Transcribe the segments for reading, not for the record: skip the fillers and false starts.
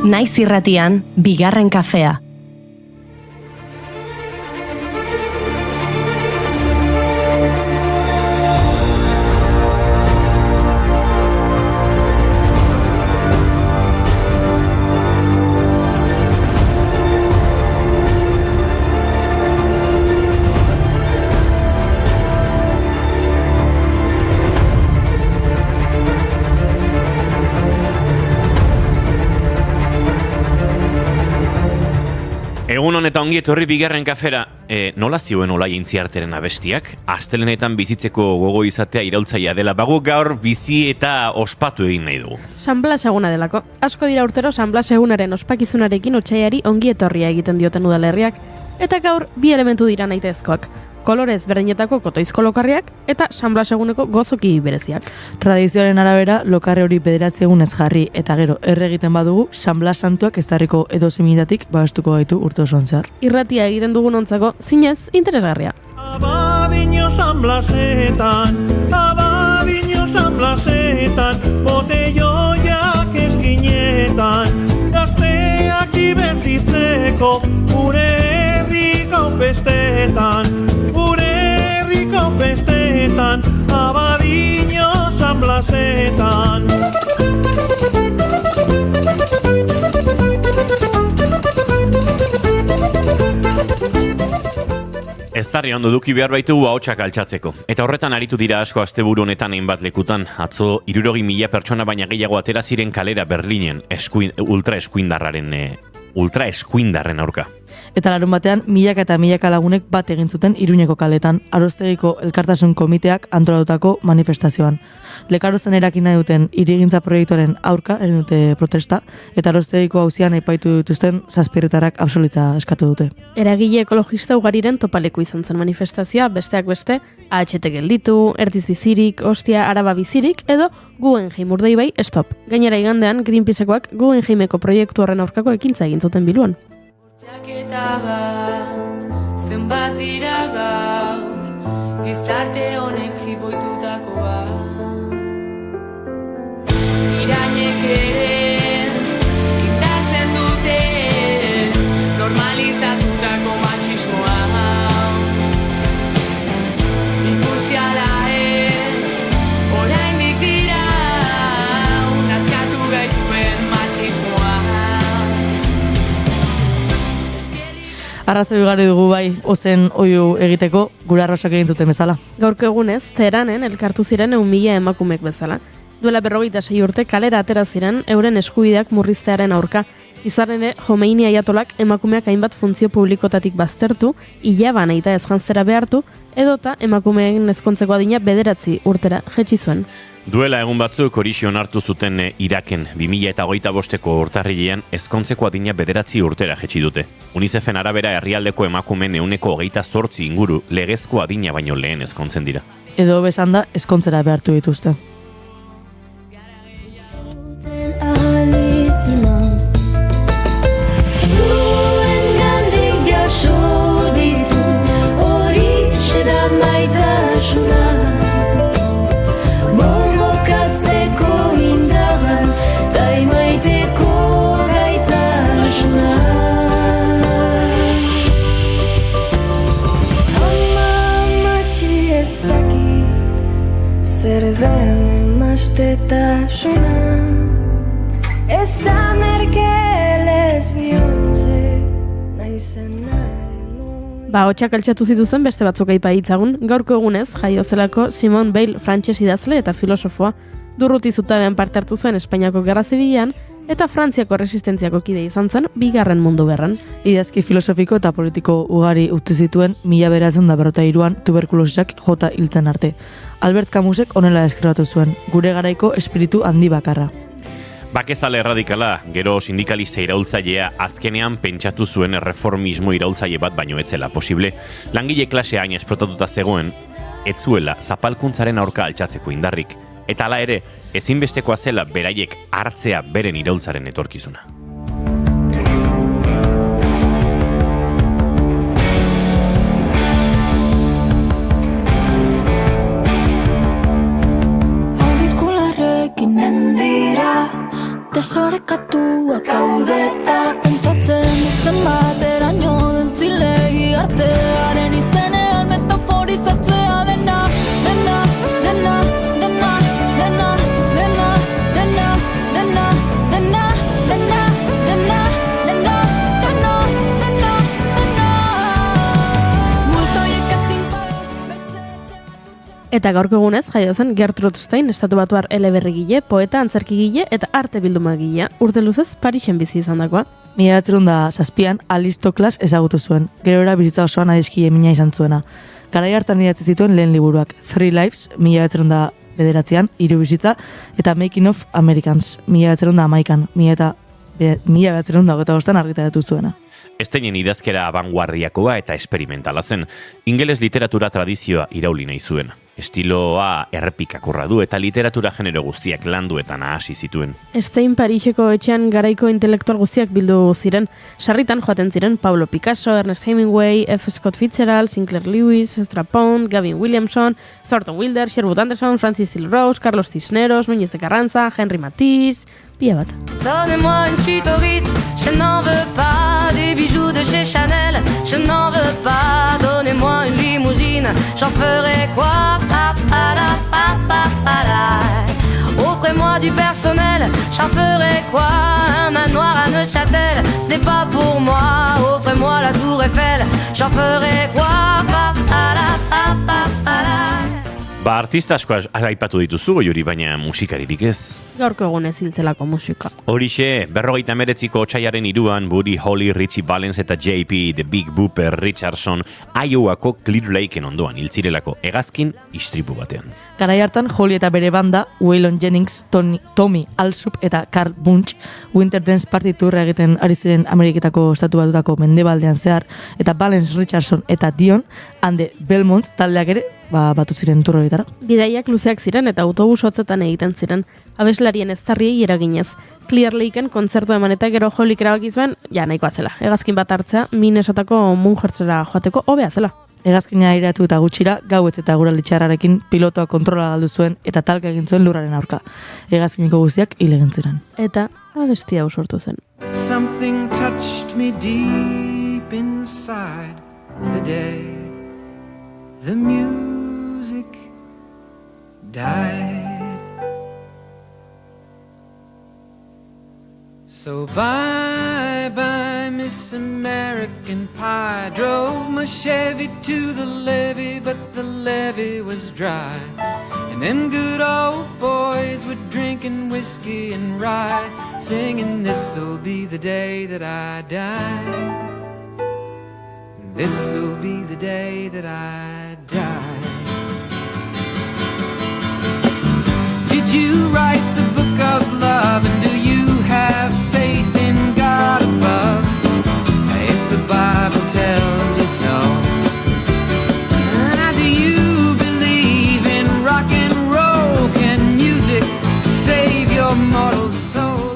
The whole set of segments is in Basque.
Naiz irratian, bigarren kafea. Egun honetan ongi etorri bigarren kafera. Nola zioen Olai Intziarteren abestiak? Astelenetan bizitzeko gogo izatea iraultzailea dela. Bagu gaur bizi eta ospatu egin nahi dugu. San Blas eguna delako. Asko dira urtero San Blas egunaren ospakizunarekin otsaiari ongi etorria egiten dioten udalerriak. Eta gaur bi elementu dira nahitaezkoak. Kolorez berdinetako kotoizko lokarriak eta San Blas eguneko gozoki bereziak. Tradizioaren arabera, lokarri hori 9 egunez jarri eta gero erre egiten badugu, San Blas santuak eztarriko edozeminetatik babestuko gaitu urte osoan zehar. Irratia egiten dugun ontzako, zinez interesgarria. Abadiño San Blasetan, botelloiak eskinetan, gazteak dibertitzeko, gure herriko festetan, Abadiño San Blasetan. Eztarri ondo duki behar baitugu ahotsak altxatzeko. Eta horretan aritu dira asko asteburu honetan hainbat lekutan. Atzo 60.000 pertsona baina gehiago atera ziren kalera Berlinen ultra eskuindarren aurka. Eta larun batean, milaka eta milaka lagunek bat egin zuten Iruñeko kaletan, Aroztegiko Elkartasun Komiteak antolatutako manifestazioan. Lekarozen erakin nahi duten hirigintza proiektuaren aurka egin dute protesta, eta Aroztegiko auzian epaitu dituzten 7 herritarrak absolutza eskatu dute. Eragile ekologista ugariren topaleku izan zen manifestazioa, besteak beste, AHT gelditu, Erdiz bizirik, Ostia Araba bizirik, edo Guggenheim urdei bai, stop. Gainera igandean, Greenpeacekoak Guggenheimeko proiektu horren aurkako ekintza egin zuten Bilbon. Txaketa bat, zenbat dira gaur, gizarte honek jipoitutakoa. Irainek ere, indartzen dute, normalizatutako matxismoa. Ikusiala ez, oraindik dira, nazkatu gaituen matxismoa. Arrazoi gari dugu bai, ozen oiu egiteko, gure arrosak egin zuten bezala. Gaurko egunez, Teheranen elkartu ziren 1.000 emakumek bezala. Duela 46 urte kalera atera ziren euren eskubideak murriztearen aurka. Izan ere, Jomeini aiatolak emakumeak hainbat funtzio publikotatik baztertu, ilaban aita ezjantztera behartu, edota emakumeen ezkontzeko adina 9 urtera jetzi zuen. Duela egun batzuk horixe onartu zuten Iraken 2025ko urtarrilean ezkontzeko adina 9 urtera jetzi dute. UNICEFen arabera herrialdeko emakumeen 28 inguru legezko adina baino lehen ezkontzen dira. Edo besanda ezkontzera behartu dituzte. Zer den emastetasuna, ez da Merkeles Beyonce, naizenaren. Hotsak altxatu zituzen beste batzuk aipa ditzagun, gaurko egunez jaio zelako Simone Weil frantses idazle eta filosofoa. Durruti zutabean parte hartu zuen Espainiako Gerra Zibilean, eta Frantziako Erresistentziako kide izan zen Bigarren Mundu Gerran. Idazki filosofiko eta politiko ugari utzi zituen 1943an tuberkulosiak jota hiltzen arte. Albert Camusek honela deskribatu zuen, gure garaiko espiritu handi bakarra. Bakezale erradikala, gero sindikalista iraultzailea azkenean pentsatu zuen erreformismo iraultzaile bat baino etzela posible. Langile klasea hain esplotatuta zegoen, etzuela zapalkuntzaren aurka altxatzeko indarrik. Eta hala ere, ezinbestekoa zela beraiek hartzea beren iraultzaren etorkizuna. desorekatua gaude eta pentsatzen zen bateraino den zilegi artearen izenean metaforizatzea dena, dena, dena, dena, dena, dena, dena, dena, dena, dena, dena, dena, dena, dena, dena. Multoiek ezin Eta gaurko egunez jaio zen Gertrude Stein, estatu batuar eleberrigile, poeta, antzerkigile eta arte bildumagilea, urte luzez Parisen bizi izandakoa. 1907an Alistoklas ezagutu zuen, gerora bizitza osoan adizkile mina izan zuena. Garai hartan idatzi zituen lehen liburuak, Three Lives, 1909an, Hiru bizitza, eta Making of Americans, 1911an, 1925an argitaratu zuena. Esteinen idazkera abanguardiakoa eta esperimentala zen. Ingeles literatura tradizioa irauli nahi zuen. Estiloa errepikakorra du eta literatura genero guztiak landu eta nahasi zituen. Stein Pariseko etxean garaiko intelektual guztiak bildu ziren. Sarritan joaten ziren Pablo Picasso, Ernest Hemingway, F. Scott Fitzgerald, Sinclair Lewis, Strapon, Gavin Williamson, Thornton Wilder, Sherwood Anderson, Francis Hill Rose, Carlos Cisneros, Núñez de Carranza, Henry Matisse, pila bat. Donnez-moi une suite au Ritz, je n'en veux pas. Des bijoux de chez Chanel, je n'en veux pas. Donnez-moi une limousine, j'en ferai quoi? Pa, pa, la, pa, pa, pa, la. Offrez-moi du personnel, j'en ferai quoi? Un manoir à Neuchâtel, ce n'est pas pour moi. Offrez-moi la tour Eiffel, j'en ferai quoi? Pa, pa, la, pa, pa, pa, la. Artista asko aipatu dituzu, Goiuri, baina musikaririk ez. Gaurko egunez hiltzelako musika. Horixe, 59ko otsaiaren 3an Buddy Holly, Richie Valens eta JP, The Big Booper Richardson, Iowako Clear Lakeen ondoan hiltzirelako hegazkin istripu batean. Garai hartan, Holly eta bere banda, Waylon Jennings, Tommy Allsup eta Carl Bunch, Winter Dance Party Tourra egiten ari ziren Ameriketako estatu batutako mendebaldean zehar, eta Valens, Richardson eta Dion, hande Belmont taldeak ere, batu ziren tour horietara. Bidaiak luzeak ziren eta autobus hotzetan egiten ziren. Abeslarien eztarriei eraginez. Clear Lakeen kontzertu eman eta gero Hollyk erabaki zuen, ja nahikoa zela. Hegazkin bat hartzea, Minnesotako Mungertzera joateko hobea zela. Hegazkina airatu eta gutxira, gauetz eta guraldi txarrarekin pilotoa kontrola galdu zuen eta talka egin zuen lurraren aurka. Hegazkineko guztiak hil egin ziren. Eta abestia hau sortu zen. Something touched me deep inside the day the music died. So bye-bye, Miss American Pie. Drove my Chevy to the levee, but the levee was dry. And them good old boys were drinking whiskey and rye, singing, this'll be the day that I die. This'll be the day that I die. Did you write the book of love, and do you have faith in God above? If the Bible tells you so. Now do you believe in rock and roll? Can music save your mortal soul?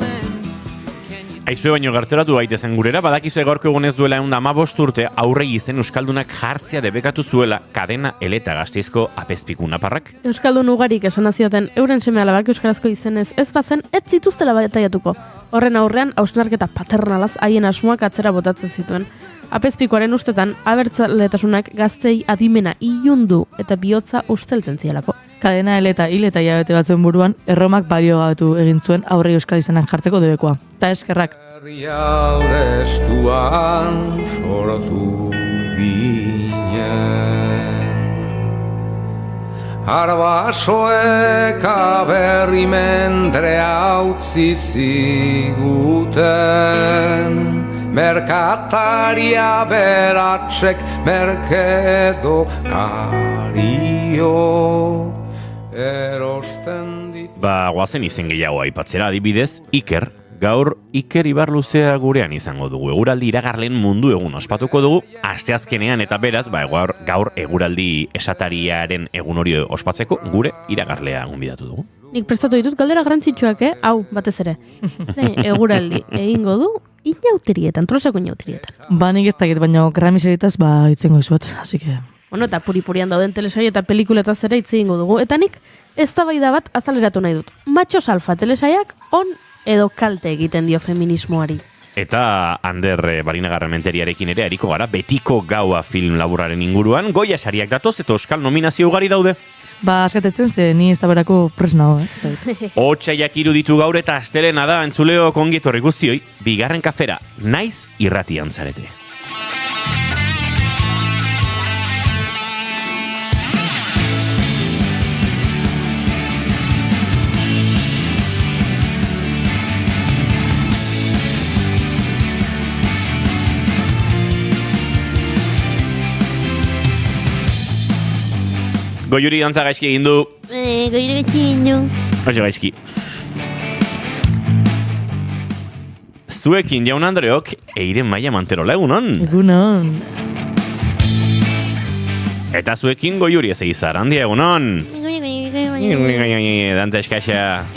Aizue baino gerturatu gaitezen gurera, badakizue gaurko egunez duela 115 urte aurre izen euskaldunak jartzea debekatu zuela Kadena Eleta Gasteizko apezpiku naparrak. Euskaldun ugarik esan zioten euren seme-alabak euskarazko izenez ez bazen ez zituztela bataiatuko. Horren aurrean hausnarketa paternalaz haien asmoak atzera botatzen zituen. Apezpikuaren ustetan abertzaletasunak gaztei adimena ilundu eta bihotza usteltzen zielako. Kadena Eleta hil eta hilabete batzuen buruan, Erromak baliogatu egin zuen aurre euskal izenak jartzeko debekoa. Ta eskerrak. Herrialdestuan sortu ginen, arbasoek aberrimendrea utzi ziguten, merkataria beratzek merkedo kario erosten ditu. Guazen izen gehiago aipatzera, adibidez, Iker. Gaur Iker Ibarluzea gurean izango dugu. Eguraldi iragarleen mundu egun ospatuko dugu, asteazkenean eta beraz, gaur eguraldi esatariaren egun hori ospatzeko gure iragarlea gonbidatu dugu. Nik prestatu ditut galdera garrantzitsuak, hau, batez ere. Eguraldi egingo du inauterietan, Tolosako inauterietan. Nik ez dakit, baina gramiseritaz itzengo izuet, así que... Bueno, eta puri-purian dauden telesai eta pelikuletaz ere hitz egingo dugu. Eta nik eztabaida bat azaleratu nahi dut. Machos Alfa telesaiak on edo kalte egiten dio feminismoari. Eta Ander Barinagarrementeriarekin ere ariko gara Betiko gaua film laburraren inguruan, Goya sariak datoz eta euskal nominazio ugari daude. Ba, askatetzen ze, ni ez da berako presnao, Otsaiak iruditu gaur eta astelena da, entzuleo kongietorri guztioi, bigarren kafera, naiz irratian zarete. Goiuri dantza gaizki egin du. Goiuri gaizki egin du. Oso gaizki. Zuekin jaun Andreok, Eiren Maia Manterola, egunon. Egunon. Eta zuekin Goiuri ez egizar, handia, egunon. Dantza eskaxa.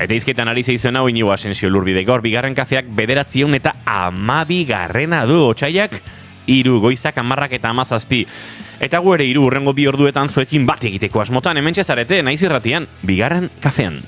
Eta izketan ari zeizuen hau Inigo Asensio Lurbide gaur, bigarren kafeak 900 eta 12 du, otsaiak 3, goizak 10 eta 17. Eta gu ere 3 hurrengo 2 orduetan zuekin bat egiteko asmotan, hementxe zarete, naiz irratian, bigarren kafean.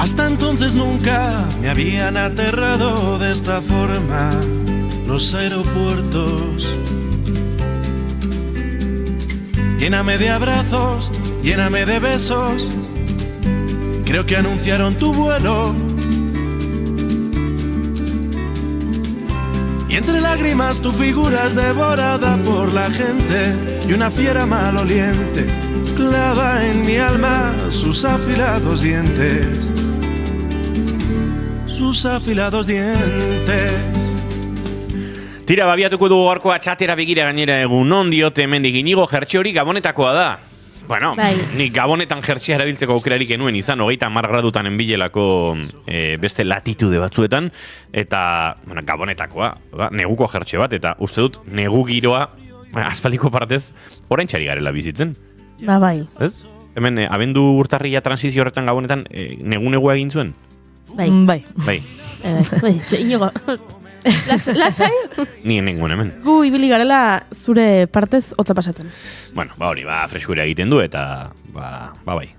Hasta entonces nunca me habían aterrado de esta forma los aeropuertos. Lléname de abrazos, lléname de besos. Creo que anunciaron tu vuelo. Y entre lágrimas tu figura es devorada por la gente y una fiera maloliente clava en mi alma sus afilados dientes. Sus afilados dientes. Tira, babiatuko dugu gaurkoa txatera begira gainera egunon diote hemendik Inigo jertxe hori Gabonetakoa da. Bueno, nik Gabonetan jertxea erabiltzeko aukerarik enuen izan, 30 gradutan enbilelako beste latitude batzuetan, eta bueno, Gabonetakoa, neguko jertxe bat, eta uste dut negu giroa, aspaldiko partez, oraintxari garela bizitzen. Ba, bai. Ez? Hemen, abendu urtarria transizio horretan Gabonetan, negu-negua egin zuen? Bai. Bai. Bai. Inigo. Lasai? Ni nengoen hemen. Gu ibili garela zure partez hotza pasatzen. Bueno, hori, freskura egiten du eta, bai,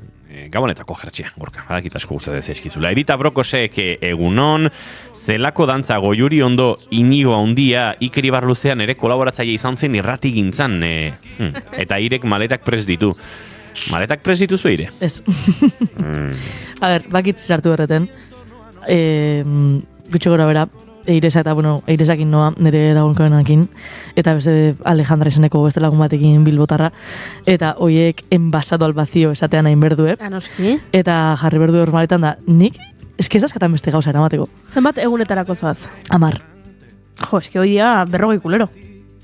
Gabonetako jertxea, gorka, badakit asko gustatzen zaizkizula. Edita Brokosek egunon, zelako dantza Goiuri ondo Inigo handia Iker Ibarluzean ere kolaboratzaile izan zen irrati gintzan, eta Irek maletak prest ditu. Maletak prest dituzu, Ire? Ez. A ber, bakit sartu berreten. Gutxo gora bera, Eiresa eta, Eiresakin noa, nire lagunkoenakin, eta beste Alejandra izeneko beste lagun batekin bilbotarra, eta hoiek enbasado al vacío esatean hain berdue. Anoski. Eta jarri berdue hormaletan da, nik, eski ez askatan beste gauza eramateko. Zenbat egunetarako zoaz? 10. Jo, eski hoi dia 40 kulero.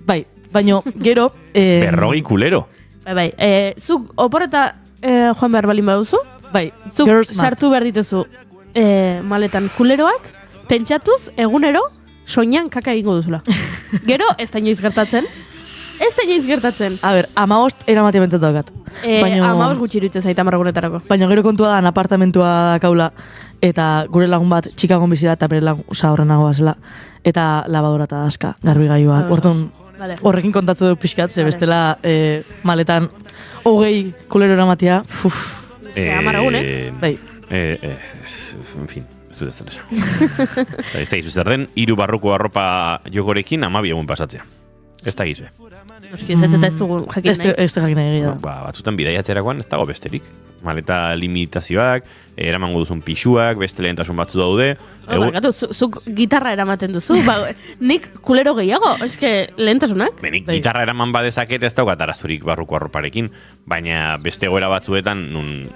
Bai, baino, gero... 40 kulero? Bai, zuk oporeta joan behar balin baduzu? Bai, zuk sartu behar dituzu maletan kuleroak, pentsatuz, egunero, soinan kaka egingo duzula. Gero, ez da inoiz gertatzen. A ber, 15 eramatea bentzat daukat. 15 gutxi iruditzen zaita marragunetarako. Baina gero kontua da, apartamentua dakaula, eta gure lagun bat Chicagon bizira eta bere lagun horrenagoa zela. Eta labadora eta daska, garbigailuak. Orduan, Vale. Horrekin kontatzu du pixkat, ze bestela maletan 20 kulero eramatia, Bai. En fin, ez dut ezen esan. Ez da gizu zer den, 3 barruko arropa jogorekin 12 egun pasatzea. Ez da gizu. Noski, ez dugu jakin nahi. Ez jakin nahi da. Batzutan bidaiatzerakoan ez dago besterik. Maleta limitazioak, eramango duzun pixuak, beste lehentasun batzu daude. Zuk gitarra eramaten duzu, nik kulero gehiago, eske lehentasunak? Nik gitarra eraman badezaket ez daukat arazurik barruko arroparekin, baina beste goera batzuetan, nun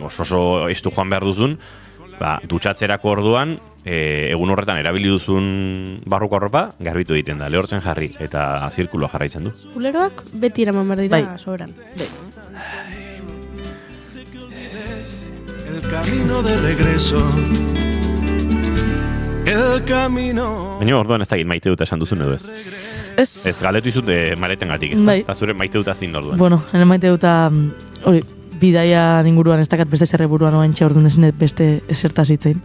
oso estu joan behar duzun, dutxatzerako orduan, egun horretan erabili duzun barruko arropa, garbitu egiten da, lehortzen jarri, eta zirkuloa jarraitzen du. Kuleroak beti eraman behar dira sobran. El camino de regreso. El camino. Baina orduan ez da maite dut esan duzun edo ez. Ez galdetu izut maleten gatik, ez da? Eta zure maite dut azin orduan. Bueno, nire maite dut hori, bidaia inguruan ez dakat beste zerre buruan oaintxe orduan ezinet beste esertaz hitzein.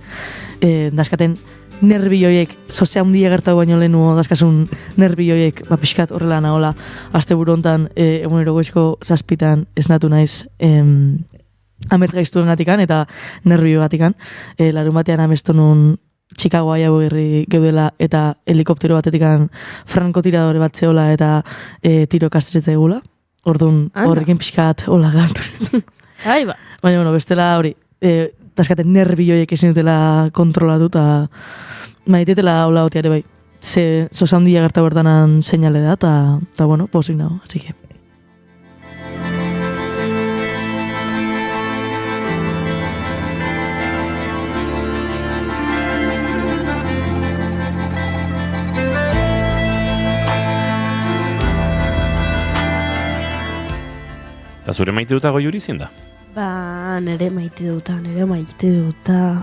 Daskaten nerbioiek, sozea hundia gertatu baino lehenuo, daskasun nerbioiek, pixkat horrela nahola, azte buru hontan, egunero goizko 7 esnatu naiz, amets gaiztuen gatikan eta nervio gatikan. Larun batean amestu nun Chicago aiago gerri geudela eta helikoptero batetikan frankotiradore bat zeola eta tiro kastretza egula. Orduan horrekin pixkat hola gatu. Baina, bueno, bestela hori, taskaten nerbioiek ezin dutela kontrolatu eta maitetela hola gotiare bai. Ze sosa handia gerta bertanan seinale da eta bueno, posik nago, así que. Eta zure maite duta Goiuri zein da? Nere maite duta,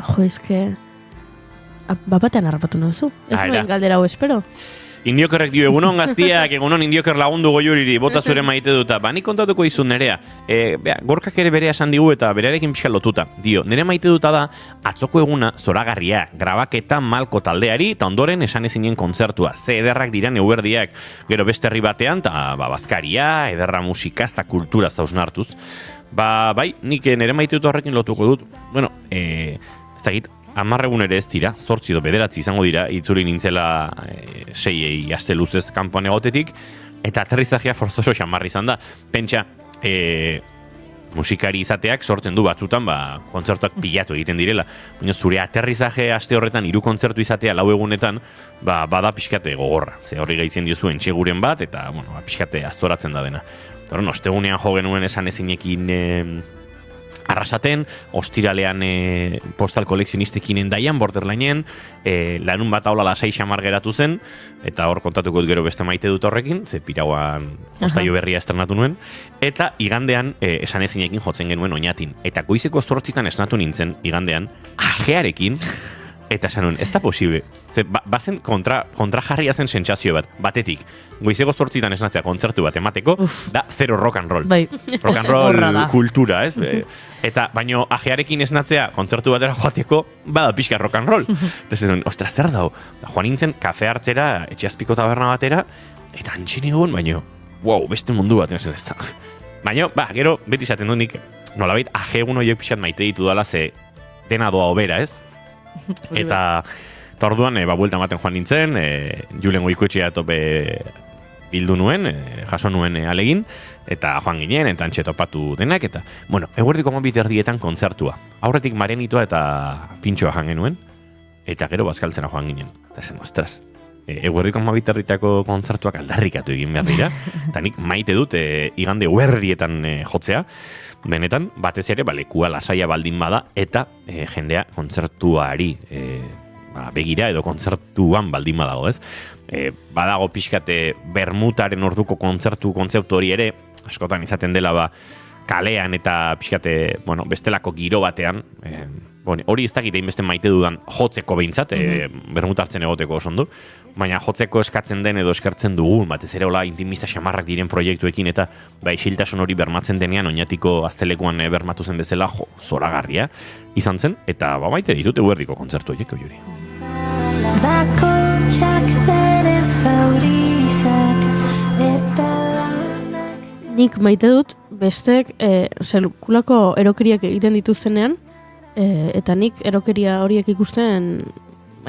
jo eske... Batean harrapatu nahuzu, ez nuen galdera hau espero. Indiokerrek dio, egunon gaztiak, egunon Indioker lagundu Goiuriri, bota zure maite duta. Nik kontatuko izun nerea. Gorkak ere berea esan digu eta berearekin pixka lotuta. Dio, nere maite duta da, atzoko eguna zoragarria, grabaketa Malko taldeari, eta ondoren esan ezinen kontzertua. Ze ederrak dira neuerdiak, gero beste herri batean, eta bazkaria, ederra musika, eta kultura zausnartuz. Bai, nik nere maite dut horrekin lotuko dut. Bueno, ez dakit, 10 egun ere ez dira, 8 edo 9 izango dira, itzuli nintzela 6 aste luzez kanpoan egotetik, eta aterrizajea forzoso xamarri izan da. Pentsa, musikari izateak sortzen du batzutan, kontzertuak pilatu egiten direla. Baina zure aterrizaje aste horretan 3 kontzertu izatea 4 egunetan, bada pixkate gogorra. Ze horri gaitzen diozu entxeguren bat, eta pixkate aztoratzen da dena. Horren, ostegunean jo genuen esan ezinekin arrasaten, ostiralean postal kolekzionistekin endaian, borderlineen, lanun bat aula lasai xamar geratu zen, eta hor kontatuko gero beste maite dut horrekin, ze pirauan ostaio berria estrenatu nuen, eta igandean esan ezinekin jotzen genuen oinatin. Eta goizeko 8 esnatu nintzen igandean, ajearekin, eta esan nuen, ez da posible. Bazen kontra jarria zen sentsazio bat, batetik. Goizeko 8 esnatzea kontzertu bat emateko, da zero rock and roll. Bai. Rock and roll kultura, ez? Eta baino ajearekin esnatzea kontzertu batera joateko, bada pixka rock and roll. Eta ez duen, ostras, zer dau? Joan nintzen kafe hartzera, etxeazpiko taberna batera, eta antxin egon, baino, wow, beste mundu bat. Baino, gero, beti izaten du nik, nolabait, aje egun horiek pixat maite ditu dala, ze dena doa obera, ez? Eta orduan, buelta ematen joan nintzen, Julen Goikoetxea tope bildu nuen, jaso nuen alegin, eta joan ginen, eta antxe topatu denak, eta, bueno, eguerdiko 12 kontzertua. Aurretik Marenitoa eta Pintxoa jan genuen, eta gero bazkaltzena joan ginen. Eta zen, ostras, eguerdiko 12 kontzertuak aldarrikatu egin behar dira, eta nik maite dut igande eguerdietan jotzea, benetan, batez ere, lekua lasaia baldin bada, eta jendea kontzertuari begira edo kontzertuan baldin badago, ez? Badago pixkate bermutaren orduko kontzeptu hori ere, askotan izaten dela kalean eta pixkate, bestelako giro batean, hori ez dakit beste maite dudan jotzeko behintzat, bermutartzen egoteko oso ondo, baina jotzeko eskatzen den edo eskartzen dugun, batez ere hola intimista xamarrak diren proiektuekin eta isiltasun hori bermatzen denean oinatiko aztelekuan bermatu zen bezala zoragarria izan zen, eta maite ditut eguerdiko kontzertu horiek Goiuri. Bakotxak bere zaurizak nik maite dut besteek sekulako erokeriak egiten dituztenean, eta nik erokeria horiek ikusten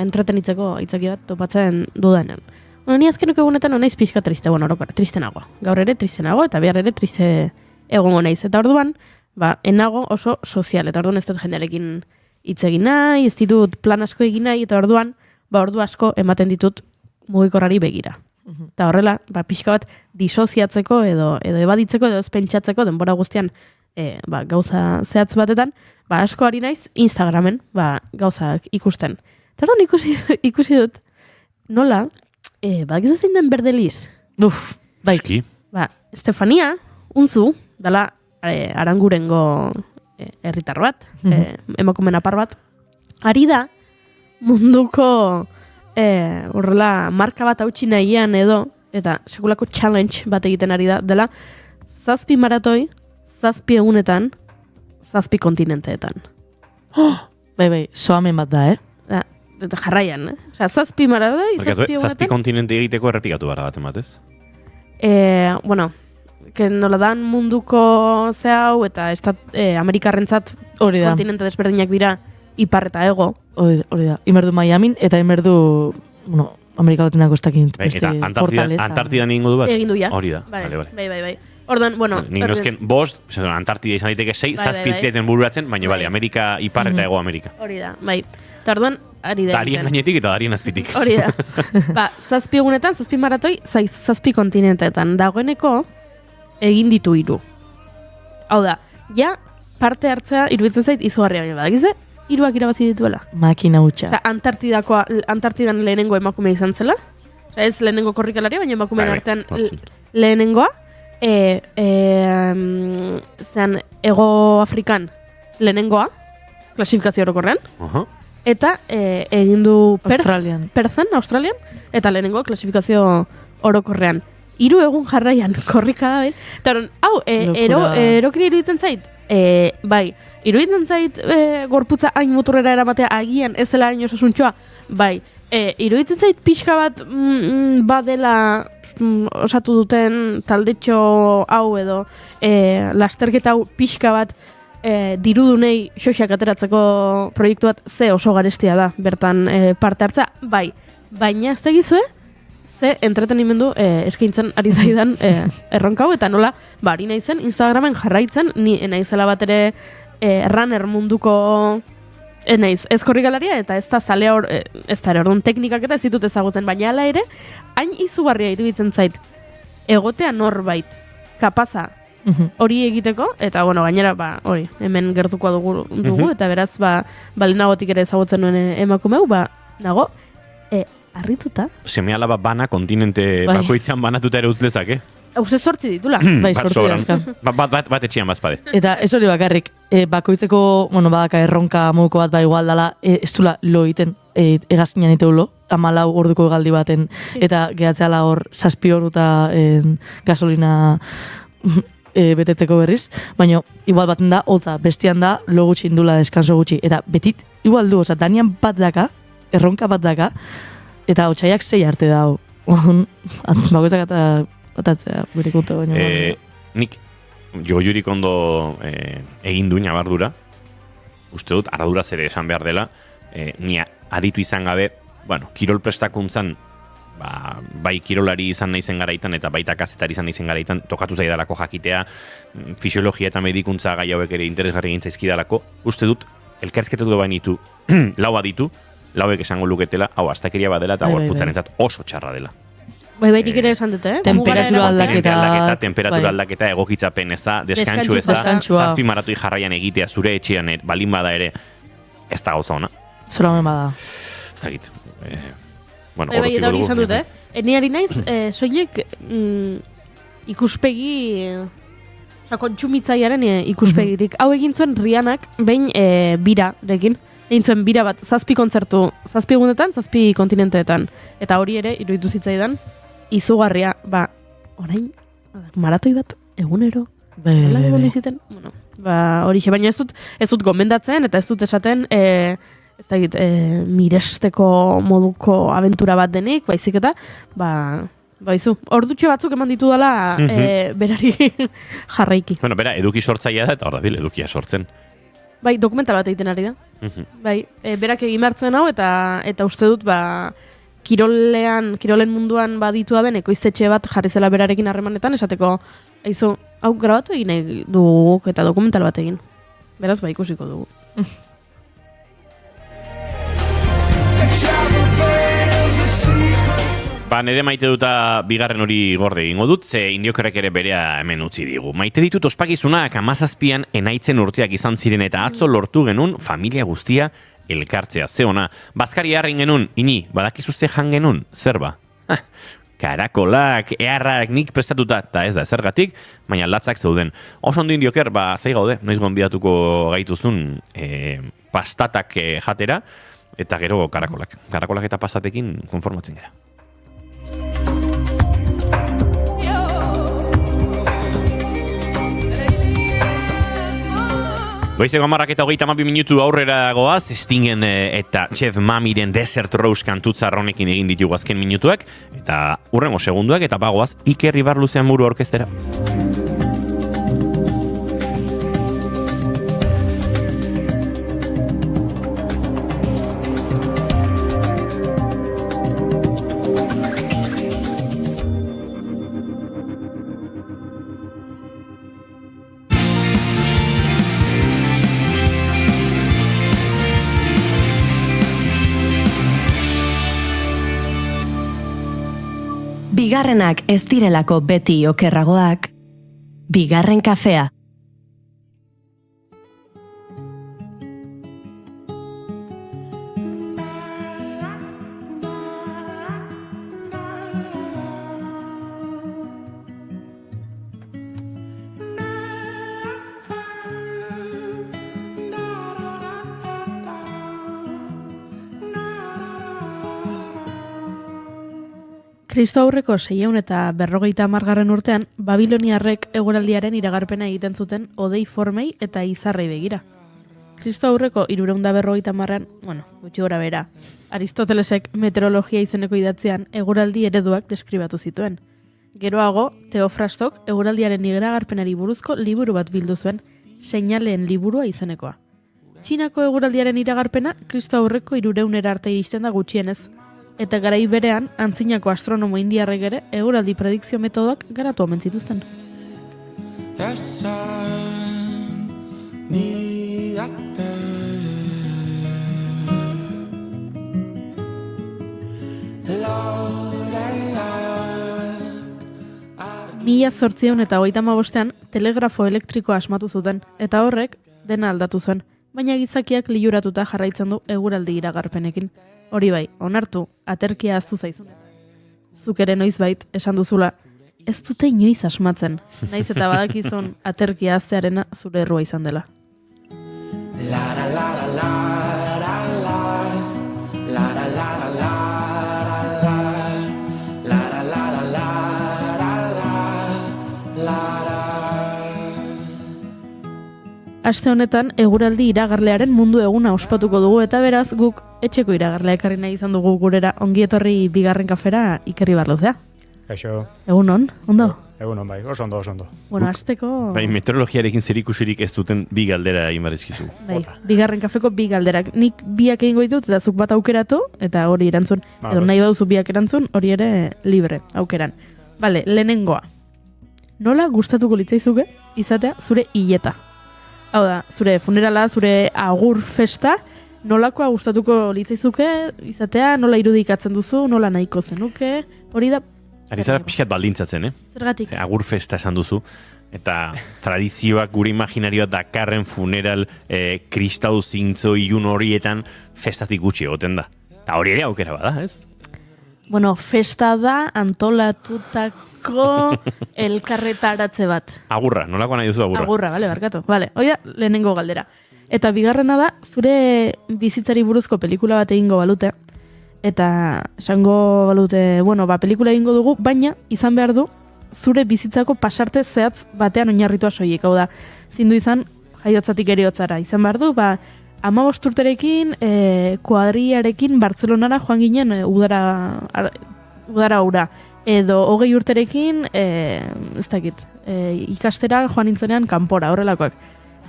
entretenitzeko aitzaki bat topatzen dudanean. Bueno, ni azkeneko egunetan honaiz pixka triste, orokara, tristenago. Gaur ere tristenago eta bihar ere triste egongo naiz. Eta orduan, enago oso sozial, eta orduan ez dut jendearekin hitz egin nahi, ez ditut plan asko egin nahi, eta orduan, ordu asko ematen ditut mugikorrari begira. Eta horrela, pixka bat disoziatzeko edo ebaditzeko edo ez pentsatzeko denbora guztian gauza zehatz batetan, asko ari naiz Instagramen gauzak ikusten. Eta orduan ikusi dut, nola, badakizu zein den Berdeliz? Bai. Estefania, unzu, dala Arangurengo herritar bat, emakumen apar bat, ari da munduko horrela marka bat hautsi nahian edo, eta sekulako challenge bat egiten ari da, dela 7 maratoi, 7 egunetan, 7 kontinenteetan. Bai, soamen bat da, Eta jarraian, Osea, 7 maratoi, 7 egunetan. 7 kontinente egiteko errepikatu bara bat ematez? Nola dan munduko hau eta Amerikarrentzat kontinente desberdinak dira ipar eta ego. Hori da. Imerdu Miamin eta imerdu, Amerika Latinako estakin Eta Antartidan egingo du bat? Egin du, ja. Hori da. Bai. Orduan, nik nozken bost, Antartida izan daiteke 6, 7 zieten bururatzen, baina Amerika, ipar eta ego Amerika. Hori da, bai. Eta orduan, ari da. Darien gainetik eta darien azpitik. Hori da. 7 egunetan, 7 maratoi, 7 kontinenteetan. Dagoeneko, egin ditu 3. Hau da, ja, parte hartzea iruditzen zait izugarria baina badakizue, 3 irabazi dituela. Makina hutsa. Antartidan lehenengo emakume izan zela. Ez lehenengo korrikalaria, baina emakumeen artean lehenengoa. Ego Afrikan lehenengoa, klasifikazio orokorrean. Eta egin du Perthen, Australian, eta lehenengo klasifikazio orokorrean. 3 egun jarraian korrika da, eta hau, erokiri iruditzen zait? Bai, iruditzen zait gorputza hain muturrera eramatea agian ez dela hain osasuntxoa? Bai, iruditzen zait pixka bat badela osatu duten taldetxo hau edo lasterketa hau pixka bat dirudunei xoxak ateratzeko proiektu bat ze oso garestia da bertan parte hartza, bai, baina ez egizue, ze entretenimendu eskaintzen ari zaidan erronka hau, eta nola, ari naizen Instagramen jarraitzen, ni naizela bat ere runner munduko naiz, ez korrikalaria eta ez da zalea ez da ere orduan teknikak eta ez ditut ezagutzen, baina ala ere, hain izugarria iruditzen zait, egotea norbait, kapaza, hori egiteko, eta gainera, hori, hemen gertukoa dugu, eta beraz, balinagotik ere ezagutzen nuen emakumeu, nago, harrituta. Seme-alaba bana kontinente bakoitzean banatuta ere utz lezake. Uste 8 ditula. Bai, 8 dazkan. Bat etxian bazpade. Eta ez hori bakarrik, bakoitzeko, badaka erronka moduko bat igual dala, ez dula lo iten, egazkinan ite ulo, 14 orduko galdi baten, eta gehatzeala hor 7 orduta gasolina betetzeko berriz, baina igual baten da, hotza, bestian da, lo gutxi indula deskanso gutxi, eta betit, igual du, danian bat daka, erronka bat daka, eta hotxaiak 6 arte dau. Bakoitzak eta atatzea gure kontu baino. Nik jurik ondo egin du nabardura. Uste dut, arraduraz ere esan behar dela, ni aditu izan gabe, kirol prestakuntzan, bai kirolari izan naizen garaitan eta baita kazetari izan naizen garaitan, tokatu zaidalako jakitea, fisiologia eta medikuntza gai hauek ere interesgarri egin zaizkidalako. Uste dut, elkarrizketetu bainitu, lau aditu, lauek esango luketela, hau, astakeria badela eta gorputzarentzat oso txarra dela. Bai, nik ere esan dute, Temperatura aldaketa, egokitzapen eza, deskantxu eza, 7 maratoi jarraian egitea zure etxean balin bada ere, ez da gauza ona. Zora hemen bada. Zagit. Bai, eta hori izan dute, ni ari naiz, soilik ikuspegi, kontsumitzaiaren ikuspegitik. Hau egin zuen Rihannak, behin birarekin, egin zuen bira bat, 7 kontzertu, 7 egunetan, 7 kontinenteetan. Eta hori ere, iruditu zitzaidan, izugarria, orain, maratoi bat, egunero, hori baina ez dut gomendatzen, eta ez dut esaten, ez da miresteko moduko abentura bat denik, baizik eta, Baizu, ordutxo batzuk eman ditu dela berari jarraiki. Bueno, bera, eduki sortzaia da, eta hor da bil, edukia sortzen. Bai, dokumental bat egiten ari da. Bai, berak egin behartzen hau, eta uste dut, kirolen munduan baditua den ekoiztetxe bat jarri zela berarekin harremanetan, esateko, aizu, hau grabatu egin nahi dugu eta dokumental bat egin. Beraz, ikusiko dugu. Nire maite duta bigarren hori gorde egingo dut, ze indiokerrek ere berea hemen utzi digu. Maite ditut ospakizunak 17an enaitzen urteak izan ziren eta atzo lortu genuen familia guztia elkartzea. Ze ona, bazkari harrin genuen, ini, badakizu ze jan genuen, zer ba? Karakolak, eharrak nik prestatuta, eta ez da, zergatik, baina latzak zeuden. Oso ondo indioker, zai gaude, noiz gonbidatuko gaituzun pastatak jatera, eta gero karakolak. Karakolak eta pastatekin konformatzen gara. Goizeko 10:32 minutu aurrera goaz, Stingen eta Chef Mamiren Desert Rose kantutzarronekin egin ditugu azken minutuak, eta hurrengo segunduak eta bagoaz Iker Ibarluzean buru orkestera. Bigarrenak ez direlako beti okerragoak, bigarren kafea. Kristo aurreko 650 urtean, Babiloniarrek eguraldiaren iragarpena egiten zuten odei formei eta izarrei begira. Kristo aurreko 350an, gutxi gora bera, Aristotelesek meteorologia izeneko idatzean eguraldi ereduak deskribatu zituen. Geroago, Teofrastok eguraldiaren iragarpenari buruzko liburu bat bildu zuen, Seinaleen liburua izenekoa. Txinako eguraldiaren iragarpena Kristo aurreko 300 arte iristen da gutxienez, eta garai berean, antzinako astronomo indiarrek ere eguraldi predikzio metodoak garatu omen zituzten. Mila 1935 telegrafo elektrikoa asmatu zuten, eta horrek dena aldatu zuen, baina gizakiak liluratuta jarraitzen du eguraldi iragarpenekin. Hori bai, onartu, aterkia ahaztu zaizun. Zuk ere noizbait esan duzula, ez dute inoiz asmatzen, naiz eta badakizun aterkia ahaztearena zure errua izan dela. Aste honetan, eguraldi iragarlearen mundu eguna ospatuko dugu eta beraz guk etxeko iragarlea ekarri nahi izan dugu gurera. Ongi etorri bigarren kafera Iker Ibarluzea. Kaixo. Egunon, ondo? Egunon bai, oso ondo. Bueno, asteko... Bai, meteorologiarekin zerikusirik ez duten bi galdera egin barizkizu. Bai, bigarren kafeko bi galderak. Nik biak egingo ditut eta zuk bat aukeratu eta hori erantzun. Edo nahi baduzu biak erantzun, hori ere libre aukeran. Bale, lehenengoa. Nola gustatuko litzaizuke izatea zure hileta? Hau da, zure funerala, zure agur festa, nolakoa gustatuko litzaizuke izatea, nola irudikatzen duzu, nola nahiko zenuke, hori da... Ari zara pixkat baldintzatzen, Zergatik? Agur festa esan duzu, eta tradizioak gure imaginarioa dakarren funeral kristau zintzo ilun horietan festatik gutxi egoten da. Eta hori ere aukera bada, ez? Bueno, festa da antolatutako elkarretaratze bat. Agurra, nolako nahi duzu agurra? Agurra, bale, barkatu. Bale, hori da, lehenengo galdera. Eta bigarrena da, zure bizitzari buruzko pelikula bat egingo balute, eta esango balute, pelikula egingo dugu, baina izan behar du, zure bizitzako pasarte zehatz batean oinarritua soilik. Hau da, zindu izan, jaiotzatik eriotzara. Izan behar du, 15 urterekin, kuadriarekin Bartzelonara joan ginen udara aura. edo 20 urterekin, ez dakit, ikastera joan nintzenean kanpora, horrelakoak.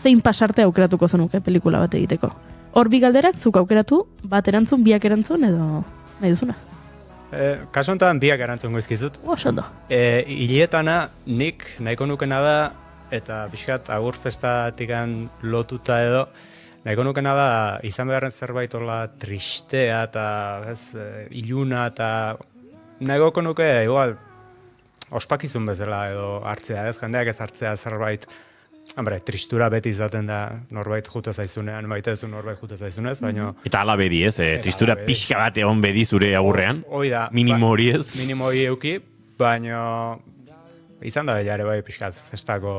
Zein pasarte aukeratuko zenuke pelikula bat egiteko? Hor bi galderak zuk aukeratu, bat erantzun, biak erantzun, edo nahi duzuna? Kasu honetan biak erantzun goizkizut. Oso ondo. Hilietana nik nahiko nukena da, eta pixkat agur festatikan lotuta edo, nahiko nukena da izan beharren zerbait hola tristea eta iluna eta nahiko nuke igual ospakizun bezala edo hartzea, ez jendeak ez hartzea zerbait. Hombre, tristura beti izaten da norbait jute zaizunean, maite duzu norbait jute zaizunez, baina... Eta ala bedi ez, tristura pixka bat egon bedi zure agurrean, hoi da, minimo hori ez. Minimo hori euki, baina izan da ere bai pixkat festako,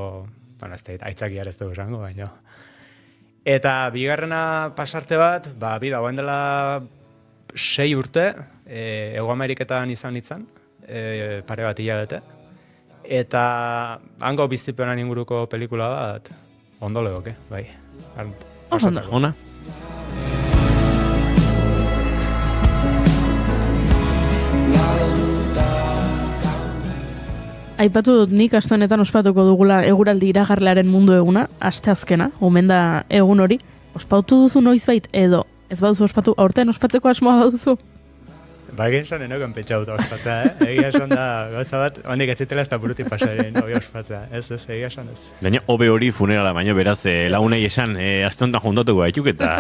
bueno, ez da, aitzaki ez dugu esango, baina... Eta bigarrena pasarte bat, bi dagoen dela 6 urte, Hego Ameriketan izan nintzen, pare bat hilabete. Eta hango bizipenan inguruko pelikula bat ondo legoke, bai. Ona. Aipatu dut nik aste honetan ospatuko dugula eguraldi iragarlearen mundu eguna, asteazkena, omen da egun hori. Ospatu duzu noizbait edo ez baduzu ospatu, aurten ospatzeko asmoa baduzu? Ba, egin esan enoken pentsauta ospatzea, Egia esan da, gauza bat, hondik ez zitela ez da burutik pasaren hori ospatzea, ez, egia esan ez. Baina, hobe hori funerala, baina beraz, lagunei esan, aste honetan juntatuko gaituk, eta,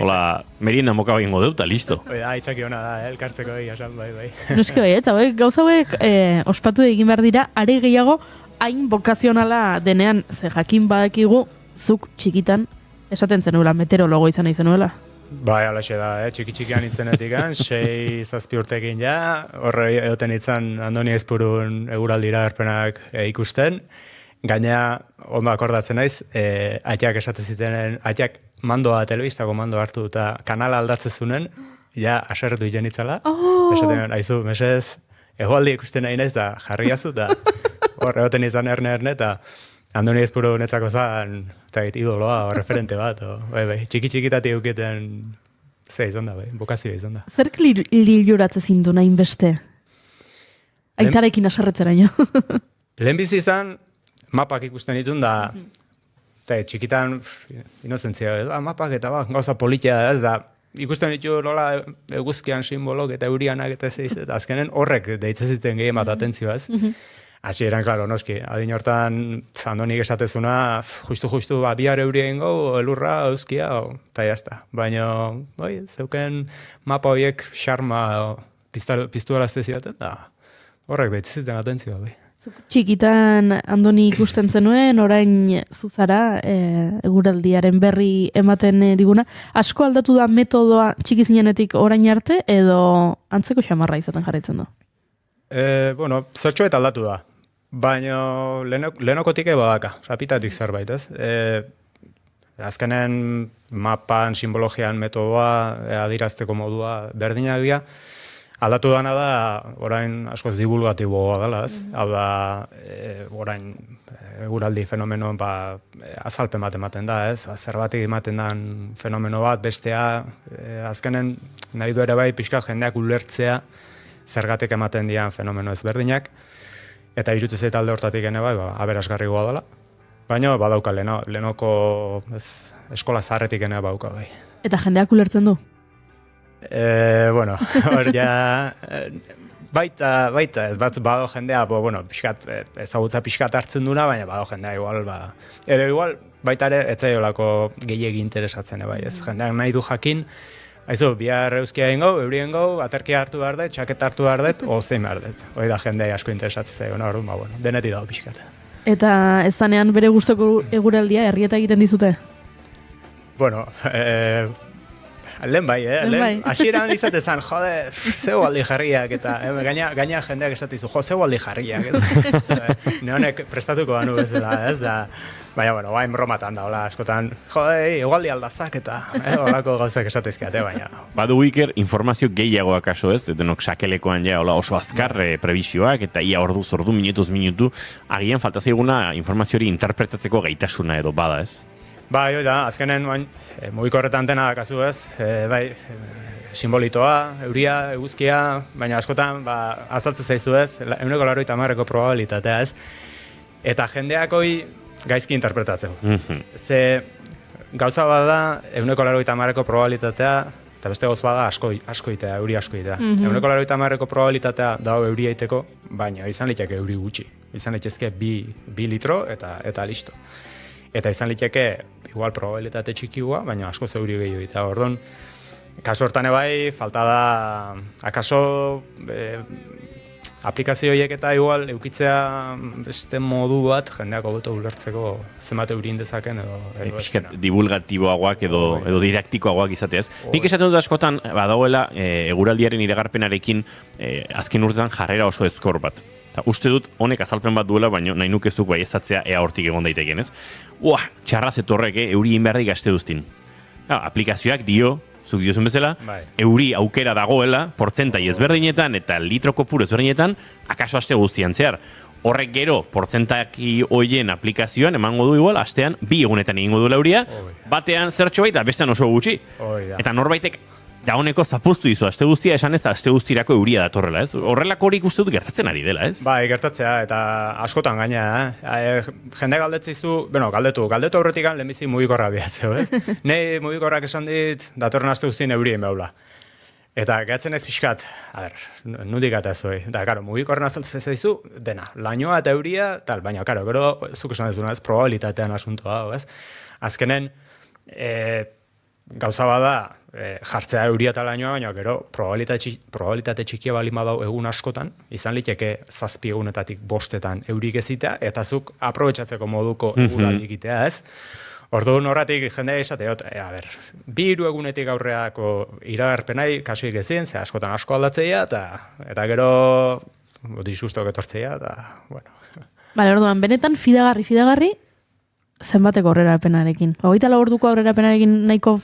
hola, merienda moka bagingo deuta, listo. Aitzaki hona da, elkartzeko egia esan, bai. Noski bai, eta gauza hauek ospatu egin behar dira, are gehiago, hain bokazionala denean, ze jakin badakigu, zuk txikitan, esaten zenuela, meteorologo izan nahi zenuela. Bai, alaxe da, txiki-txikian itzenetik 6-7 urtekin ja, horre edoten itzan Andoni Aizpurun eguraldira erpenak ikusten, gaina, ondo akordatzen naiz, aiteak esaten zitenen, aiteak mandoa, telebistako mandoa hartu eta kanala aldatzen zunen, ja, aserretu iten itzala, esaten aizu, mesez, egoaldi ikusten nahi naiz da, jarriazu, eta horre edoten izan erne, eta Andoni Aizpuru netzako zan, eta idoloa, referente bat, bai, txiki-txikitatik euketen izan da, bokazioa izan da. Zerk liluratze zindu nahin beste? Aitarekin aserretzeraino. Lehenbizi izan, mapak ikusten ditun da, eta txikitan, inozentzia, mapak eta gauza politia ez da, ikusten ditu nola eguzkian simbolok eta eurianak eta eta azkenen horrek deitzen ziten gehien bat atentzioa ez. Hasi eran, klaro, noski, adin hortan, Andonik esatezuna, justu, bihar euri egingo, elurra, euskia, eta jazta. Baina, bai, zeuken mapa horiek xarma piztu alazte zidaten, da horrek deitziziten atentzioa, bai. Txikitan Andoni ikusten zenuen, orain zuzara, eguraldiaren berri ematen diguna. Asko aldatu da metodoa txiki zinenetik orain arte, edo antzeko xamarra izaten jarraitzen du? Bueno, zertxoet aldatu da, baina lehenokotik badaka, rapitatik zerbait, ez? Azkenen mapan, simbologian metodoa, adirazteko modua berdinak dira, aldatu dana da, orain askoz divulgatiboa dela, ez? Hau da, orain eguraldi fenomeno azalpen bat ematen da, ez? Zerbatik ematen den fenomeno bat, bestea, azkenen nahi du ere bai pixka jendeak ulertzea, zergatik ematen dian fenomeno ezberdinak, eta irutzez eta alde hortatik ene bai, aberasgarrigoa dela. Baina badauka lehenoko eskola zaharretik ene bauka bai. Eta jendeak ulertzen du? Bueno, hor ja, baita, ez bat bado jendea, ezagutza pixkat hartzen duna, baina bado jendea igual, edo igual, baita ere, etzaiolako gehiegi interesatzen, bai, ez jendeak nahi du jakin, aizu, bihar euskia egingo, euri egingo, aterkia hartu behar dut, txaketa hartu behar dut, ozein behar dut. Hoi da jendea asko interesatzen zegoen, orduan, denetik dago pixkat. Eta ez danean bere gustoko eguraldia herrieta egiten dizute? Bueno, lehen bai, lehen hasieran izatezan, jode, zeu aldi jarriak, eta gaina jendeak esatizu, zeu aldi jarriak, ez? Neonek prestatuko banu bezala, ez da... Baina, bain bromatan da, hola, askotan, jode, egualdi aldazak eta holako gauzak esatezkeate, baina. Badu Iker, informazio gehiagoak kaso ez, denok sakelekoan ja, hola, oso azkar prebisioak, eta ia orduz ordu, minutu, agian falta zaiguna informazio hori interpretatzeko gaitasuna edo bada ez? Bai, da, azkenen, mugiko horretan dena da kasu ez, bai, simbolitoa, euria, eguzkia, baina askotan azaltzen zaizu ez, 90% probabilitatea ez, eta jendeak hoi gaizki interpretatzeu. Ze gauza bada 90% probabilitatea, eta beste goz bada asko itea, euri asko itea. 90% probabilitatea dago euria iteko, baina izan liteke euri gutxi. Izan litezke 2 litro eta listo. Eta izan liteke igual probabilitate txikigua, baina asko zeuri gehiago eta orduan, kaso hortan bai, falta da, akaso aplikazio horiek eta igual eukitzea beste modu bat jendeak hobeto ulertzeko zenbat eurin dezaken edo pixkat divulgatiboagoak edo didaktikoagoak izateaz. Nik esaten dut askotan badagoela eguraldiaren iragarpenarekin azken urtetan jarrera oso ezkor bat. Uste dut honek azalpen bat duela, baina nahi nukezuk baiestatzea ea hortik egon daiteken, ez? Txarra zetorrek, euri inberdik aste duztin. Aplikazioak dio, zuk diozun bezala, euri aukera dagoela, portzentai ezberdinetan eta litro kopuru ezberdinetan, akaso aste guztian zehar. Horrek gero, portzentaki hoien aplikazioan emango du igual, astean 2 egunetan egingo du euria, batean zertxo baita, bestean oso gutxi. Eta norbaitek dauneko zapuztu dizu, aste guztia esan ez, aste guztirako euria datorrela, ez? Horrelako horik uste dut gertatzen ari dela, ez? Bai, gertatzea, eta askotan gaina, jende galdetzizu, galdetu aurretik lehenbizi mugikorra bihatzeu, ez? Nei mugikorrak esan dit, datorren aste guztien eurien behaula. Eta gehatzen ez pixkat, nudik gata ez hori. Da, karo, mugikorren azaltzen zaizu, dena, lainoa eta euria, tal, baina, karo, gero, zuk esan dezuna, ez, probabilitatean asuntoa, ez? Azkenen, gauza bada, jartzea euria eta lainoa, baina gero probabilitate txikia balin badau egun askotan, izan liteke 7 egunetatik 5etan eurik ezitea, eta zuk aprobetxatzeko moduko eguraldi egitea, ez? Orduan horratik jendea esateot, 2-3 egunetik aurreako iragarpenai kasuik ezin, ze askotan asko aldatzeia, eta gero disgustok etortzeia, eta, bueno. Bale, orduan, benetan fidagarri, zenbateko aurrerapenarekin? 24 orduko aurrerapenarekin nahiko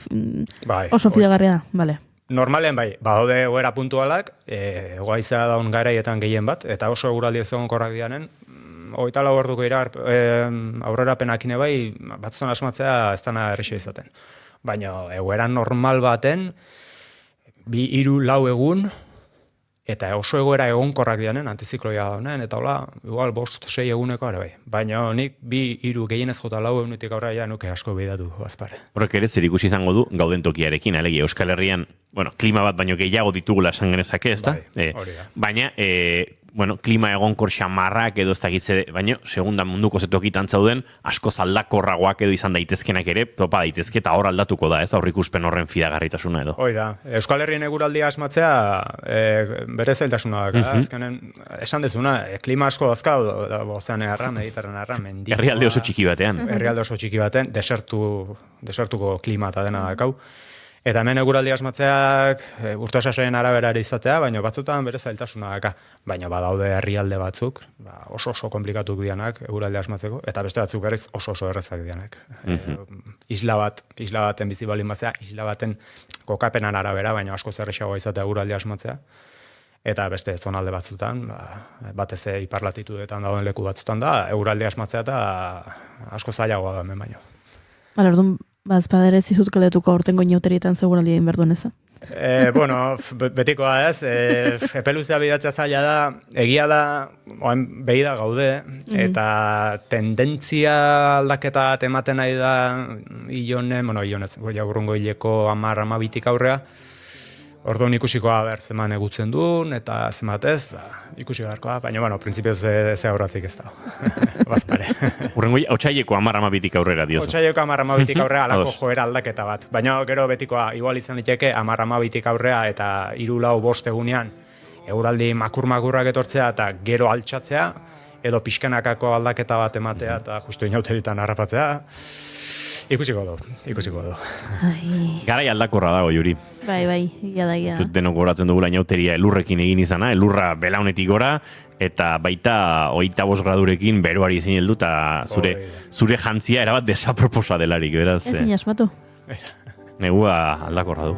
oso fidagarria da, bale. Normalen bai, badaude egoera puntualak, egoaiza daun garaietan gehien bat, eta oso eguraldi ez egonkorrak dianen, 24 orduko aurrerapenakin bai, batzutan asmatzea ez dana errexea izaten. Baina egoera normal baten, 2-4 egun, eta oso egoera egonkorrak dianen, antizikloia honen, eta hola, igual 5-6 eguneko ere bai. Baina nik 2-3 gehienez jota 4 egunetik aurrera nuke asko behidatu bazpare. Horrek ere zer ikusi izango du gauden tokiarekin, alegia Euskal Herrian, klima bat baino gehiago ditugula esan genezake, ezta? Baina, klima egonkor xamarrak edo ez dakitze, baina, segundan munduko zetokitan zauden, asko aldakorragoak edo izan daitezkenak ere, topa daitezke, eta hor aldatuko da, ez, aurrikuspen horren fidagarritasuna edo. Hoi da, Euskal Herrien eguraldia asmatzea, bere zailtasuna da, azkenen, esan dezuna, klima asko dazka, ozeanearra, mediterranearra, mendikoa. Herrialde oso txiki batean. Herrialde oso txiki batean, desertuko klima eta dena dakau. Eta hemen eguraldi asmatzeak urtesasoen arabera izatea, baina batzutan bere zailtasuna daka. Baina badaude herrialde batzuk, oso komplikatuk dianak eguraldi asmatzeko, eta beste batzuk berriz oso errezak dianak. Isla baten bizi balin batzea, isla baten kokapenan arabera, baina asko zerrexagoa izatea eguraldi asmatzea. Eta beste zonalde batzutan, batez iparlatitudetan dauden leku batzutan da, eguraldi asmatzea eta asko zailagoa da hemen baino. Bale, orduan, bazpadere ez dizut galdetuko aurtengo inauterietan seguraldi egin behar duen eza? Betikoa ez, epeluzea bidatzea zaila da, egia da, behi da gaude, eta tendentzia aldaketa ematen nahi da ilonez, jaurrungo hileko 10-12 aurrea, orduan ikusikoa zeman egutzen duen, eta zemat ez, ikusi beharkoa, baina, printzipioz ze aurratzik ez da. Bazpare. Urrengo, otsaileko 10-12 aurrera diozu. Otsaileko 10-12 aurrera alako joera aldaketa bat. Baina gero betikoa, igual izan liteke 10-12 aurrera eta 3-4 egunean eguraldi makur-makurrak etortzea eta gero altxatzea, edo pixkanakako aldaketa bat ematea eta justu inauteritan harrapatzea. Ikusiko du. Garai aldakorra dago, Juri. Bai, ia da. Denok goratzen dugula inauteria elurrekin egin izana, elurra belaunetik gora, eta baita 25 gradurekin beroari izin heldu, eta zure jantzia erabat desaproposa delarik, beraz. Ezin asmatu. Negua aldakorra du.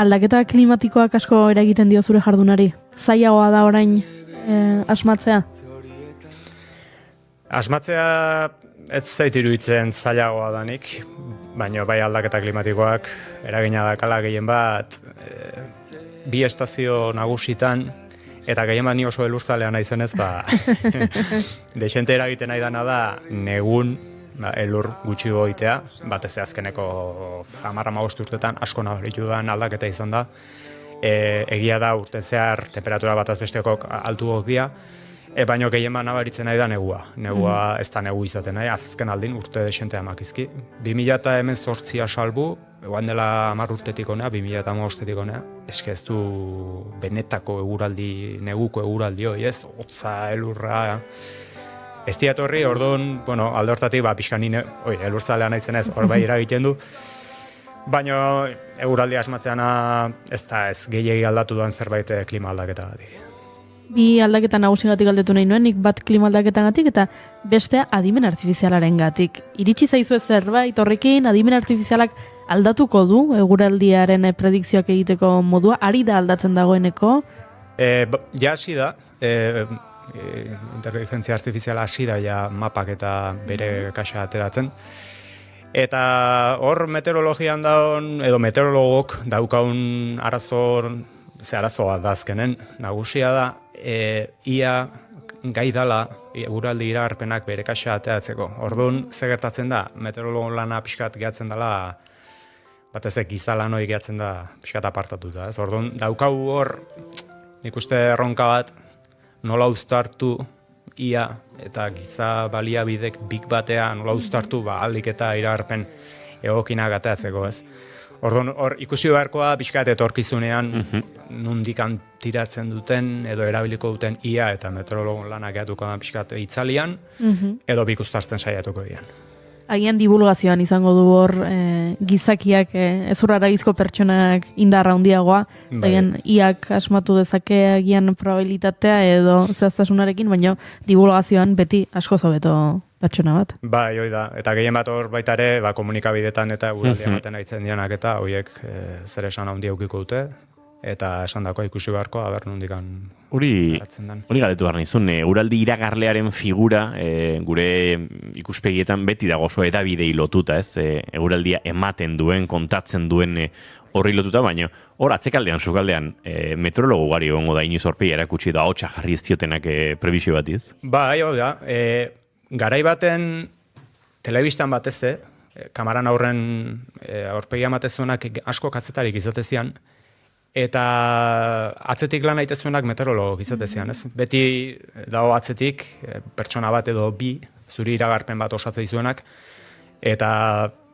Aldaketa klimatikoak asko eragiten dio zure jardunari. Zailagoa da orain asmatzea? Asmatzea ez zait iruditzen zailagoa danik, baina bai aldaketa klimatikoak eragina dakala gehien bat bi estazio nagusitan, eta gehien bat ni oso elurtzalea naizenez, desente eragiten nahi dana da negun, elur gutxi goitea, batez azkeneko 10-15 urtetan asko nabaritu da aldaketa izan da. Egia da urten zehar temperatura bataz bestekok altuak dira, baina gehien bat nabaritzen nahi da negua. Negua ez da negu izaten nahi, azken aldin urte desentea makizki. 2018 salbu, eguan dela 10 urtetik honea, 2015 honea, eske ez du benetako eguraldi, neguko eguraldi hori, ez? Hotza, elurra, ez diatorri, orduan, alde hortatik, pixkanin, elurtzalea naizen ez, hor bai eragiten du, baina eguraldi asmatzeana ez da ez gehiegi aldatu duen zerbait klima aldaketagatik. Bi aldaketa nagusigatik galdetu nahi nuen, nik bat klima aldaketagatik eta bestea adimen artifizialaren gatik. Iritsi zaizue zerbait horrekin, adimen artifizialak aldatuko du eguraldiaren predikzioak egiteko modua, ari da aldatzen dagoeneko? Ja hasi da, inteligentzia artifiziala hasi da ja mapak eta bere kaxa ateratzen. Eta hor meteorologian daun, edo meteorologok daukaun arazoa da azkenen, nagusia da, ia gai dala eguraldi iragarpenak bere kaxa ateratzeko. Orduan, ze gertatzen da, meteorologo lana pixkat gehatzen dela, batez giza lan hori gehatzen da pixkat apartatuta. Orduan, daukau hor, nik uste erronka bat, nola uztartu ia eta giza baliabidek big batea nola uztartu aldik eta iragarpen egokinak ateratzeko, ez? Orduan, hor ikusi beharkoa pixkat etorkizunean nondikan tiratzen duten edo erabiliko duten ia eta meteorologon lanak gehatuko da pixkat itzalian edo bik uztartzen saiatuko dian. Agian divulgazioan izango du hor gizakiak ezurraragizko pertsonak indarra handiagoa, agian iak asmatu dezake agian probabilitatea edo zehaztasunarekin, baina divulgazioan beti asko hobeto pertsona bat. Bai, hoi da, eta gehien bat hor baita ere komunikabidetan eta eguraldia baten aitzen dianak eta horiek zer esan handia ukiko dute, eta esan dako ikusi beharko, aber nondikan garatzen den. Hori galetu behar nizun, eguraldi iragarlearen figura gure ikuspegietan beti dago oso edabidei lotuta, ez? Eguraldia ematen duen, kontatzen duen horri lotuta, baina hor atzekaldean, sukaldean, meteorologo gari egongo da inoiz horpegi erakutsi da hotxa jarri ez ziotenak prebizio bat iz? Bai, hori da, garai baten telebistan batez, kamaran aurren aurpegia matezunak asko kazetarik izatezian, eta atzetik lan aitezuenak meteorologok izatezian, ez? Beti dago atzetik, pertsona bat edo bi, zuri iragarpen bat osatzei zuenak, eta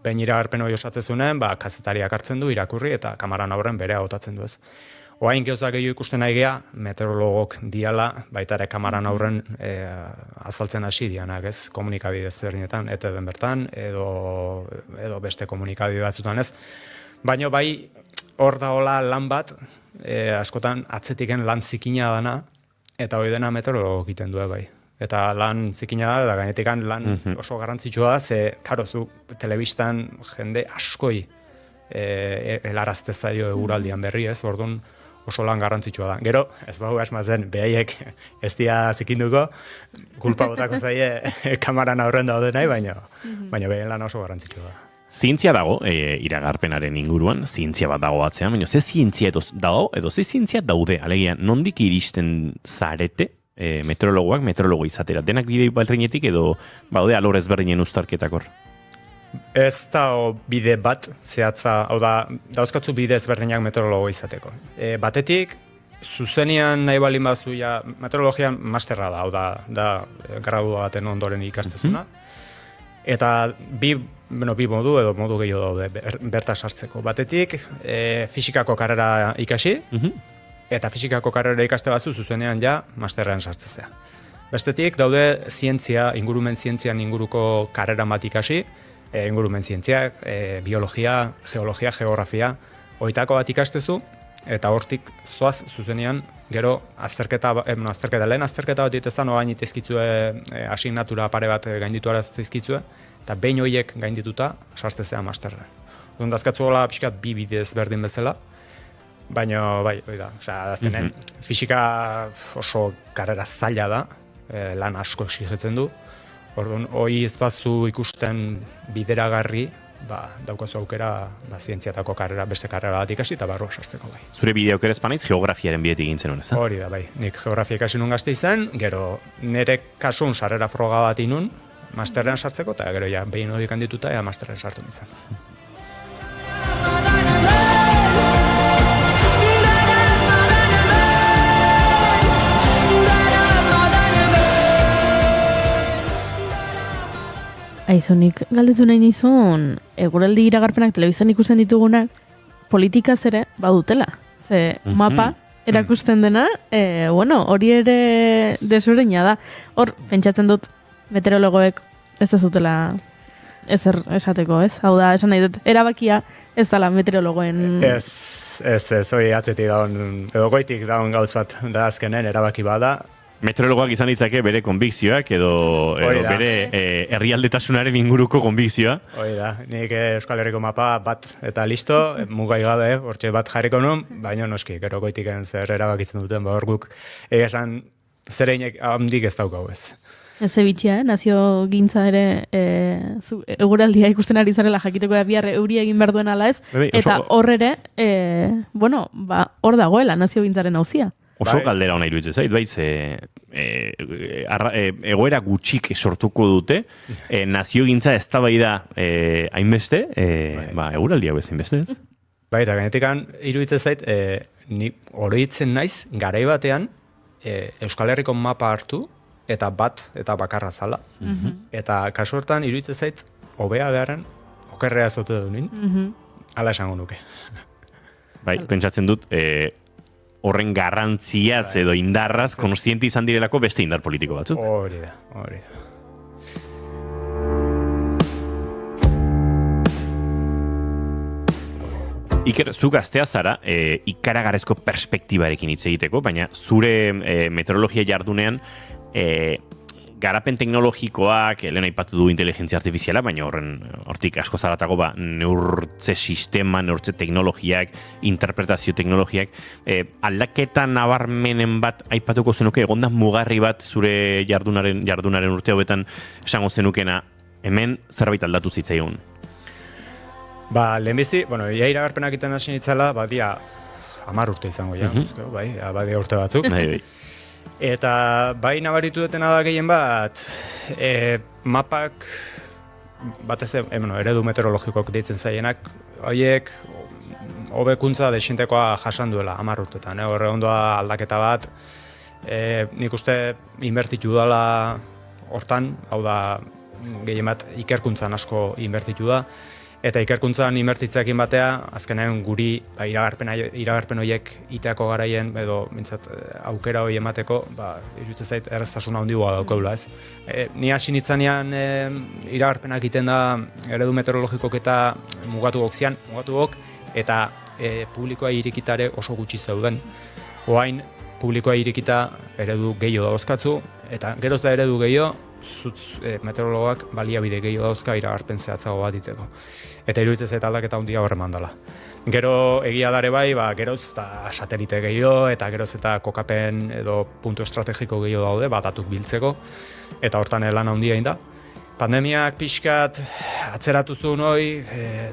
behin iragarpen hori osatzezunen, kazetariak hartzen du, irakurri, eta kamaran aurren berea otatzen du, ez? Oain geozak gehiago ikusten nahi geha, meteorologok diala, baita ere kamaran aurren azaltzen hasi dianak, ez? Komunikabide ezberdinetan, eta den bertan, edo beste komunikabide batzutan, ez? Baina bai, hor daola lan bat, askotan atzetiken lan zikina dana, eta hori dena meteorologo egiten du bai. Eta lan zikina da, eta gainetikan lan oso garrantzitsua da, ze, karo, zu telebistan jende askoi helarazte zaio eguraldian berri, ez? Orduan oso lan garrantzitsua da. Gero, ez bau asmatzen, behaiek ez dira zikinduko, kulpa botako zaie kamaran aurren daude nahi, baina behien lan oso garrantzitsua da. Zientzia dago, iragarpenaren inguruan, zientzia bat dago atzean, baina ze zientzia dago, edo ze zientzia daude, alegia, nondik iristen zarete meteorologoak, meteorologo izatera? Denak bide balrinetik edo baude alor ezberdinen uztarketakor? Ez da bide bat zehatza, hau da, dauzkatzu bide ezberdinak meteorologo izateko. Batetik, zuzenian nahi balin bazu, meteorologian masterra da, hau da gradua baten ondoren ikastezuna, eta bi modu edo modu gehiago daude berta sartzeko. Batetik, fisikako karrera ikasi, eta fisikako karrera ikaste batzu zuzenean masterrean sartzea. Bestetik, daude zientzia, ingurumen zientzian inguruko karrera bat ikasi, ingurumen zientziak, biologia, geologia, geografia, hoitako bat ikastezu, eta hortik zoaz zuzenean, gero lehen azterketa bat ditezan, oain itezkitzue asignatura pare bat gainditu arazizkitzue, eta behin horiek gaindituta sartzezea masterra. Duen dazkatzu hola pixkat bi bidez berdin bezala, Baina, bai, hori da. Osea, azkenen, fisika oso karrera zaila da, lan asko exigitzen du. Orduan, hori ez bazu ikusten bideragarri, daukazu aukera zientziatako karrera, beste karrera bat ikasi eta barruan sartzeko bai. Zure bide aukera espanaiz geografiaren bidetik egin zenuen, ez da? Hori da, bai. Nik geografia ikasi nun Gasteizen, gero nire kasun sarrera froga bat inun, masterrean sartzeko, eta gero ja behin hodik handituta, masterrean sartu nintzen. Aizonik, galdetu nahi nizun, eguraldi iragarpenak telebizan ikusten ditugunak, politikaz ere badutela. Ze mapa erakusten dena, hori ere desberdina da. Hor, pentsatzen dut, meteorologoek ez zutela ezer esateko, ez? Hau da, esan nahi dut, erabakia ez dela meteorologoen... Ez, hori atzetik daun, edo goitik daun gauz bat da azkenen erabaki bada. Meteorologoak izan ditzake bere konbikzioak edo bere herrialdetasunaren inguruko konbikzioa. Hori da, nik Euskal Herriko mapa bat eta listo, mugai gabe, hortxe bat jarriko nun, baina noski, gero goitiken zer erabakitzen duten, hor guk esan zereinek handik ez daukau ez. Ez ebitxia, nazio gintza ere eguraldia ikusten ari zarela jakiteko da bihar euria egin behar duen ala ez, eta hor ere, hor dagoela nazio gintzaren hauzia. Oso kaldera hona iruditzen zait, egoera gutxik sortuko dute, naziogintza eztabaida hainbeste, eguraldia bezain beste ez? Bai, eta genetikan iruditzen zait, ni oroitzen naiz, garai batean, Euskal Herriko mapa hartu, eta bat eta bakarra zala. Eta kasu hortan iruditzen zait, hobea beharren, okerrea zote dunin, ala esango nuke. Bai, pentsatzen dut, horren garrantziaz edo indarraz konsiente izan direlako beste indar politiko batzuk. Hori da, hori da. Iker, zu gaztea zara, ikaragarrezko perspektibarekin hitz egiteko, baina zure meteorologia jardunean garapen teknologikoak, lehen aipatu du inteligentzia artifiziala, baina hortik asko zaratago neurtze sistema, neurtze teknologiak, interpretazio teknologiak, aldaketa nabarmenen bat aipatuko zenuke, egonda mugarri bat zure jardunaren urte hobetan esango zenukena, hemen zerbait aldatu zitzaigun. Lehenbizi, ia iragarpenak iten hasi nitzala, dia 10 urte izango, badia urte batzuk. Eta bai nabaritu dutena da gehien bat, mapak, batez eredu meteorologikoak deitzen zaienak, horiek hobekuntza desintekoa jasan duela 10 urtetan. Horre ondoa aldaketa bat, nik uste inbertitu dela hortan, hau da gehien bat ikerkuntzan asko inbertitu da, eta ikerkuntzan inbertitzeekin batea, azkenean guri iragarpen horiek iteako garaien, edo mintzat aukera hori emateko, iruditzen zait erraztasuna handigoa daukaula ez. Ni hasi nitzanean iragarpenak egiten da eredu meteorologikok eta mugatuok, eta publikoa irikitare oso gutxi zeuden. Oain publikoa irikita eredu gehiago dauzkatzu, eta geroz da eredu gehiago, meteorologoak baliabide gehiago dauzka iragarpen zehatzago bat iteko. Eta iruditzen zait aldaketa handia horre mandala. Gero egia dare bai, geroz eta satelite gehiago, eta geroz eta kokapen edo puntu estrategiko gehiago daude, datuk biltzeko, eta hortan lan handia da. Pandemiak pixkat atzeratu zuen hoi,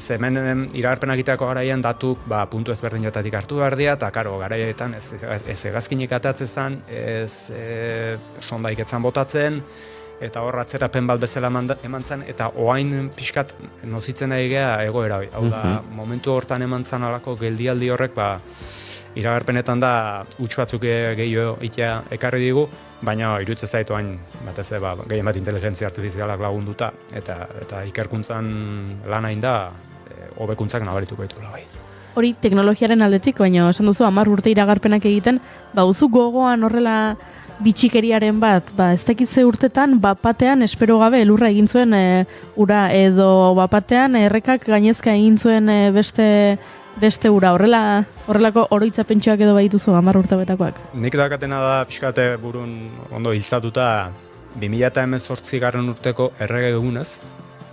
hemen iragarpenak egiteako garaian datuk puntu ezberdinetatik hartu behar dira, eta karo, garaietan ez hegazkinik atatzen zen, ez sondaik etzan botatzen, eta hor atzerapen bat bezala eman zen, eta oain pixkat nozitzen ari geha egoera. Hau da, momentu hortan eman zen alako geldialdi horrek, iragarpenetan da huts batzuk gehiago itea ekarri digu, baina iruditzen zaitu hain batez gehien bat inteligentzia artifizialak lagunduta, eta ikerkuntzan lan hain da, hobekuntzak nabarituko dituela bai. Hori teknologiaren aldetik, baina esan duzu 10 urte iragarpenak egiten, uzu gogoan horrela bitxikeriaren bat, ez dakitze urtetan, batean espero gabe elurra egin zuen ura, edo batean errekak gainezka egin zuen beste ura, horrelako oroitzapentsuak edo baituzu 10 urte betakoak. Nik dakatena da pixkate burun ondo hiltzatuta 2018 garren urteko errege egunez.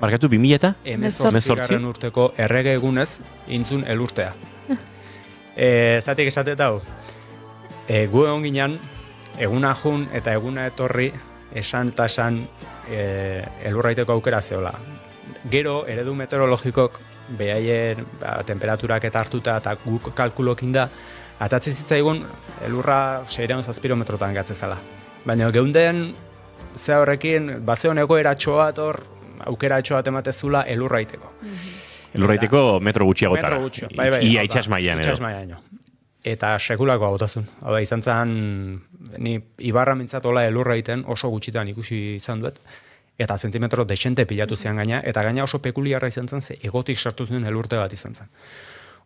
Barkatu 2018 garren urteko errege egunez intzun elurtea. Zatik esatet hau, gu egon ginen, eguna jun eta eguna etorri, esan eta esan elurraiteko aukera zeola. Gero, eredu meteorologikok behaien temperaturak eta hartuta eta guk kalkulokin da, atatzen zitzaigun elurra 600 metrotan gatzezala. Baina geunden ze horrekin, bazeon egoeratxo bat hor, aukeratxo bat ematezula elurraiteko. Elurraiteko metro gutxiagotara. Metro gutxi, bai, Ia itxas mailan edo. Itxas mailan. Eta sekulako agotazun. Hau da, izan zen, ni ibarra mintzatola elurraiten oso gutxitan ikusi izan duet, eta zentimetro desente pilatu zian gaina, eta gaina oso pekuliarra izan zen, ze egotik sartu zuen elurte bat izan zen.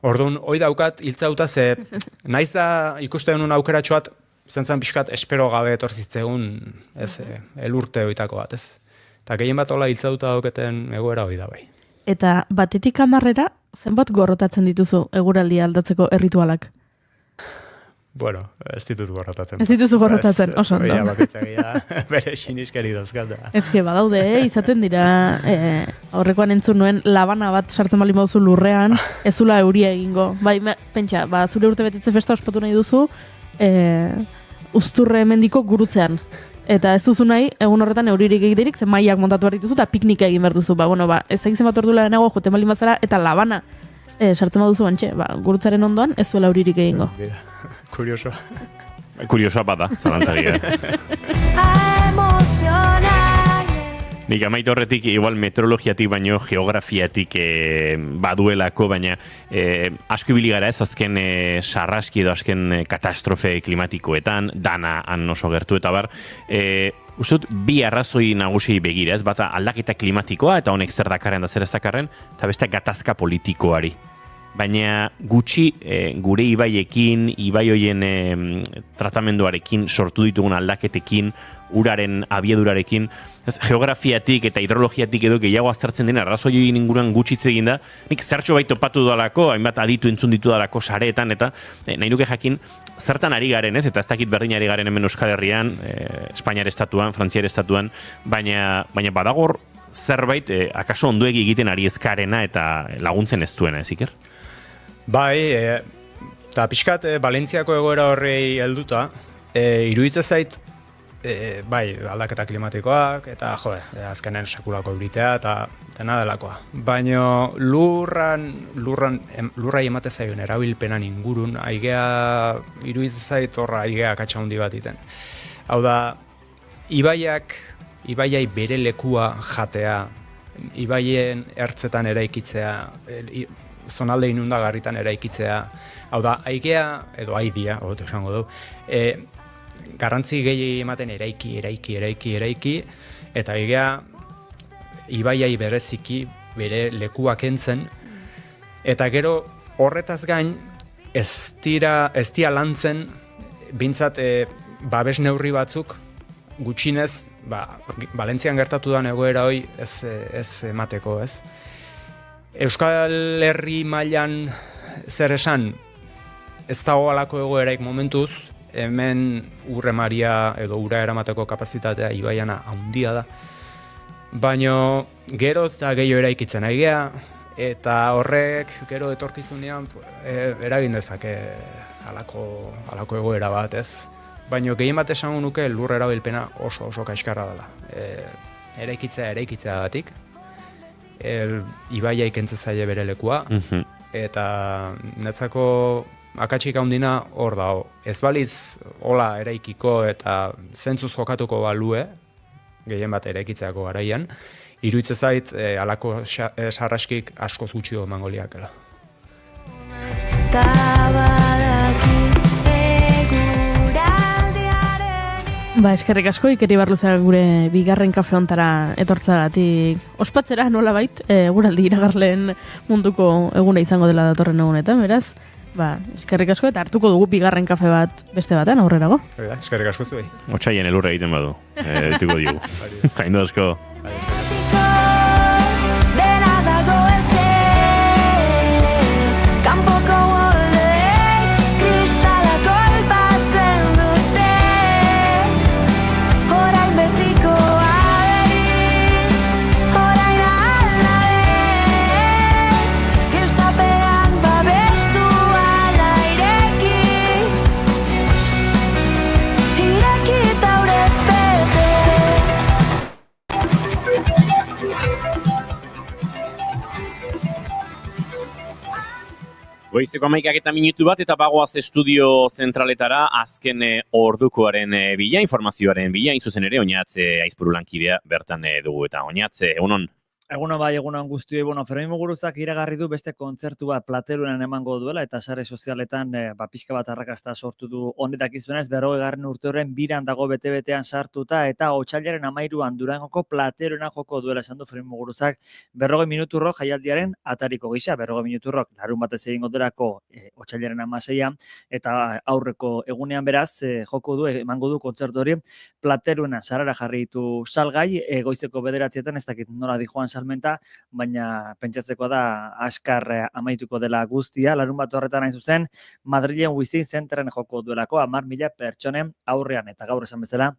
Orduan, hoi daukat, hiltzauta ze, naiz da ikusten un aukeratxoat, izan zen pixkat espero gabe etortzitzegun, ez, elurte hoitako bat, ez. Eta gehien bat hola hiltzauta dauketen egoera hoi da bai. Eta batetik 10 zenbat gorrotatzen dituzu eguraldia aldatzeko erritualak? Bueno, ez ditut gorrotatzen. Ez dituzu gorrotatzen, oso ondo. Bakitzegia bere siniskeri dozkata. Eske badaude, izaten dira, aurrekoan entzun nuen labana bat sartzen bali mauzu lurrean, ez zula euria egingo. Bai, pentsa, zure urte betetze festa ospatu nahi duzu, uzturre mendiko gurutzean. Eta ez duzu nahi, egun horretan euririk egiterik, zen mailak montatu behar dituzu, eta piknika egin behar duzu. Ez egin bat ordula denago, joten bali mazara, eta labana sartzen baduzu bantxe, gurutzaren ondoan, ez zuela euririk egingo. Kurioso. Kuriosoa bada, zalantzari. Nik amaitu horretik, igual meteorologiatik baino geografiatik baduelako, baina asko ibili gara ez azken sarraski edo azken katastrofe klimatikoetan, dana han oso gertu eta bar. Uste dut, bi arrazoi nagusi begira, ez bata aldaketa klimatikoa eta honek zer dakarren da zer ez dakarren, eta beste gatazka politikoari. Baina gutxi gure ibaiekin, ibai hoien tratamenduarekin, sortu ditugun aldaketekin, uraren abiedurarekin, geografiatik eta hidrologiatik edo gehiago aztertzen dena arrazoi inguruan gutxitze egin da, nik zertxo bai topatu dalako, hainbat aditu entzun ditu dalako sareetan, eta nahi nuke jakin zertan ari garen, ez? Eta ez dakit berdin ari garen hemen Euskal Herrian, Espainiar estatuan, Frantziar estatuan, baina badagor zerbait akaso onduegi egiten ari ezkarena eta laguntzen ez duena, ez Iker? Bai, eta pixkat Valentziako egoera horrei helduta, iruditze zait, bai, aldaketa klimatikoak, eta azkenen sekulako euritea, eta dena delakoa. Baina lurrai emate zaion erabilpenan ingurun, aigea, iruditze zait horra aigea katxa handi bat iten. Hau da, ibaiai bere lekua jatea, ibaien ertzetan eraikitzea, zonalde inundagarritan eraikitzea, hau da, aigea, edo aidia, hobeto esango du, garrantzi gehi ematen eraiki, eta aigea ibaiai bereziki bere lekuak entzen, eta gero horretaz gain ez dira lantzen, bintzat babes neurri batzuk gutxinez, Valentzian gertatu da egoera hoi ez emateko, ez? Euskal Herri mailan zer esan, ez dago halako egoeraik momentuz, hemen urremaria edo ura eramateko kapazitatea ibaiana handia da. Baina geroz da gehiago eraikitzen aigea, eta horrek gero etorkizunean eragin dezake halako egoera bat, ez? Baina gehien bat esango nuke lur erabilpena oso kaiskarra dela. Eraikitzea batik, ibaiai kentze zaie bere lekua, eta netzako akatsik handina hor dago. Ez baliz hola eraikiko eta zentzuz jokatuko balue, gehien bat eraikitzeako garaian, iruditzen zait halako sarraskik askoz gutxio emango liakela. Eskerrik asko, Iker Ibarluzea gure bigarren kafe hontara etortzagatik ospatzera nolabait, eguraldi iragarleen munduko eguna izango dela datorren egunetan, beraz? Eskerrik asko eta hartuko dugu bigarren kafe bat beste batean aurrerago. Eskerrik asko zuei. Otsaien elurra egiten badu, dituko diogu. Zaindu asko. Goizeko 11 bat eta bagoaz estudio zentraletara azken ordukoaren bila, informazioaren bila, zuzen ere, Oñatze Aizpuru lankidea bertan dugu eta Oñatze, egunon? Egunon bai, egunon guztioi, Fermin Muguruzak iragarri du beste kontzertu bat Platerunen emango duela eta sare sozialetan pixka bat arrakasta sortu du honetak izuenez, 40. urteurren biran dago bete-betean sartuta eta otsailaren 13an Durangoko Plateruena joko duela esan du Fermin Muguruzak 40 minuturro jaialdiaren atariko gisa, 40 minuturrok larun batez egingo delako otsailaren 16an eta aurreko egunean beraz joko du, emango du kontzertu hori Plateruena sarara jarri ditu salgai, goizeko 9etan ez dakit nola dijoan salmenta, baina pentsatzeko da askar amaituko dela guztia, larun bat horretan hain zuzen, Madrilen Wizin Centeren joko duelako 10.000 pertsonen aurrean, eta gaur esan bezala,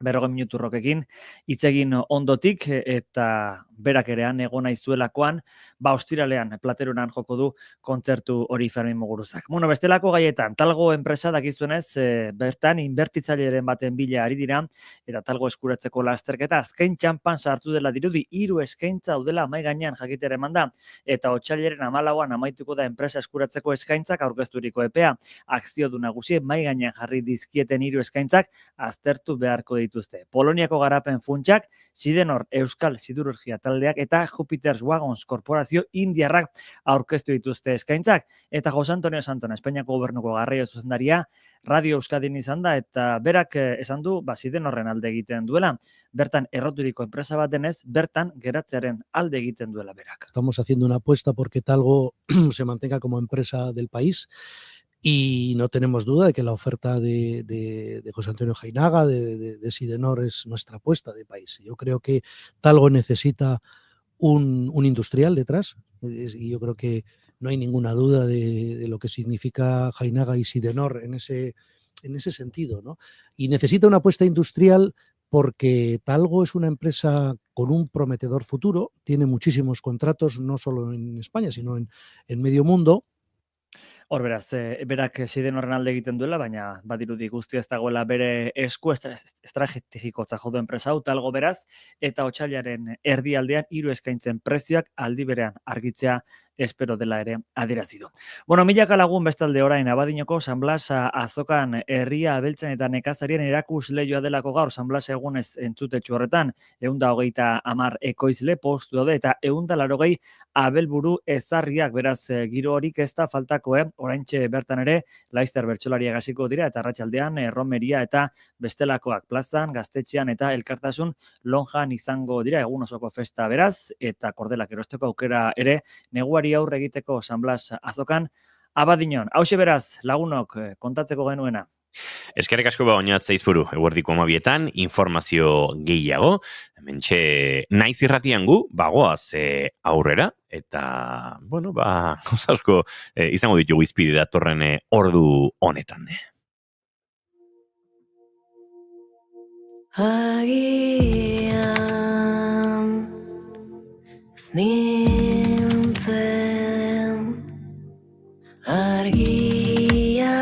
40 minuturrokekin hitz egin ondotik eta berak erean egona izuelakoan, ostiralean Platerunan joko du kontzertu hori Fermin Muguruzak. Bestelako gaietan, Talgo enpresa dakizuenez, bertan inbertitzaileren baten bila ari dira, eta Talgo eskuratzeko lasterketa azken txampan sartu dela dirudi, 3 eskaintza daudela mahai gainean jakitera emanda, eta otsailaren 14an amaituko da enpresa eskuratzeko eskaintzak aurkezturiko epea, akzio du nagusi mahai gainean jarri dizkieten 3 eskaintzak aztertu beharko dituzte. Poloniako garapen funtsak, Sidenor Euskal Sidururgia taldeak eta Jupiter's Wagons korporazio indiarrak aurkeztu dituzte eskaintzak, eta Jose Antonio Santona, Espainiako gobernuko garraio zuzendaria, Radio Euskadin izan da, eta berak esan du, Sidenorren alde egiten duela, bertan erroturiko enpresa bat denez, bertan geratzearen alde egiten duela berak. Estamos haciendo una apuesta porque Talgo se mantenga como empresa del país. Y no tenemos duda de que la oferta de José Antonio Jainaga, de Sidenor, es nuestra apuesta de país. Yo creo que Talgo necesita un industrial detrás y yo creo que no hay ninguna duda de lo que significa Jainaga y Sidenor en ese sentido, ¿no? Y necesita una apuesta industrial porque Talgo es una empresa con un prometedor futuro, tiene muchísimos contratos, no solo en España, sino en medio mundo. Hor beraz, berak Sidenorren alde egiten duela, baina badirudi guztia ez dagoela bere esku estrategikotza jo du enpresa hau Talgo beraz, eta otsailaren erdialdean 3 eskaintzen prezioak aldi berean argitzea espero dela ere adierazi du. Milaka lagun bestalde orain Abadinoko San Blas azokan herria abeltzen eta nekazarien erakusleioa delako gaur San Blas egunez entzutetxu horretan 130 ekoizle postu daude eta 180 abelburu ezarriak, beraz giro horik ez da faltako, oraintxe bertan ere Laizter bertsolariak hasiko dira eta arratsaldean romeria eta bestelakoak plazan, gaztetxean eta elkartasun lonjan izango dira egun osoko festa beraz, eta kordelak erosteko aukera ere neguari aurre egiteko San Blas azokan Abadiñon. Hauxe beraz, lagunok kontatzeko genuena. Eskerrik asko Oñatze Aizpuru, eguerdiko 12etan, informazio gehiago, hementxe naiz irratian gu, bagoaz aurrera, eta, gauza asko izango ditugu izpide datorren ordu honetan. Agian nintzen argia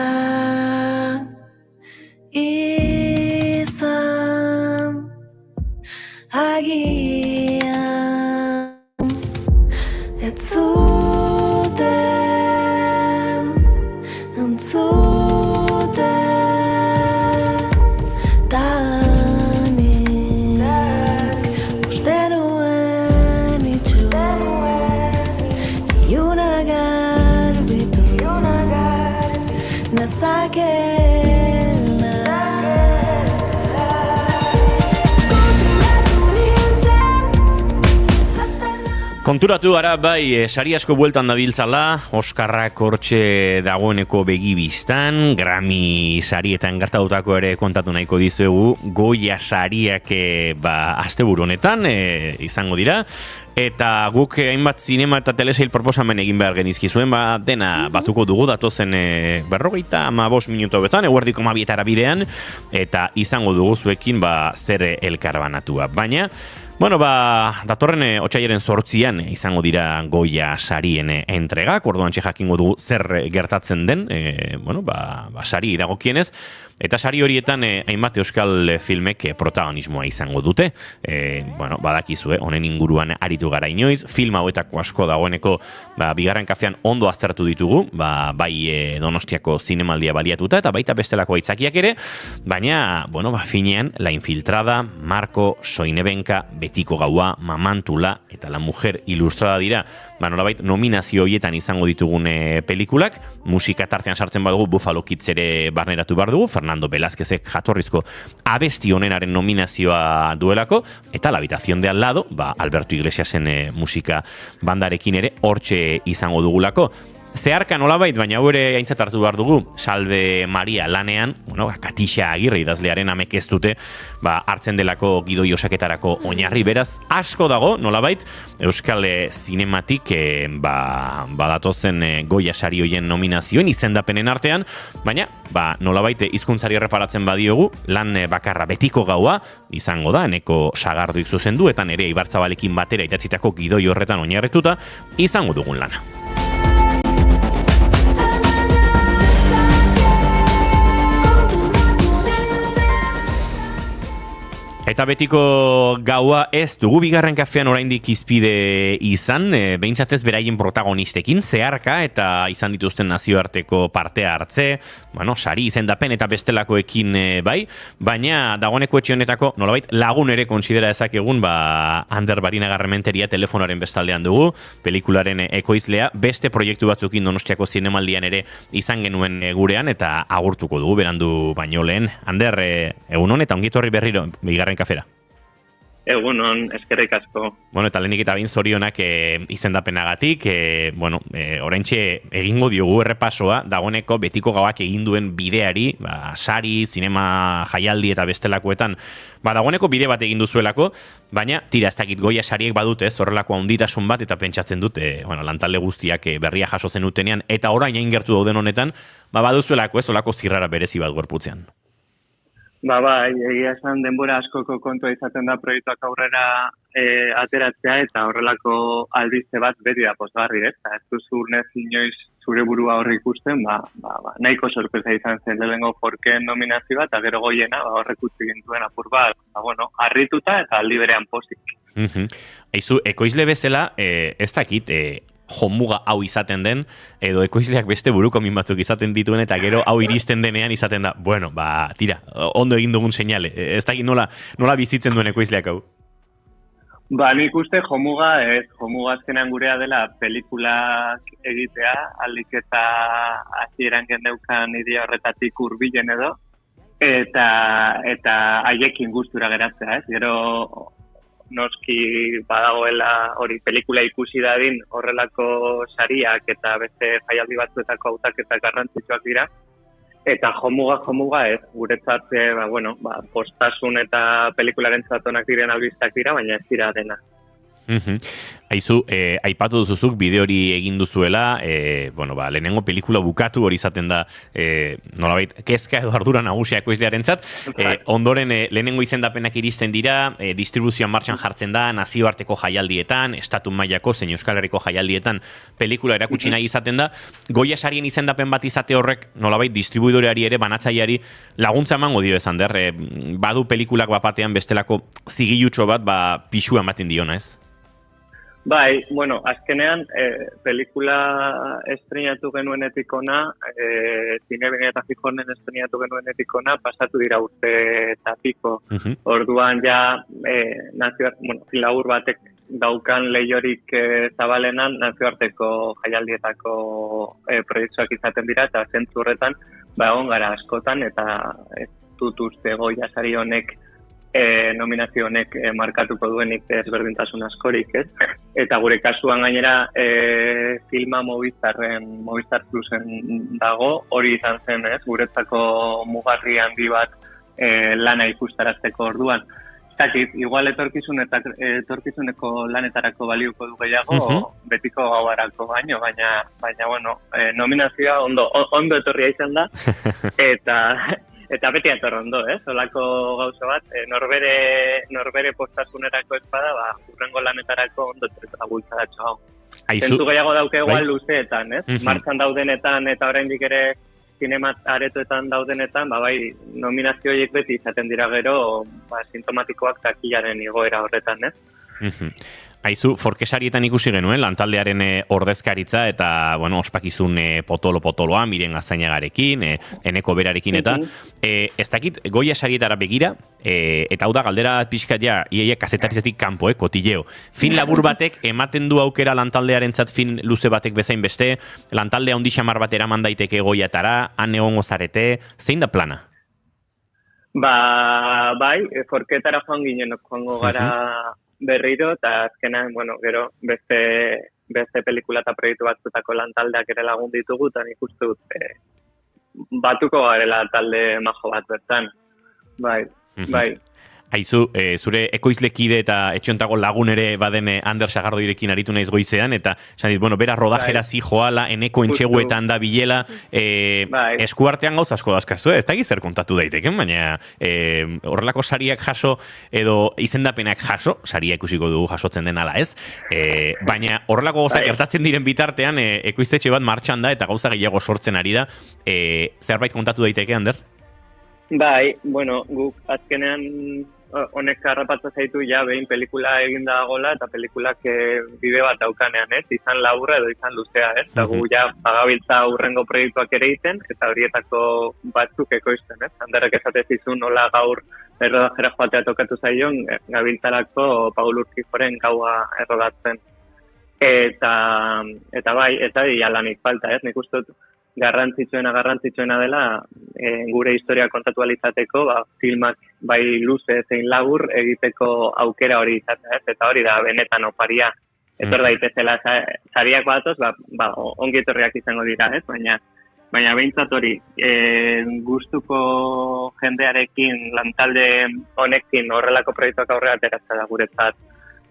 izan agian ez zuten entzuten danik uste nuen itxuen iuna garbitu nezakela Konturatu gara bai, sari asko bueltan dabiltzala, Oskarrak hortxe dagoeneko begibistan, Grammy sarietan gertatutako ere kontatu nahiko dizuegu, Goya sariak asteburu honetan izango dira, eta guk hainbat zinema eta telesail proposamen egin behar genizkizuen, dena batuko dugu datozen 55 minutu betan, eguerdiko 12etara bidean, eta izango dugu zuekin zer elkarbanatua. Baina, Bueno, datorren otsailaren 8an izango dira Goya sarien entregak, orduan jakingo du zer gertatzen den, sari dagokienez, eta sari horietan hainbat euskal filmek protagonismoa izango dute. Badakizue, honen inguruan aritu gara inoiz, film hauetako asko dagoeneko bigarren kafean ondo aztertu ditugu, bai Donostiako zinemaldia baliatuta, eta baita bestelako aitzakiak ere, baina, finean, La Infiltrada, Marko, Soinebenka, Betiko Gaua, Mamantula eta La Mujer Ilustrada dira, nolabait nominazio horietan izango ditugun pelikulak, musika tartean sartzen badugu Buffalo Kids ere barneratu behar dugu, Fernando Velázquezek jatorrizko abesti honenaren nominazioa duelako, eta La Habitación de al lado, Alberto Iglesiasen musika bandarekin ere hortxe izango dugulako. Zeharka nolabait, baina ere aintzat hartu behar dugu, Salve Maria lanean, Katixa Agirre idazlearen amek ez dute, hartzen delako gidoi osaketarako oinarri, beraz, asko dago, nolabait, Euskal Zinematik badatozen Goya sari hoien nominazioen izendapenen artean, baina, nolabait, hizkuntzari erreparatzen badiogu, lan bakarra Betiko Gaua, izango da, Eneko Sagarduik zuzendu, eta nere Ibarzabalekin batera idatzitako gidoi horretan oinarrituta, izango dugun lana. Eta Betiko Gaua ez dugu bigarren kafean oraindik izpide izan, behintzat ez beraien protagonistekin, zeharka eta izan dituzten nazioarteko parte hartze, sari izendapen eta bestelakoekin bai, baina dagoeneko etxe honetako nolabait lagun ere konsidera ezakegun, Ander Barinagarrementeria telefonoaren bestaldean dugu, pelikularen ekoizlea, beste proiektu batzukin Donostiako zinemaldian ere izan genuen gurean, eta agurtuko dugu berandu baino lehen. Ander, egunon eta ongietorri berriro bigarren kafera. Egunon, eskerrik asko. Eta lehenik eta bain zorionak izendapenagatik, oraintxe egingo diogu errepasoa, dagoeneko Betiko Gauak egin duen bideari, sari, zinema jaialdi eta bestelakoetan, dagoeneko bide bat egin duzuelako, baina tira ez dakit Goya sariek badute, horrelako handitasun bat, eta pentsatzen dute, lantalde guztiak berria jaso zen utenean, eta orain hain gertu dauden honetan, baduzuelako olako zirrara berezi bat gorputzean. Egia esan denbora askoko kontua izaten da proiektuak aurrera ateratzea, eta horrelako albiste bat beti da pozgarri, ez duzu urnez inoiz zure burua horri ikusten, nahiko sorpresa izan zen lehengo Forken nominazioa, eta gero Goiena horrek utzi gintuen apur bat, harrituta eta aldi berean pozik. Eizu, ekoizle bezala, ez dakit, jomuga hau izaten den, edo ekoizleak beste buruko min batzuk izaten dituen, eta gero hau iristen denean izaten da, tira, ondo egin dugun seinale, ez dakit nola bizitzen duen ekoizleak hau? Nik uste jomuga azkenan gurea dela pelikulak egitea, aldik eta hasieran gendeukan idea horretatik hurbilen edo, eta haiekin gustura geratzea, ez? Gero noski badagoela hori pelikula ikusi dadin horrelako sariak eta beste jaialdi batzuetako hautaketa garrantzitsuak dira, eta jomuga ez, guretzat postasun eta pelikularen zatonak diren albistak dira, baina ez dira dena. Aizu, aipatu duzuzuk bideo hori egin duzuela, lehenengo pelikula bukatu hori izaten da, nolabait, kezka edo ardura nagusia ekoizlearentzat, ondoren lehenengo izendapenak iristen dira, distribuzioan martxan jartzen da, nazioarteko jaialdietan, estatu mailako, zein Euskal Herriko jaialdietan pelikula erakutsi nahi izaten da, Goya sarien izendapen bat izate horrek, nolabait, distribuidoreari ere, banatzaileari laguntza emango dio esan der, badu pelikulak bapatean bestelako zigilutxo bat, pixua ematen diona, ez? Azkenean, pelikula estrenatu genuenetik ona, Zinebene eta Gijonen estrenatu genuenetik ona, pasatu dira urte eta piko. Orduan ja, labur batek daukan lehiorik zabalenan, nazioarteko jaialdietako proiektuak izaten dira, eta zentzu horretan, egon gara askotan, eta ez dut uste Goya sari honek nominazio honek markatuko duenik ezberdintasun askorik, ez? Eta gure kasuan gainera filma Movistar Plusen dago, hori izan zen, ez? Guretzako mugarri handi bat lana ikustarazteko orduan. Zakit, igual etorkizuneko lanetarako baliuko du gehiago, Betiko Gauarako baino, baina nominazioa ondo etorria izan da, Eta beti atorrondo, Olako gauza bat, norbere postasunerako espada, urrengo lanetarako ondo etorreta bultzadatxo hau. Zentzu gehiago dauke igual luzeetan, Martxan daudenetan eta oraindik ere zinemat aretoetan daudenetan, bai, nominazio horiek beti izaten dira gero, sintomatikoak takilaren igoera horretan, Aizu, Forkesarietan ikusi genuen, lantaldearen ordezkaritza eta, ospakizun potolo-potoloa, Miren Gaztainagarekin, Eneko Berarekin eta, ez dakit, Goya sarietara begira, eta hau da, galdera pixkat iaia kazetarizatik kanpo, kotilleo. Fin labur batek, ematen du aukera lantaldearentzat fin luze batek bezain beste, lantaldea handi xamar bat eraman daiteke Goyatara, han egongo zarete, zein da plana? Bai, Forketara joango gara berriro, eta azkenan, gero beste pelikula eta proiektu batzutako lantaldeak ere lagun ditugu, eta nik uste dut batuko garela talde majo bat bertan. Bai. Aizu, zure ekoizlekide eta etxontago lagun ere baden Ander Sagardoirekin aritu naiz goizean, eta bera rodajera zijoala, Eneko entxeguetan da bilela, eskuartean gauz asko dazkazu, ez da zer kontatu daiteken, baina horrelako sariak jaso, edo izendapenak jaso, saria ikusiko dugu jasotzen den ala ez, baina horrelako gozak gertatzen diren bitartean, ekoiztetxe bat martxan da, eta gauza gehiago sortzen ari da, zerbait kontatu daiteke, Ander? Bai, guk azkenean honek harrapatza zaitu behin pelikula eginda dagoela eta pelikulak bide bat daukanean, izan laburra edo izan luzea, eta gu bagabiltza urrengo proiektuak ere egiten, eta horietako batzuk ekoizten, Anderrek esatezizun nola gaur errodajera joatea tokatu zaion, gabiltzalako Paul Urkijoren gaua errodatzen. Eta bai, eta lanik falta, nik uste dut garrantzitsuena dela gure historia kontatu alizateko, filmak bai luze zein labur egiteko aukera hori izatea, eta hori da benetan oparia. Etor daitezela sariak batoz, ongi etorriak izango dira, baina behintzat hori, gustuko jendearekin, lantalde honekin horrelako proiektuak aurrera ateratzea da guretzat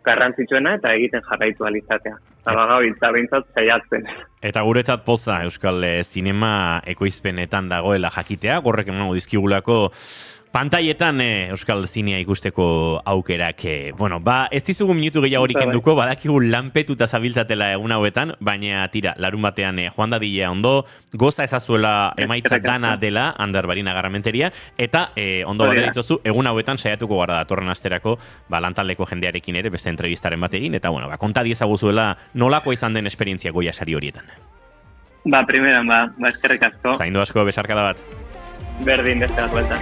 garrantzitsuena eta egiten jarraitu alizatea. Eta behintzat saiatzen. Eta guretzat poza Euskal Zinema ekoizpenetan dagoela jakitea, gorrek emango dizkigulako pantaietan Euskal Zinea ikusteko aukerak. Ez dizugu minutu gehiagorik enduko, badakigu lanpetuta zabiltzatela egun hauetan, baina tira, larun batean joan dadila ondo, goza ezazuela emaitza dana dela, Ander Barinaga eta ondo baderitzozu, egun hauetan saiatuko gara datorren asterako, lantaldeko jendearekin ere, beste entrevistaren batekin, eta konta diezaguzuela nolako izan den esperientzia Goya sari horietan. Primeran, eskerrik asko. Zaindu asko, besarkada bat. Berdin, beste bat bueltan.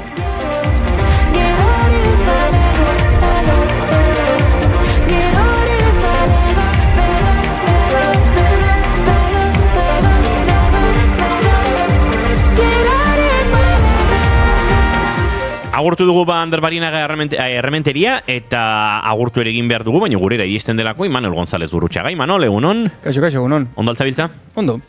Agurtu dugu Ander Barinaga errementeria eta agurtu ere egin behar dugu, baina gurera iristen delako Imanol González Gurrutxaga. Imanol, egunon? Kaixo, egunon. Ondo altzabiltza? Ondo.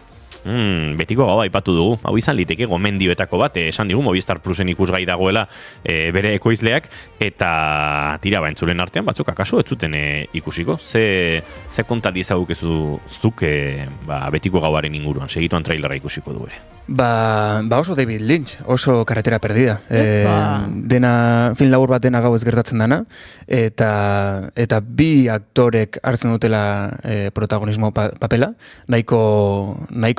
Betiko gaua aipatu dugu, hau izan liteke gomendioetako bat, esan digu Movistar Plusen ikusgai dagoela bere ekoizleak, eta tira entzulen artean batzuk akaso ez zuten ikusiko. Ze konta diezagukezu zuk betiko gauaren inguruan, segituan trailerra ikusiko du ere. Oso David Lynch, oso Carretera Perdida. Dena, film labur bat dena gau ez gertatzen dana, eta bi aktorek hartzen dutela protagonismo papela, nahiko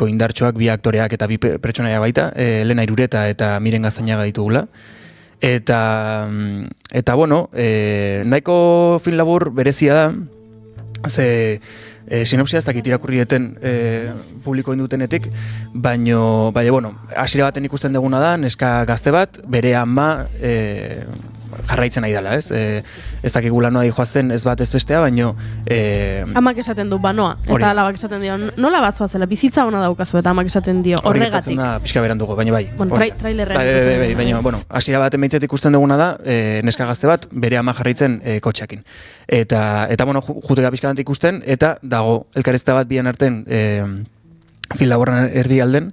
indartxoak, bi aktoreak eta bi pertsonaia baita, Elena Irureta eta Miren Gaztainaga ditugula. Eta nahiko film labur berezia da, ze sinopsia ez dakit irakurrieten publiko indutenetik, baina, hasiera baten ikusten duguna da, neska gazte bat, bere ama jarraitzen nahi dela, ez? Ez dakigula noa dihoazen ez bat ez bestea, baino... Amak esaten du banoa, eta alabak esaten dio, nola bat zoazela, bizitza ona daukazu, eta amak esaten dio, horregatik. Horregatzen da, pixka berandugu, baina bai. Trailerrean. Baina, hasiera baten behintzat ikusten duguna da, neska gazte bat, bere ama jarraitzen kotxeakin. Eta jutega pixka bat ikusten, eta dago, elkarrezta bat bian arten film laburran herri alden,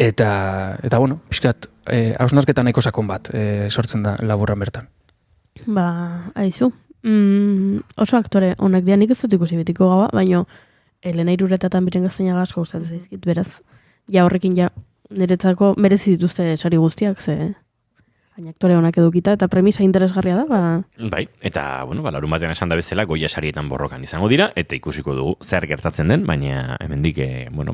eta pixkat, hausnarketa nahiko sakon bat sortzen da laburran bertan. Aizu. Oso aktore onak dian, nik ez dut ikusi betiko gaua, baina Elena Irureta eta Miren Gaztainaga asko gustatzen zaizkit, beraz, horrekin niretzako merezi dituzte sari guztiak, ze Baina aktore honak edukita, eta premisa interesgarria da, ba... Bai, eta, bueno, larun batean esan da bezala, Goya sarietan borrokan izango dira, eta ikusiko dugu zer gertatzen den, baina hemendik, bueno,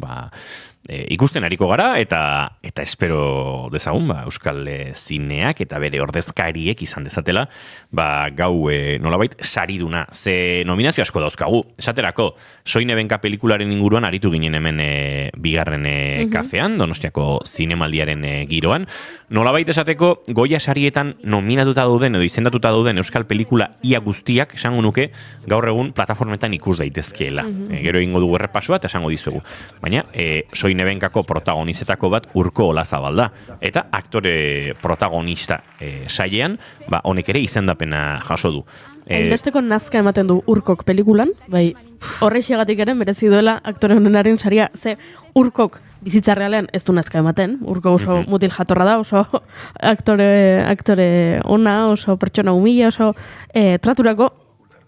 ikusten ariko gara, eta espero dezagun, Euskal zineak eta bere ordezkariek izan dezatela, gau nolabait sariduna, ze nominazio asko dauzkagu, esaterako, Soinebenka pelikularen inguruan aritu ginen hemen bigarren kafean, Donostiako zinemaldiaren giroan, nolabait esateko, Goya sarietan nominatuta dauden edo izendatuta dauden euskal pelikula ia guztiak, esango nuke, gaur egun plataformetan ikus daitezkeela. Gero egingo dugu errepasoa eta esango dizuegu. Baina, Soinebenkako protagonizetako bat Urko Olazabal da. Eta aktore protagonista sailean, honek ere izendapena jaso du. Hainbesteko nazka ematen du Urkok pelikulan, bai, horrexegatik ere merezi duela aktore honenaren saria, ze Urkok bizitza realean ez du nazka ematen, Urko oso mutil jatorra da, oso aktore ona, oso pertsona umila, oso traturako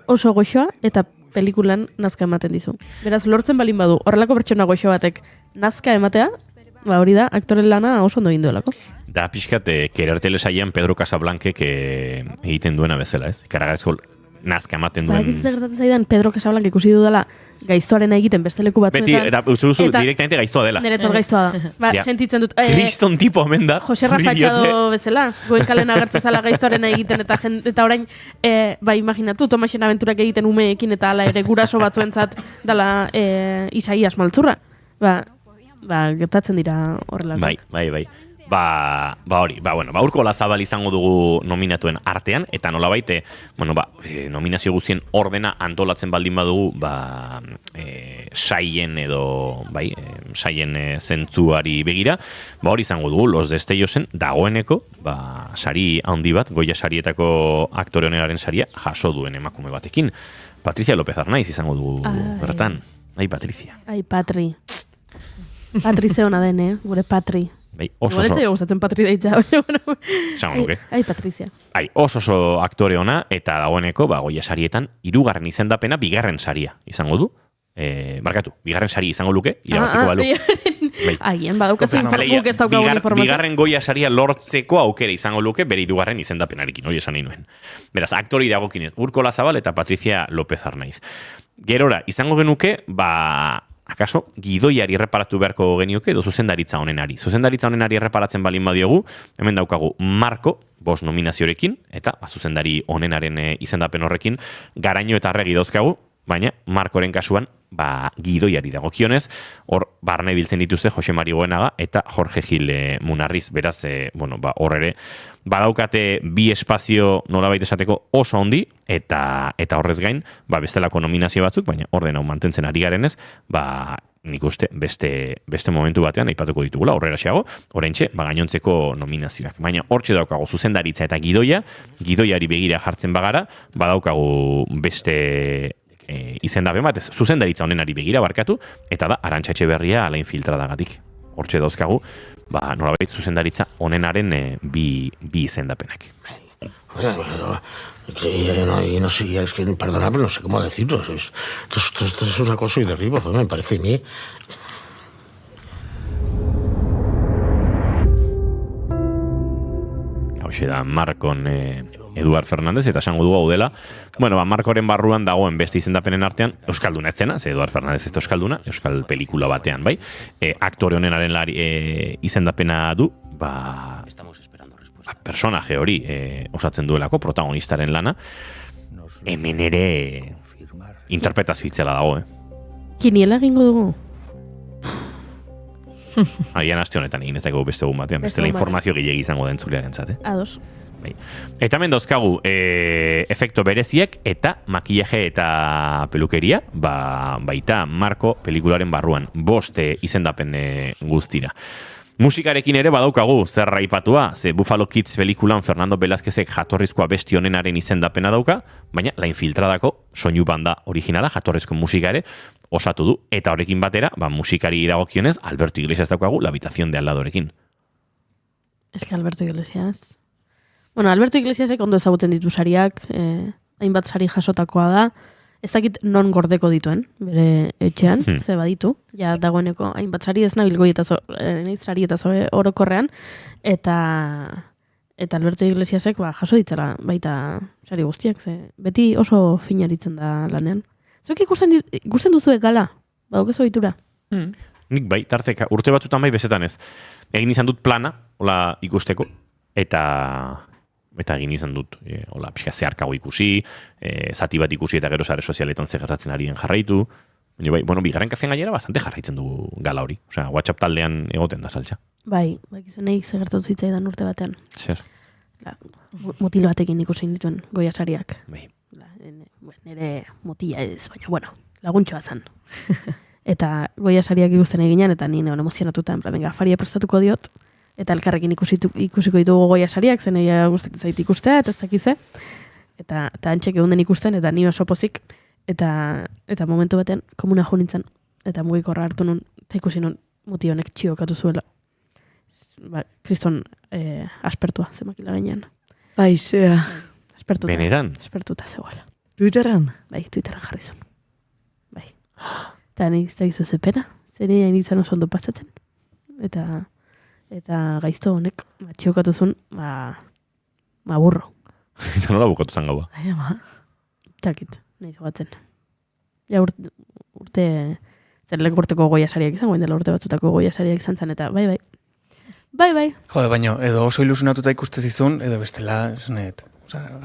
oso goxoa, eta pelikulan nazka ematen dizu. Beraz, lortzen balin badu, horrelako pertsona goxo batek nazka ematea, hori da, aktoren lana oso ondo egin duelako. Da pixkat, Querer telesailean Pedro Casablankek egiten duena bezala, ez? Karagarezko nazka ematen duen... Egizu gertatzen zaidan, Pedro Casablanca ikusi dudala gaiztoaren egiten beste leku batzuetan. Beti, eta uste duzu direktamente gaiztoa dela. Niretzat gaiztoa da. Sentitzen dut... Kriston tipo hemen da. Jose Rafachado bezala. Goen kalen agertzen zala gaiztoaren egiten eta orain, imaginatu, Tomasen abenturak egiten umeekin eta ala ere guraso batzuentzat dala Isaias Maltzurra. Gertatzen dira horrelako. Bai. Urko Olazabal izango dugu nominatuen artean, eta nolabait, nominazio guztien ordena antolatzen baldin badugu, saien edo, saien zentzuari begira, hori izango dugu, Los Destellosen dagoeneko, sari handi bat, Goya sarietako aktore honeraren saria, jaso duen emakume batekin. Patricia López Arnaiz izango dugu bertan. Patricia. Patri. Patri zeona den, gure Patri. Oso gustatzen Patri deitza. Esango nuke. Patrizia. Oso aktore ona, eta dagoeneko, Goya sarietan, 3. izendapena, 2. saria izango du. Barkatu, 2. sari izango luke, irabaziko balu. Agian, badaukatzen guk ez daukagun informazio. 2. Goya saria lortzeko aukera izango luke, bere 2. izendapenarekin, hori esan nahi nuen. Beraz, aktori dagokinez, Urko Olazabal eta Patricia López Arnaiz. Gerora, izango genuke, akaso, gidoiari erreparatu beharko genioke edo zuzendaritza honenari. Zuzendaritza honenari erreparatzen balin badiogu, hemen daukagu Marko, 5 nominaziorekin, eta zuzendari honenaren izendapen horrekin, Garaño eta Arregi dauzkagu, baina Markoren kasuan, gidoiari dagokionez, hor barne biltzen dituzte Jose Mari Goenaga eta Jorge Gil Munarriz. Beraz, hor ere, badaukate 2 espazio nolabait esateko oso handi, eta horrez gain, bestelako nominazio batzuk, baina orden hau mantentzen ari garenez, nik uste beste momentu batean aipatuko ditugula, horrera xeago, oraintxe, gainontzeko nominazioak. Baina hortxe daukagu zuzendaritza eta gidoiari begira jartzen bagara, badaukagu beste izendapen bat, zuzendaritza honenari begira barkatu, eta da Arantxa Etxeberria Alain Filtradagatik. Hortxe dauzkagu, nolabait zuzendaritza honenaren bi izendapenak. Y no sé, es que perdona, pero no sé cómo decirlo. Esto es una cosa y derribo, me parece a mí. Hauxe da Markon Eduard Fernández, eta esango dugu hau dela. Markoren barruan dagoen beste izendapenen artean, euskalduna ez zena, Eduard Fernández ez da euskalduna, euskal pelikula batean, bai. Aktore honenaren izendapena du, personaje hori osatzen duelako, protagonistaren lana, hemen ere interpretazio itzela dago, Kiniela egingo dugu? Agian aste honetan egin ez dago beste egun batean, bestela informazio gehiagi izango den zuleak entzat, Ados. Eta hemen dauzkagu efekto bereziek eta makillaje eta pelukeria, baita Marko pelikularen barruan, 5 izendapen guztira. Musikarekin ere badaukagu zer raipatua, ze Buffalo Kids pelikulan Fernando Velázquezek jatorrizkoa besti honenaren izendapena dauka, baina La Infiltradako soinu banda originala jatorrizko musika ere osatu du, eta horrekin batera, musikari dagokionez, Alberto Iglesias daukagu La Habitación de al ladorekin. Eske Alberto Iglesias... Alberto Iglesiasek ondo ezagutzen ditu sariak, hainbat sari jasotakoa da, ez dakit non gordeko dituen, bere etxean, ze baditu, ja dagoeneko hainbat sari ez nabil sari eta orokorrean, eta Eta Alberto Iglesiasek jaso ditzala baita sari guztiak, ze beti oso finaritzen da lanean. Zuek ikusten duzuek gala, badukezu ohitura. Nik bai, tarteka, urte batzutan bai bezetan ez. Egin izan dut plana, hola ikusteko, eta egin izan dut, hola, pixka zeharkago ikusi, zati bat ikusi eta gero sare sozialetan ze gertatzen arien jarraitu. Baina bai, bueno, bigarren kafean gainera bastante jarraitzen du gala hori. Osea, WhatsApp taldean egoten da saltsa. Bai, gizonei ze gertatu zitzaidan urte batean. Zer. Mutil batekin ikusi dituen Goya sariak. Bai. Nere mutila ez, baina, bueno, laguntxoa zen. Eta Goya sariak ikusten eginean, eta ni neon emozionatuta, en plan, venga, afaria prestatuko diot, eta elkarrekin ikusiko ditugu Goya sariak, zen egia gustatzen zait ikustea, eta ez dakize. Eta antxek egun den ikusten, eta ni oso pozik, eta momentu batean komuna jo nintzen, eta mugikorra hartu nun, eta ikusi nun muti honek txiokatu zuela. Ba, kriston aspertua zemakila gainean. Bai, zea. Aspertuta. Beneran? Aspertuta zegoela. Twitterran? Bai, Twitterran jarri zuen. Bai. Eta nik ez da gizu zepena, zeri hain izan oso ondo pasatzen. Eta gaizto honek, txiokatu zuen, burro. Eta nola bukatu zan gaua? Ai, ama. Takit, nahi zogatzen. Ja urte, zerlek urteko Goya sariak izan, dela urte batzutako Goya sariak izan zen, eta bai. Jode, baina, edo oso ilusionatuta ikuste zizun, edo bestela, esanet,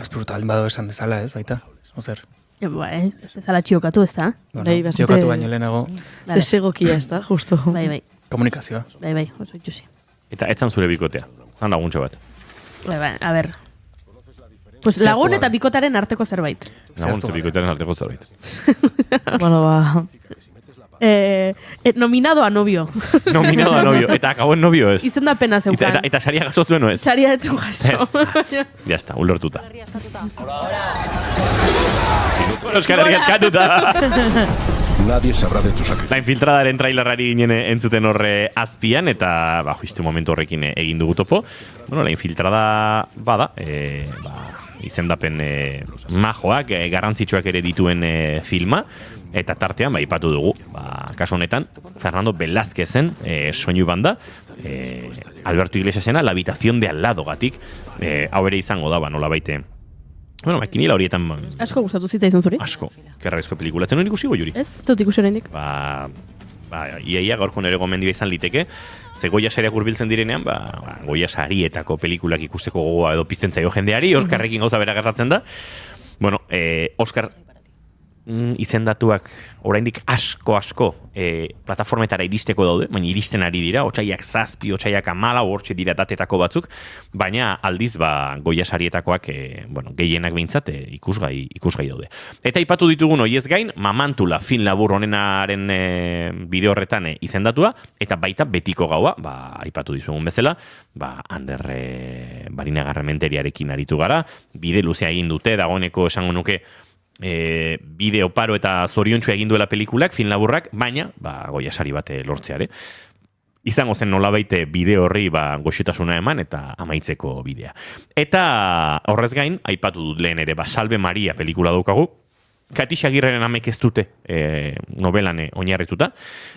azperuta aldin bado esan dezala, ez, baita? Ozer. Bai, ez dezala txiokatu, ez da? Bueno, txiokatu baino lehenago. Desegokia, ez da, justo. Bai. Komunikazioa. Bai, oso itxusi. Eta etzan zure bikotea, zan laguntxo bat. Bai, a ber. Pues lagun eta bikotaren arteko zerbait. Lagun eta bikotaren arteko zerbait. Bueno, ba... nominado a novio. Nominado a novio. Eta akabo en novio ez. Izen da pena zeukan. Eta saria gaso zuen ez? Saria etzen jaso. Ya está, ulertuta. Euskal Herria eskatuta. Nadie sabrá de tu sacrificio. La infiltradaren trailerrari ginen entzuten horre azpian, eta justu momentu horrekin egin dugu topo. Bueno, la infiltrada bada, izendapen majoak, garrantzitsuak ere dituen filma, eta tartean, ipatu dugu, kaso honetan, Fernando Velázquezen soinu banda, Alberto Iglesiasena, La habitación de al lado gatik, hau ere izango da, nola baite. Bueno, makinila horietan... Asko gustatu zita izan zuri? Asko, kerraizko pelikulatzen hori ikusi Juri? Ez, dut ikusi horrendik. Iaia gaurko nere gomendioa izan liteke, ze Goya sariak hurbiltzen direnean, Goya sarietako pelikulak ikusteko gogoa edo pizten zaio jendeari, Oskarrekin gauza bera gertatzen da. Bueno, Oskar izendatuak oraindik asko plataformetara iristeko daude, baina iristen ari dira, otsaiak 7, otsaiak 14, hortxe dira datetako batzuk, baina aldiz Goya sarietakoak gehienak behintzat ikusgai daude. Eta aipatu ditugun hoiez gain, Mamantula film labur honenaren bideo horretan izendatua, eta baita betiko gaua, aipatu dizugun bezala, Ander Barinagarrementeriarekin aritu gara, bide luzea egin dute, dagoeneko esango nuke, bideo paro eta zoriontsu egin duela pelikulak, film laburrak, baina, Goya sari bat lortzeare. Izango zen nolabaite bideo horri goxotasuna eman eta amaitzeko bidea. Eta horrez gain, aipatu dut lehen ere, Salve Maria pelikula daukagu, Katix Agirreren amek ez dute novelan oinarrituta,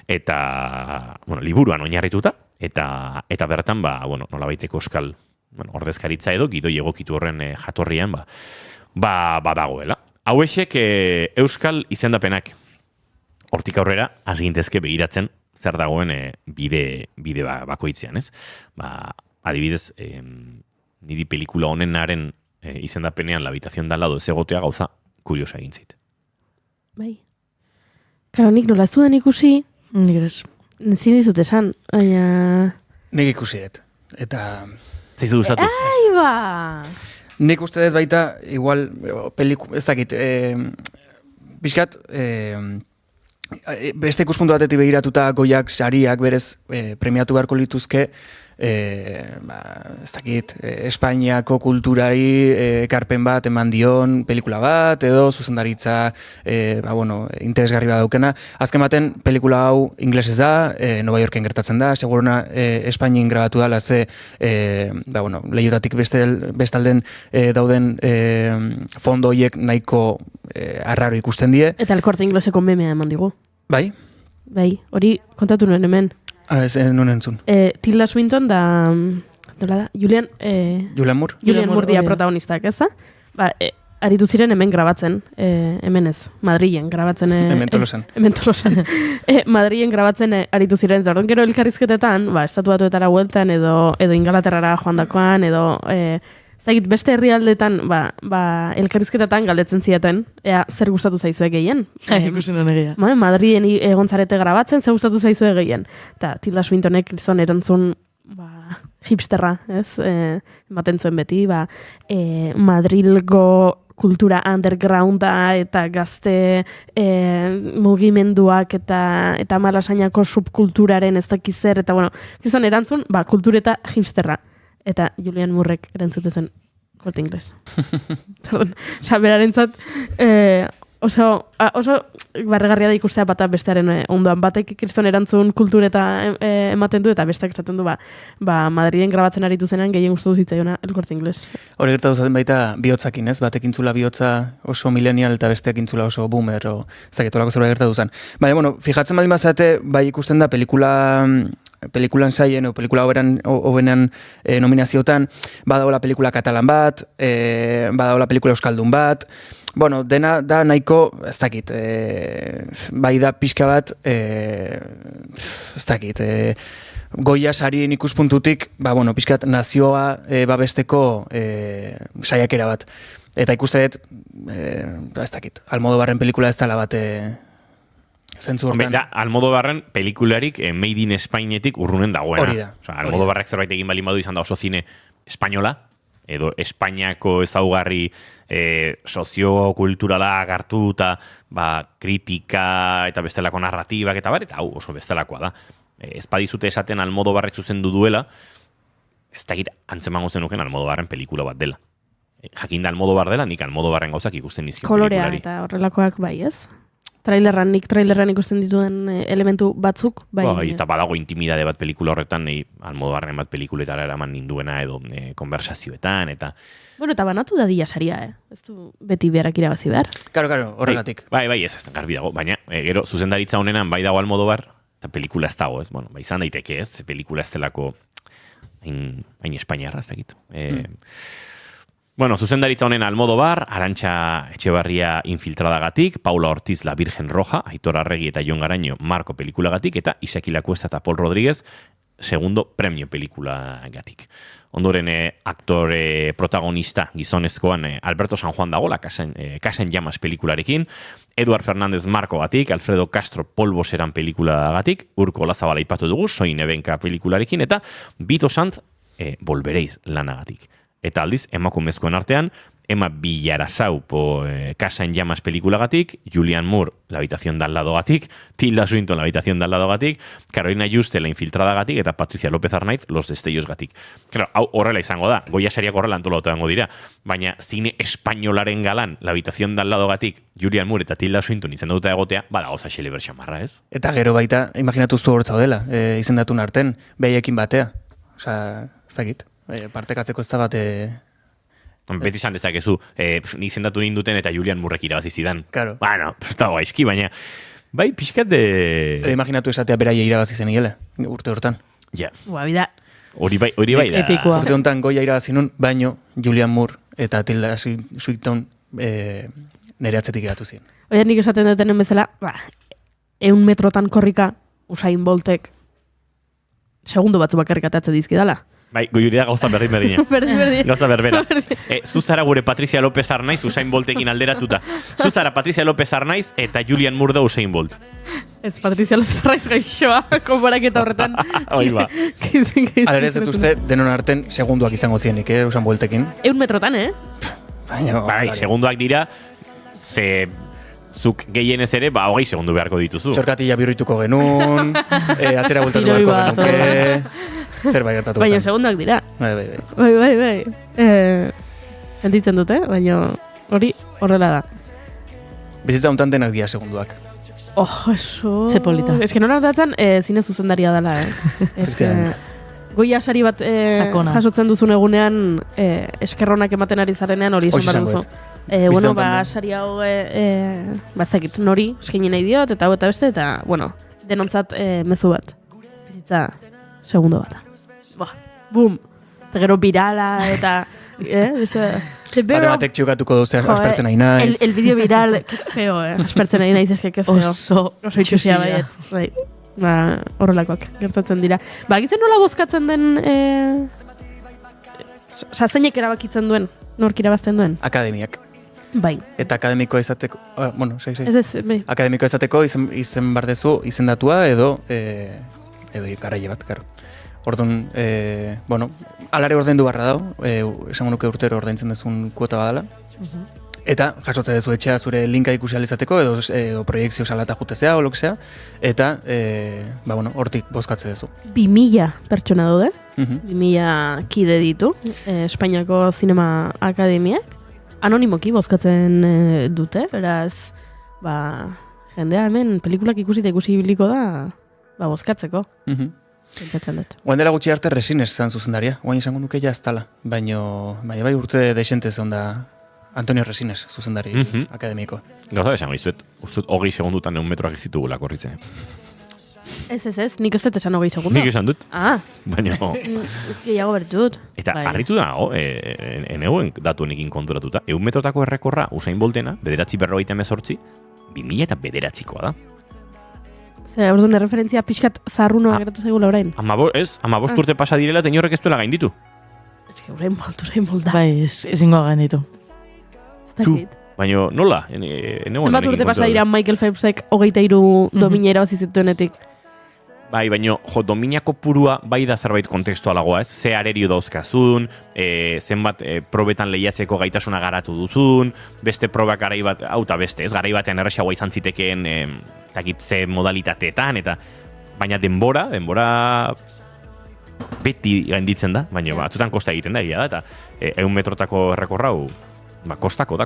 eta, liburuan oinarrituta, eta bertan, nolabaiteko euskal ordezkaritza edo, gidoi egokitu horren jatorrian, dagoela. Hauexek euskal izendapenak hortik aurrera hasgintezke begiratzen zer dagoen bide bakoitzean, ez? Adibidez, niri pelikula honenaren izendapenean La habitación de al lado ez egotea gauza kuriosa egin zait. Bai. Karo, nik nola zuen ikusi? Nik ez. Zin dizut esan, baina... Nik ikusi dut, eta... Zaizu duzatu? Nik uste dut baita, igual, ez dakit, bizkat, beste ikuspuntu batetik begiratuta Goyak sariak berez premiatu beharko lituzke, ez dakit, Espainiako kulturari ekarpen bat eman dion pelikula bat, edo zuzendaritza interesgarri bat daukena. Azken baten, pelikula hau inglesez da, Nova Yorken gertatzen da, seguruna Espainien grabatu da, ze lehiotatik bestalden dauden fondo horiek nahiko arraro ikusten die. Eta El Corte Ingleseko memea eman digu. Bai? Bai, hori kontatu nuen hemen. Ez nuen entzun. Tilda Swinton da Dola da, Julian Moore? Julian Moore dia protagonistak, ez da? Ba, aritu ziren hemen grabatzen, hemen ez, Madrilen grabatzen. Hemen Tolosan. Hemen Tolosan. Madrilen grabatzen aritu ziren, eta orduan gero elkarrizketetan, ba, estatu batuetara hueltan, edo Ingalaterrara joandakoan, edo zagit, beste herrialdetan, elkarrizketetan galdetzen zieten, ea zer gustatu zaizue gehien. Ikusi non egia. Madrilen egon zarete grabatzen, zer gustatu zaizue gehien. Eta Tilda Swintonek gizon erantzun, hipsterra, ez? Ematen zuen beti, Madrilgo kultura undergrounda eta gazte mugimenduak eta Malasainako subkulturaren ez dakiz zer, eta bueno, gizon erantzun, kultureta hipsterra. Eta Julian Moorek erantzute zen Corte Inglés. Osa, berarentzat oso barregarria da ikustea bata bestearen ondoan. Batek kriston erantzun kultureta ematen du, eta besteak esaten du, Madriden grabatzen aritu zenean gehien gustatu zitzaiona El Corte Inglés. Hori gertatu zaten baita bihotzakin, ez? Batek intzula bihotza oso millennial eta besteak intzula oso boomer, zaketolako zerbait gertatu zen. Baina, bueno, fijatzen baldin bazate, bai ikusten da pelikulan saien, o pelikula hobenean nominaziotan, badagoela pelikula katalan bat, badagoela pelikula euskaldun bat, bueno, dena da nahiko, ez dakit, bai da pixka bat, ez dakit, Goya sarien ikuspuntutik, bueno, pixkat nazioa babesteko saiakera bat. Eta ikuste dut, ez dakit, Almodobarren pelikula ez dela bat zentzu hortan. Almodobarren pelikularik Made in Espainetik urrunen dagoena. Hori da. Almodobarrak zerbait egin balin badu izan da oso zine espainola, edo Espainiako ezaugarri soziokulturala agartu eta kritika eta bestelako narratibak eta hau oso bestelakoa da. Ez badizute esaten Almodobarrek zuzendu duela, ez dakit antzemango zenuken Almodobarren pelikula bat dela. Jakin da Almodobar dela, nik Almodobarren gauzak ikusten dizkion Kolorea pelikulari. eta horrelakoak bai, ez? Trailerran ikusten dituen elementu batzuk, bai. Eta badago intimidade bat pelikula horretan, Almodobarren bat pelikuletara eraman ninduena edo konversazioetan, eta... Bueno, eta banatu da dia saria, Ez du beti berak irabazi behar. Karo, horregatik. Bai, ez garbi dago, baina gero zuzendaritza honenan bai dago Almodobar, eta pelikula ez dago, ez? Bueno, izan daiteke, ez? Pelikula ez delako hain espainiarra, ez dakit. Bueno, zuzendaritza honen Almodobar, Arantxa Etxebarria infiltradagatik, Paula Ortiz La Virgen Roja, Aitor Arregi eta Jon Garaño Marko pelikulagatik, eta Isaki Lacuesta eta Paul Rodríguez segundo premio pelikulagatik. Ondoren aktore protagonista gizonezkoan Alberto San Juan dagoela, Casa en Llamas pelikularekin, Eduard Fernández Markogatik, Alfredo Castro Polvoseran pelikulagatik, Urko Olazabal aipatu dugu, Soin Ebenka pelikularekin, eta Vito Sanz Volveréis lanagatik. Eta aldiz, emakumezkoen artean, Emma Villarasau Casa en Llamas pelikulagatik, Julian Moore La habitación de al ladogatik, Tilda Swinton La habitación de al ladogatik, Carolina Juste La infiltradagatik, eta Patricia López Arnaiz Los destellosgatik. Claro, hau horrela izango da, Goya sariak horrela antolatu dango dira, baina zine espainolaren galan La habitación de al ladogatik, Julian Moore eta Tilda Swinton izendatuta egotea, badagoza xeleber xamarra, ez? Eta gero baita, imaginatu zu hortza dela, izendatun arten, behaiekin batea. Osa, zakit, partekatzeko ez da bat... Beti izan dezakezu, izendatu ninduten eta Julian Moorek irabazi zidan. Claro. Bueno, dago aizki, baina bai, pixkat de... Imaginatu esatea beraia irabazi zen igela, urte hortan. Ja. Bida. Hori bai da. Epikoa. Urte hontan Goya irabazi nun, baino Julian Moore eta Tilda Swinton nere atzetik geratu ziren. Oia, nik esaten dutenen bezala, 100 metrotan korrika Usain Boltek segundo batzu bakarrik atatze dizkidala. Bai, goiuria gauza berdina. Berdin. Gauza berbera. Zuzara gure Patricia López Arnaiz Usain Boltekin alderatuta. Zuzara Patricia López Arnaiz eta Julian Moore da Usain Bolt. Ez Patricia López Arnaiz gaixoa, konparaketa horretan. Hoi ba. Alere ez dituzte denon arten segunduak izango zienik, Usain Boltekin. 100 metrotan, Bai, segunduak dira, zuk gehienez ere, 20 segundu beharko dituzu. Txorkatila birrituko genuen, atzera bultatu beharko genuke... Zerbait gertatu zen. Baina segundak dira. Bai. Sentitzen dute, baina hori horrela da. Bizitza hontan denak dira segunduak. Eso... Ze polita. Ez que nora datzen, zine zuzendaria dela, Ez que... Goia sari bat jasotzen duzun egunean, eskerronak ematen ari zarenean hori esan behar duzu. Bueno, sari hau, bazakit, nori, eskaini nahi diot, eta hau eta beste, eta, bueno, denontzat mezu bat. Bizitza segundo bat. Bum. Eta gero birala, eta... Batek txukatuko duz, aspertzen nahi naiz. El vídeo viral, que feo, aspertzen nahi naiz, eske, que feo. Oso itxusia baiet. Horrelakoak, gertatzen dira. Gizen nola bozkatzen den... zeinek erabakitzen duen, nork irabazten duen? Akademiak. Bai. Eta akademikoa izateko, bai. Akademikoa izateko izen bardezu izendatua edo garaile bat, karo. Orduan, alare ordaindu barra dago, esango nuke urtero ordaintzen dezun kuota badala. Eta jasotze dezu etxea zure linka ikusi izateko edo proiektzio salata jutezea o lokzea, eta hortik bozkatze dezu. 2000 pertsona daude, 2000 kide ditu, Espainiako Zinema Akademiak, anonimoki bozkatzen dute, beraz, jendea hemen pelikulak ikusi biliko da, bozkatzeko. Pentsatzen dut. Oain dela gutxi arte Resines zan zuzendaria, oain izango nuke ja ez tala, baina bai urte deixente zeon da Antonio Resines zuzendari akademikoa. Gauza esango izuet, ustut 20 segundutan 1 metroak ez ditugula korritzen. Ez, nik ez dut esan 20 segundu. Nik esan dut, baina... Gehiago bertu dut. Eta harritu da, enegoen datu honekin konturatuta, 1 metrotako errekorra Usain Boltena, 948 2000 eta 9-koa da. Orduan erreferentzia pixkat zarrunoa geratu zaigula orain. 15 urte pasa direla, tenorrek ez duela gainditu. Ez que Usain Bolt da. Bai, ezingo gainditu. Baina nola? Zenbat urte pasa dira Michael Phelpsek 23 domina irabazi zituenetik? Bai, baina dominako purua bai da zerbait kontekstualagoa, ez? Ze arerio dauzkazun, zenbat probetan lehiatzeko gaitasuna garatu duzun, beste probak garai bat, beste, ez? Garai batean erresagoa izan zitekeen ze modalitateetan, eta baina denbora beti gainditzen da, baina batzutan kosta egiten da, egia da, eta 1 metrotako errekorra kostako da.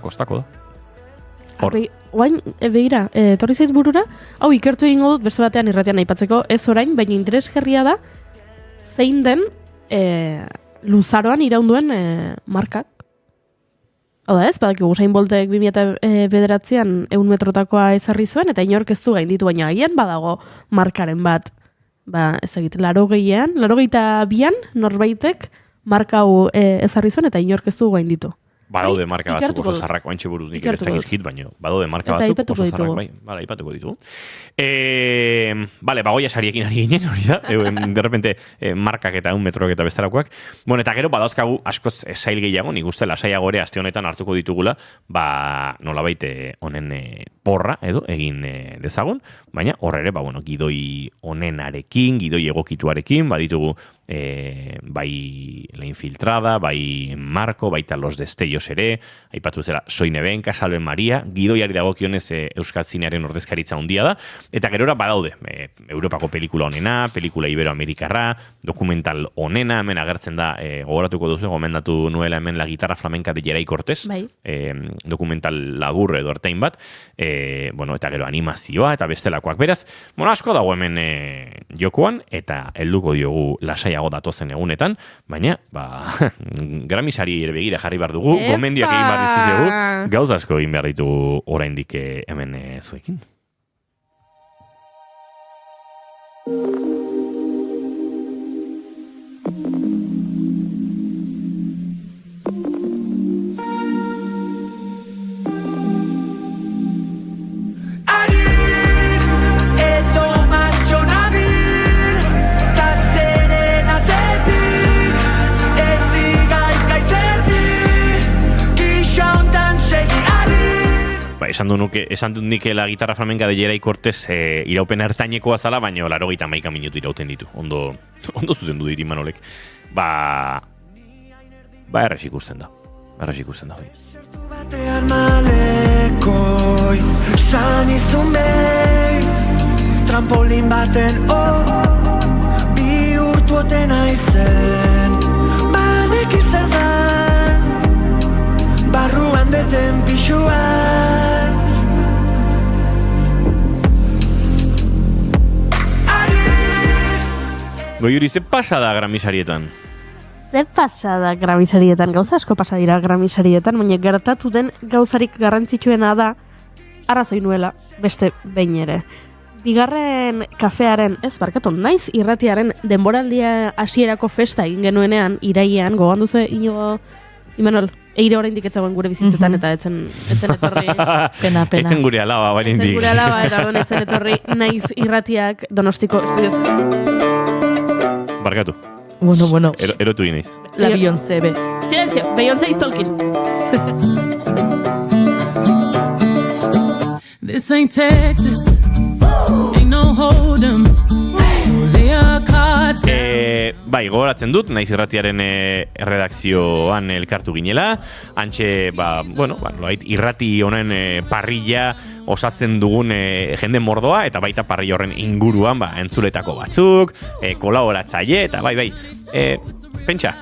Oain, begira, torri zaiz burura, hau ikertu egingo dut beste batean irratian aipatzeko, ez orain, baina interesgarria da, zein den luzaroan iraunduen markak. Hau da ez, badakigu Usain Boltek 2009an 1 metrotakoa ezarri zuen, eta inork ez du gainditu, baina agian badago markaren bat, ez egiten, 82an norbaitek marka hau ezarri zuen, eta inork ez du gainditu. Badaude marka batzuk oso zarrak, oantxe buruz nik ez dakizkit, baina badaude marka batzuk oso zarrak, bai. Bala, ipatuko ditugu. Goia sariekin ari ginen, hori da, de repente markak eta 1 metrok eta bestelakoak. Bueno, eta gero badauzkagu askoz zail gehiago, nik uste lasaiago ere aste honetan hartuko ditugula, nolabait honen porra edo egin dezagun, baina horre ere, gidoi honenarekin, gidoi egokituarekin, baditugu bai La Infiltrada, bai Marco, baita Los Destellos ere, aipatu zela Soine Benka, Salve Maria, gidoiari dagokionez euskal zinearen ordezkaritza handia da, eta gerora badaude Europako pelikula honena, pelikula Iberoamerikarra, dokumental honena, hemen agertzen da, gogoratuko duzu, gomendatu nuela hemen La Guitarra Flamenca de Geray Cortés, dokumental labur edo ertain bat, eta gero animazioa eta bestelakoak. Beraz, asko dago hemen jokoan, eta helduko diogu lasaiago datozen egunetan, baina, Grammy-sari ere begira jarri behar dugu, gomendioak egin behar dizkizuegu, gauz asko egin behar ditugu oraindik hemen zuekin. Esan dut nik La Guitarra Flamenca de Geray Cortés iraupen ertainekoa zala, baina 91 minutu irauten ditu. Ondo zuzendu dit Imanolek. Errez ikusten da. Batean malekoi san izun behin trampolin baten bihurtu oten aizen baneki zer den barruan deten pixuan. Goiuri, ze pasa da Grammy-sarietan? Ze pasa da Grammy-sarietan? Gauza asko pasa dira Grammy-sarietan, baina gertatu den gauzarik garrantzitsuena da arrazoi nuela, beste behin ere. Bigarren kafearen, ez barkatu, naiz irratiaren denboraldia hasierako festa egin genuenean, irailean, gogoan duzu Imanol, eire oraindik etzagoen gure bizitzetan eta etzen etorri. Pena. Etzen gure alaba, baina indik. Etzen gure alaba, eta orduan etzen etorri naiz irratiak Donostiko estudioz. Barkatu. Bueno. Erotu inaiz. La Beyoncé, be. Silencio, Beyoncé is talking. This ain't Texas. Ain't no hold 'em. So lay your cards down. Bai, gogoratzen dut, naiz irratiaren redakzioan elkartu ginela. Antxe, irrati honen parrilla osatzen dugun jende mordoa, eta baita parrilla horren inguruan entzuletako batzuk, kolaboratzaile, eta bai. Pentsa,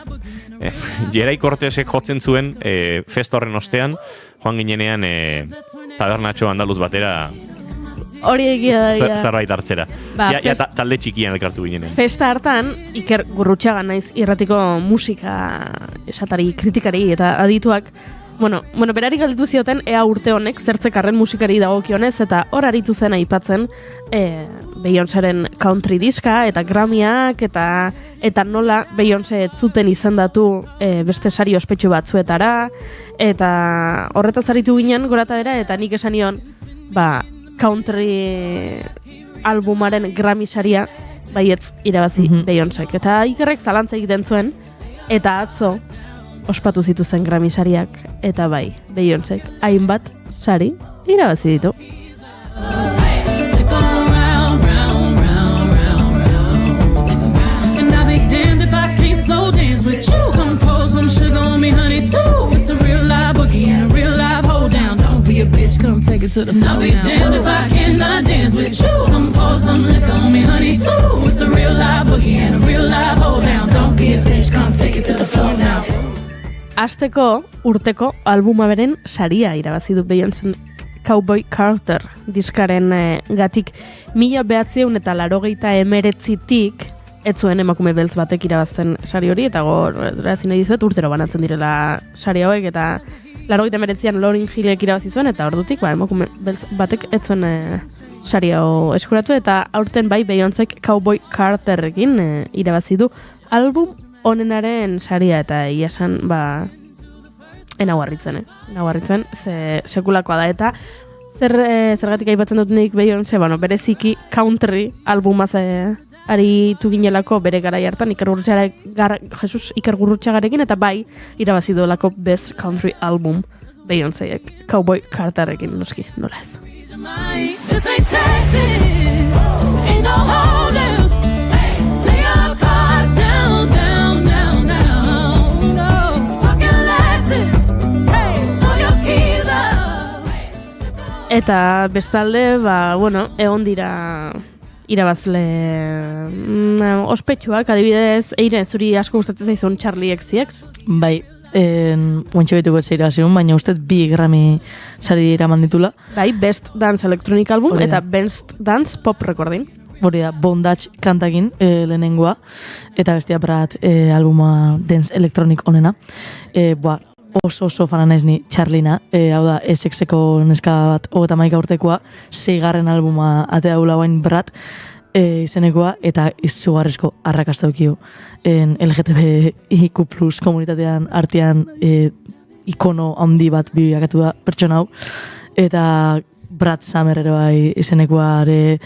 Jerai Cortesek jotzen zuen festa horren ostean, joan ginenean tabernatxo andaluz batera hori egia da. Zerbait hartzera. Talde txikian elkartu ginen. Festa hartan, Iker Gurrutxaga naiz irratiko musika esatari, kritikari eta adituak, berari galditu zioten ea urte honek zertzekarren musikari dagokionez, eta hor aritu zen aipatzen Beyoncéren country diska eta Grammyak eta nola Beyoncé ez zuten izendatu beste sari ospetsu batzuetara, eta horretaz aritu ginen gorata bera, eta nik esan nion, country albumaren Grammy saria baietz irabazi Beyoncék. Eta Ikerrek zalantza egiten zuen, eta atzo ospatu zituzen Grammy sariak, eta bai, Beyoncék hainbat sari irabazi ditu. Come take it to the floor. I'll be damned if I cannot dance with you. Come pour some liquor on me, honey, too. It's a real live boogie and a real live hold down. Don't be a bitch, come take it to the floor now. Asteko urteko albuma beren saria irabazi du Beyoncé Cowboy Carter diskaren gatik 1989tik ez zuen emakume beltz batek irabazten sari hori, eta gorazi nahi dizuet urtero banatzen direla sari hauek, eta 89an Lauryn Hillek irabazi zuen, eta ordutik emakume beltz batek ez zuen sari hau eskuratu, eta aurten bai Beyoncék Cowboy Carterrekin irabazi du album onenaren saria, eta iasan enaguarritzen, sekulakoa da, eta zergatik aipatzen dut nik Beyoncé, bereziki country albumaz aritu ginelako bere garai hartan Iker Gurrutxagarekin, eta bai irabazi duelako Best Country Album Beyoncéek Cowboy Carterrekin, noski, nola ez. This ain't Texas, ain't no hold'em. Lay your cards down, no. Pocket Lexus, throw your keys up. Eta bestalde, egon dira irabazle ospetsuak, adibidez, Eire, zuri asko gustatzen zaizun Charlie XCX? Bai, ointxe betuko ez irabaziun, baina uste bi Grammy sari eraman ditula. Bai, Best Dance Electronic Album eta Best Dance Pop Recording. Hori da, Bondage kantakin lehenengoa, eta bestia Brat albuma Dance Electronic onena. Oso fana naiz ni Charlina, hau da, SXeko neska bat 31 urtekoa, 6. albuma atea dula guain Brat izenekoa, eta izugarrizko arrakasta dukiu. LGTBIQ+ komunitatean artean ikono handi bat biakatu da pertsona hau, eta Brat Summer ere bai izenekoa ere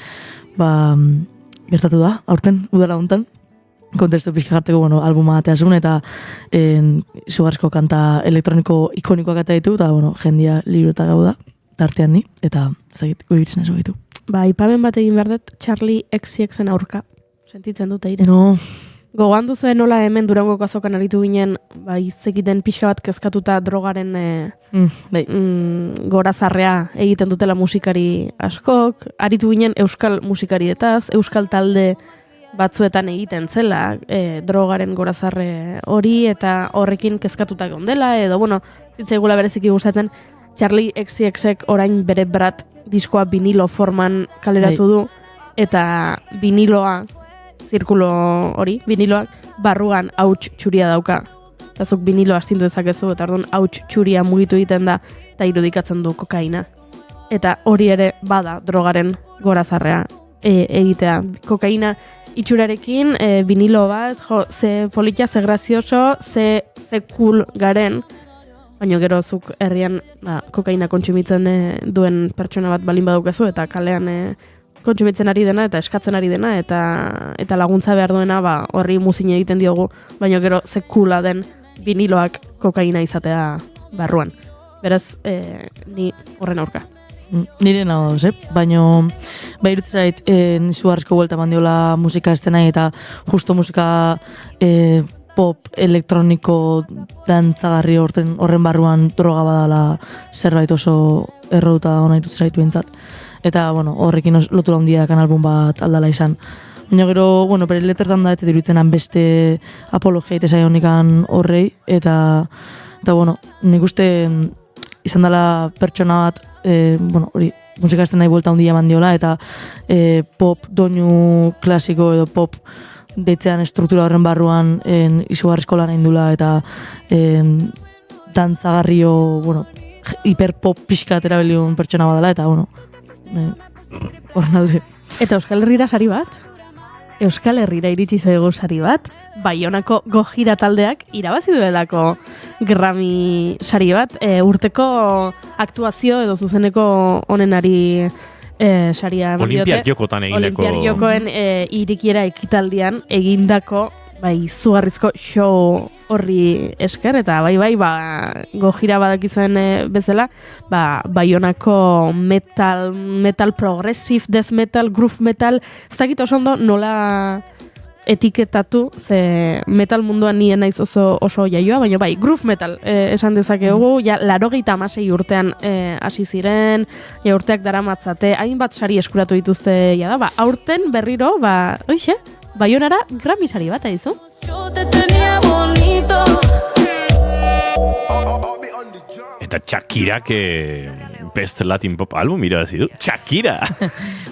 gertatu da, aurten, udala hontan. Kontestu pixka jarteko, albuma atea zuen, eta izugarrizko kanta elektroniko ikonikoak eta ditu, eta, jendia librota gau da, tartean ni, eta ezagit, goibiritzen ez gaitu. Ipamen bat egin behar dut, Charlie XCXen aurka, sentitzen dut eire. No. Gogoan duzuen nola hemen Durangoko azokan aritu ginen, itzekiten pixka bat kezkatuta drogaren gorazarrea egiten dutela musikari askok, aritu ginen euskal musikarietaz, euskal talde batzuetan egiten zela drogaren gorazarre hori, eta horrekin kezkatuta gondela, edo, zitzaigula bereziki gustatzen, Charlie XCXek orain bere Brat diskoa vinilo forman kaleratu du, eta viniloa, zirkulo hori, viniloak barruan hauts txuria dauka. Eta zuk vinilo astindu dezakezu, eta orduan hauts txuria mugitu egiten da, eta irudikatzen du kokaina. Eta hori ere bada drogaren gorazarrea. egitea. Kokaina itxurarekin, vinilo bat, ze politia, ze grazioso, ze cool garen, baina gero zuk herrian kokaina kontsumitzen duen pertsona bat balin badaukazu, eta kalean kontsumitzen ari dena, eta eskatzen ari dena, eta laguntza behar duena, horri muzin egiten diogu, baina gero ze coola den viniloak kokaina izatea barruan. Beraz, ni horren aurka. Nire nago dauz, baina irutzen zait nizu harrizko buelta mandiola musika estenai eta justo musika pop, elektroniko, dantzagarri horren barruan droga badala zerbait oso erroduta hona irutzen zaitu bintzat. Eta, horrekin lotura handiakan album bat aldala izan. Baina gero, bere lettertan da, ez dirutzen beste apologia ite honikan horrei, eta nik uste izan dela pertsona bat, hori, musika esten nahi buelta handia mandiola, eta pop doinu klasiko edo pop deitzean struktura horren barruan izugarrizko lan indula, eta dantzagarrio, hiperpop pixka terabelion pertsona badala, eta, horren alde. Eta Euskal Herrira sari bat? Euskal Herrira iritsi zaigu sari bat, Baionako Gojira taldeak irabazi duelako Grammy sari bat, urteko aktuazio edo zuzeneko onenari saria Olimpiar Jokotan egindako. Olimpiar Jokoen irikiera ekitaldian egindako izugarrizko show horri esker, eta Gojira badakizuen bezala, Baionako metal progressive, death metal, groove metal, ez dakit oso ondo nola etiketatu, ze metal munduan nien naiz oso jaioa, baina groove metal esan dezakegu, 86 urtean hasi ziren, urteak daramatzate, hainbat sari eskuratu dituzte da, aurten berriro, Baionara Grammy sari bat aizu. Eta Shakirak Best Latin Pop Album irabazi du. Shakira!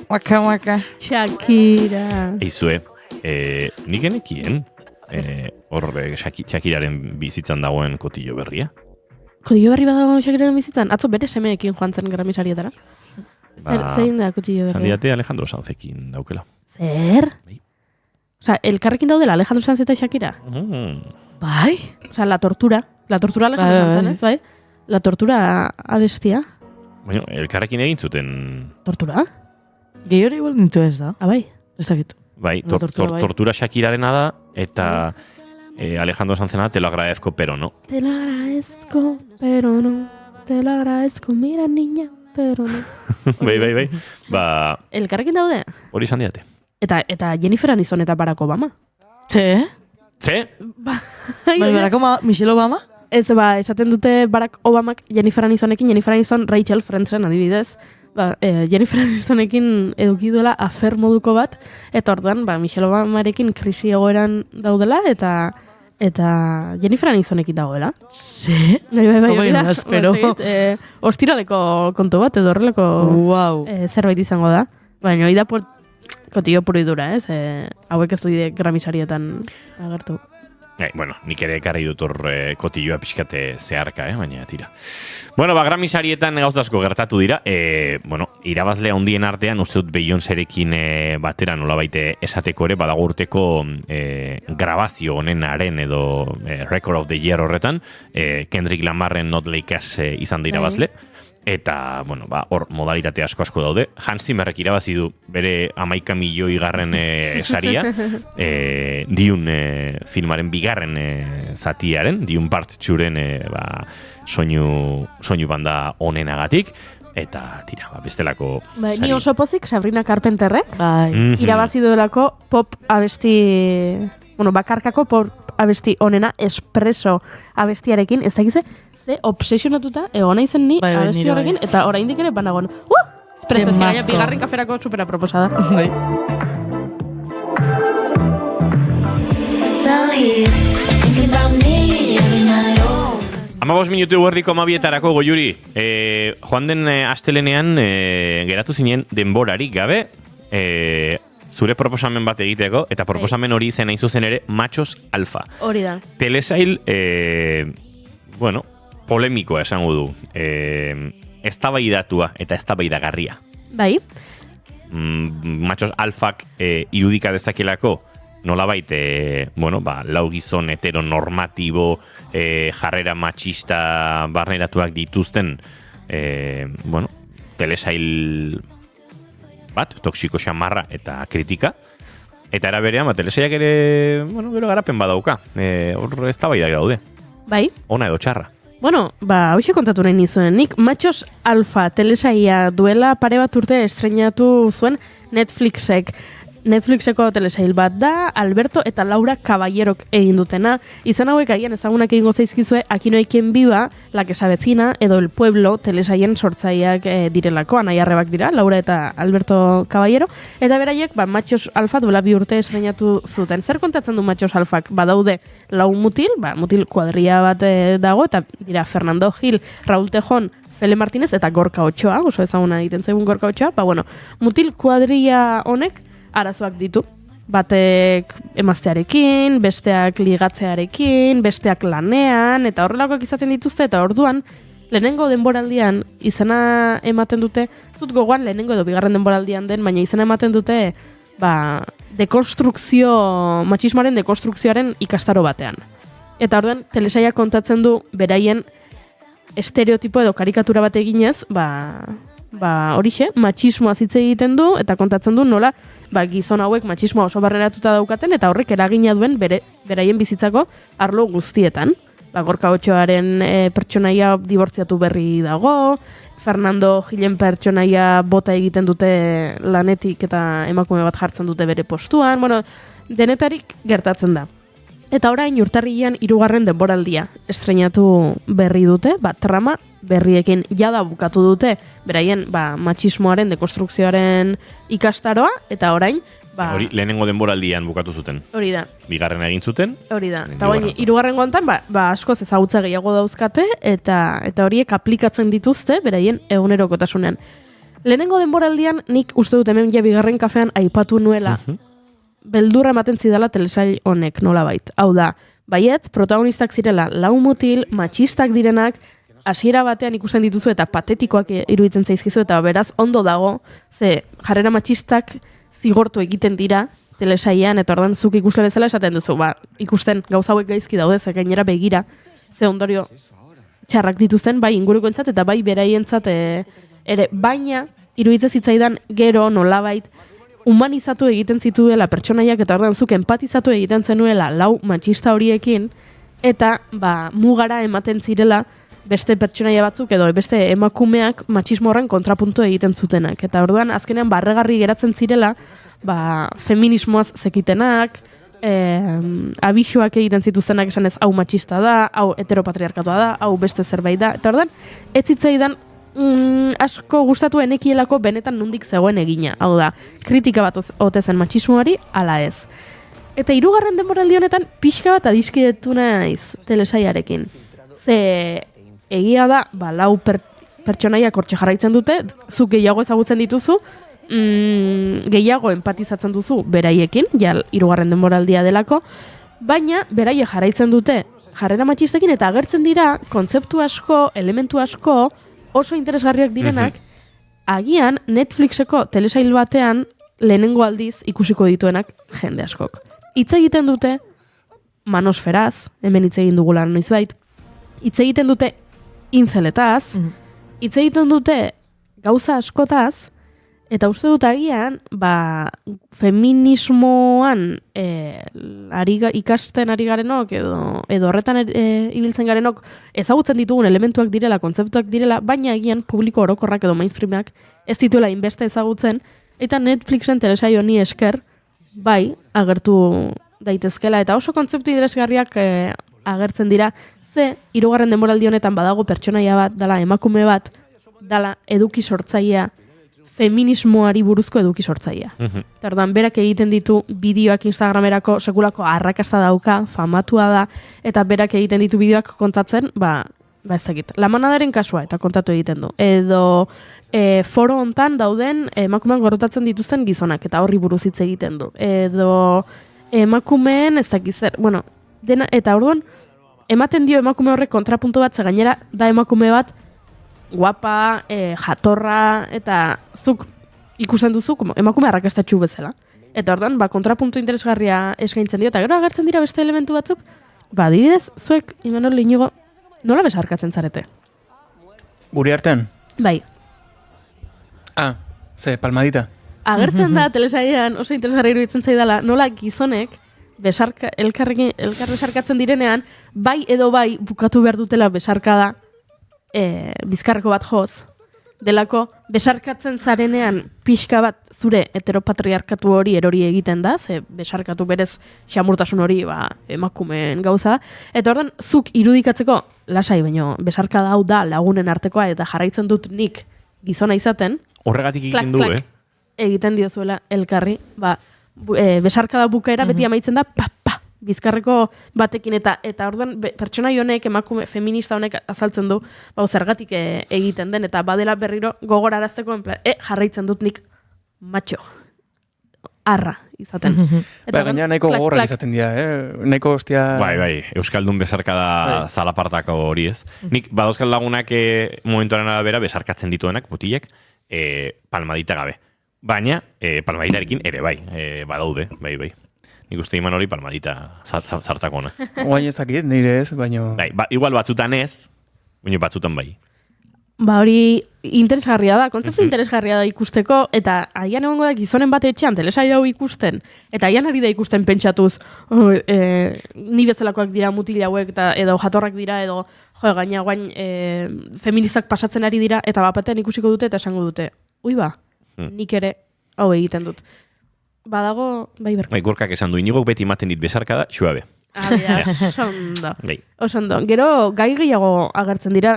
Waka. Shakira. Eizue, nik genekien Shakiraren bizitzan dagoen kotillo berria. Kotillo berri bat dagoen Shakiraren bizitzan? Atzo bere semeekin joan zen Grammy sarietara. Zein da kotillo berria? Zandiate Alejandro Sanzekin daukela. Zer? Elkarrekin daudela Alejandro Sanz eta Shakira? Bai? La tortura Alejandro Sanz, ez, bai? La tortura abestia. Baina, elkarrekin egin zuten... Tortura? Gehiore igual nintu ez da. Bai? Ez dakit. Bai, tortura Shakirarena da, eta Alejandro Sanzena, te lo agradezco, pero no. Te lo agradezco, pero no. Te lo agradezco, mira niña, pero no. Bai. Elkarrekin daude? Hori izan diate. Eta Jennifer Aniston eta Barack Obama. Ze? Barack Obama, Michelle Obama? Ez, esaten dute Barack Obamak Jennifer Anistonekin, Jennifer Aniston Rachel Friendsen adibidez. Jennifer Anistonekin eduki duela afer moduko bat, eta orduan, Michelle Obamarekin krisi egoeran daudela, eta Jennifer Anistonekin dagoela. Ze? Bai, espero. Ostiraleko kontu bat, edo horrelako zerbait izango da. Baina, hori da kotillo puro idura, ez? Hauek ez dide Grammy sarietan agertu. Nik ere ekarri dut hor kotilloa pixkate zeharka, baina tira. Grammy sarietan gauz asko gertatu dira. Irabazle handien artean, uste dut Beyoncérekin batera nolabait esateko ere, badago urteko grabazio honenaren edo Record of the Year horretan, Kendrick Lamarren Not Like Us izan da irabazle. Eta, hor modalitate asko daude. Hans Zimmerrek irabazi du bere 11 milioi garren saria. Dune filmaren bigarren zatiaren, Dune Part 2-ren soinu banda onenagatik. Eta, tira, bestelako sari. Ni oso pozik Sabrina Carpenterrek irabazi duelako pop abesti, bakarkako pop abesti onena, Espresso abestiarekin, ez dakize, ze obsesionatuta egona izen ni abesti horrekin, eta oraindik ere banagoen. Espresso, ez gaina bigarren kaferako supera proposada. Amabos minutu guardiko amabietarako goiuri. Joan den astelenean geratu zinen denborarik gabe, zure proposamen bat egiteko, eta proposamen hori zen hain zuzen ere Machos Alfa. Hori da. Telesail, polemikoa esango du. Eztabaidatua eta eztabaidagarria. Bai. matxos alfak irudika dezakelako, nolabait, lau gizon heteronormatibo, jarrera matxista barneratuak dituzten, telesail bat, toksiko xamarra eta kritika. Eta era berean, telesaiak ere, gero garapen badauka. Hor ez tabaidak daude. Bai. Ona edo txarra. Hauxe kontatu nahi nizuen. Nik Matxos Alfa telesaia duela pare bat urte estrenatu zuen Netflixeko telesail bat da, Alberto eta Laura Caballerok egin dutena. Izan hauek agian ezagunak egingo zaizkizue, Aquí no hay quien viva, La que se avecina, edo El Pueblo telesaien sortzaileak direlako, anaiarrebak dira, Laura eta Alberto Caballero. Eta beraiek, Matxos Alfa duela 2 urte estrenatu zuten. Zer kontatzen du Matxos Alfak? Badaude 4 mutil, mutil kuadria bat dago, eta dira Fernando Gil, Raúl Tejón, Fele Martínez eta Gorka Ochoa, oso ezaguna egiten zaigun Gorka Ochoa. Mutil kuadria honek arazoak ditu. Batek emaztearekin, besteak ligatzearekin, besteak lanean, eta horrelakoak izaten dituzte, eta orduan, lehenengo denboraldian izena ematen dute, zut gogoan lehenengo edo bigarren denboraldian den, baina izena ematen dute, matxismoaren dekonstrukzioaren ikastaro batean. Eta orduan, telesaia kontatzen du beraien estereotipo edo karikatura bat eginez, horixe, matxismoa hitz egiten du, eta kontatzen du nola, gizon hauek matxismoa oso barreratuta daukaten, eta horrek eragina duen beraien bizitzako arlo guztietan. Gorka Otxoaren pertsonaia dibortziatu berri dago, Fernando Gilen pertsonaia bota egiten dute lanetik eta emakume bat jartzen dute bere postuan, denetarik gertatzen da. Eta orain urtarrilean 3. denboraldia estrenatu berri dute, trama berriekin jada bukatu dute, beraien matxismoaren dekonstrukzioaren ikastaroa, eta orain... Hori lehenengo denboraldian bukatu zuten. Hori da. Bigarren egin zuten. Hori da. Eta baina 3. gontan, askoz ezagutza gehiago dauzkate, eta horiek aplikatzen dituzte, beraien egunerokotasunean. Lehenengo denboraldian, nik uste dut hemen bigarren kafean aipatu nuela, beldurra ematen zidala telesail honek nolabait. Hau da, baietz, protagonistak zirela 4 mutil, matxistak direnak, hasiera batean ikusten dituzu eta patetikoak iruditzen zaizkizu, eta beraz ondo dago, ze jarrera matxistak zigortu egiten dira telesailean, eta ordan zuk ikusle bezala esaten duzu, ikusten gauza hauek gaizki daude, ze gainera begira, ze ondorio txarrak dituzten, bai ingurukoentzat eta bai beraientzat ere, baina iruditzen zitzaidan gero nolabait humanizatu egiten zituela pertsonaiak, eta ordan zuk empatizatu egiten zenuela 4 matxista horiekin, eta mugara ematen zirela beste pertsonaia batzuk edo beste emakumeak matxismo horren kontrapuntu egiten zutenak. Eta orduan azkenean barregarri geratzen zirela, feminismoaz zekitenak, abisuak egiten zituztenak esan ez hau matxista da, hau heteropatriarkatua da, hau beste zerbait da. Eta orduan ez zitzaidan asko gustatu enekielako benetan nondik zegoen egina. Hau da, kritika bat ote zen matxismoari, ala ez. Eta 3. denboraldi honetan pixka bat adiskidetu naiz telesaiarekin. Ze egia da, 4 pertsonaiak hortxe jarraitzen dute, zuk gehiago ezagutzen dituzu, gehiago empatizatzen duzu beraiekin, 3. denboraldia delako, baina beraie jarraitzen dute jarrera matxistekin, eta agertzen dira kontzeptu asko, elementu asko, oso interesgarriak direnak, agian Netflixeko telesail batean lehenengo aldiz ikusiko dituenak jende askok. Hitz egiten dute manosferaz, hemen hitz egin dugula noizbait, hitz egiten dute intzeletaz, hitz egiten dute gauza askotaz, eta uste dut agian, feminismoan ikasten ari garenok, edo horretan ibiltzen garenok, ezagutzen ditugun elementuak direla, kontzeptuak direla, baina agian publiko orokorrak edo mainstreamak ez dituela inbeste ezagutzen, eta Netflixen telesaio honi esker, agertu daitezkela, eta oso kontzeptu interesgarriak agertzen dira, ze 3. denboraldi honetan badago pertsonaia bat, dala emakume bat, dala eduki sortzailea, feminismoari buruzko eduki sortzailea. Eta orduan, berak egiten ditu bideoak Instagramerako sekulako arrakasta dauka, famatua da, eta berak egiten ditu bideoak kontatzen, ezagit, Lamanadaren kasua eta kontatu egiten du. Edo foro hontan dauden emakumeak gorrotatzen dituzten gizonak, eta horri buruz hitz egiten du. Edo emakumeen, ez dakiz zer, dena, eta orduan, ematen dio emakume horrek kontrapuntu bat, ze gainera da emakume bat guapa, jatorra, eta zuk ikusten duzu, emakume arrakastatxu bezala. Eta orduan, kontrapuntu interesgarria eskaintzen dio, eta gero agertzen dira beste elementu batzuk, adibidez, zuek, Imanol Inigo, nola besarkatzen zarete? Guri artean? Bai. Palmadita. Agertzen da, telesailean oso interesgarri iruditzen zaidala, nola gizonek elkarri besarkatzen direnean, bai edo bai bukatu behar dutela besarkada bizkarreko bat joz, delako besarkatzen zarenean pixka bat zure heteropatriarkatu hori erori egiten da, ze besarkatu berez xamurtasun hori emakumeen gauza, eta ordan zuk irudikatzeko lasai, baino besarkada hau da lagunen artekoa eta jarraitzen dut nik gizona izaten, horregatik egiten du, egiten diozuela elkarri, besarkada bukaera beti amaitzen da, bizkarreko batekin eta orduan pertsonai honek, emakume feminista honek azaltzen du, zergatik egiten den, eta badela berriro gogorarazteko, jarraitzen dut nik macho, arra izaten. Gaina nahiko gogorrak izaten dira, nahiko ostia... Bai, Euskaldun besarkada zalapartako hori ez. Nik badauzkal lagunak momentuaren arabera besarkatzen dituenak, mutilek, palmadita gabe. Baina, palmaditarekin ere bai, badaude, bai. Nik uste iman hori palmadita zartakona. Oain ezakit, nire ez, baino... Igual batzutan ez, baina batzutan bai. Hori interesgarria da, kontzeptu interesgarria da ikusteko, eta aian egongo da gizonen bate etxean telesai hau ikusten, eta aian ari da ikusten pentsatuz, ni bezalakoak dira mutil hauek, edo jatorrak dira, edo gaina guain feministak pasatzen ari dira, eta bapatean ikusiko dute eta esango dute. Nik ere hau egiten dut. Badago, bai berko. Gorkak esan du, Inigok beti ematen dit besarkada, xuabe. Osondo. Gero, gai gehiago agertzen dira,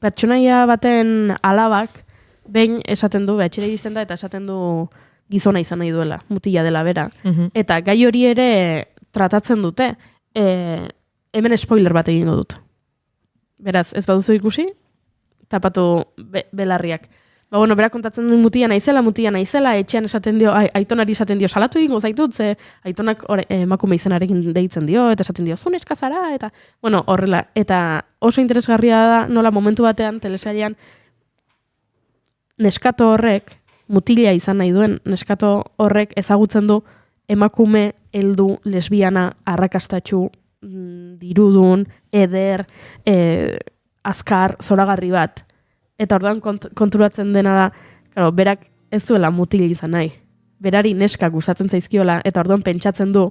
pertsonaia baten alabak, behin esaten du, etxera iristen da, eta esaten du gizona izan nahi duela, mutila dela bera. Eta gai hori ere tratatzen dute, hemen spoiler bat egingo dut. Beraz, ez baduzu ikusi, tapatu belarriak. Berak kontatzen du mutia naizela, etxean esaten dio, aitonari esaten dio, salatu egingo zaitut, ze aitonak emakume izenarekin deitzen dio, eta esaten dio, zun eskazara, eta, horrela. Eta oso interesgarria da, nola momentu batean, telesailean, neskato horrek, mutila izan nahi duen, neskato horrek ezagutzen du, emakume, heldu, lesbiana, arrakastatxu, dirudun, eder, azkar, zoragarri bat. Eta orduan konturatzen dena da, berak ez duela mutil izan nahi. Berari neska gustatzen zaizkiola, eta orduan pentsatzen du,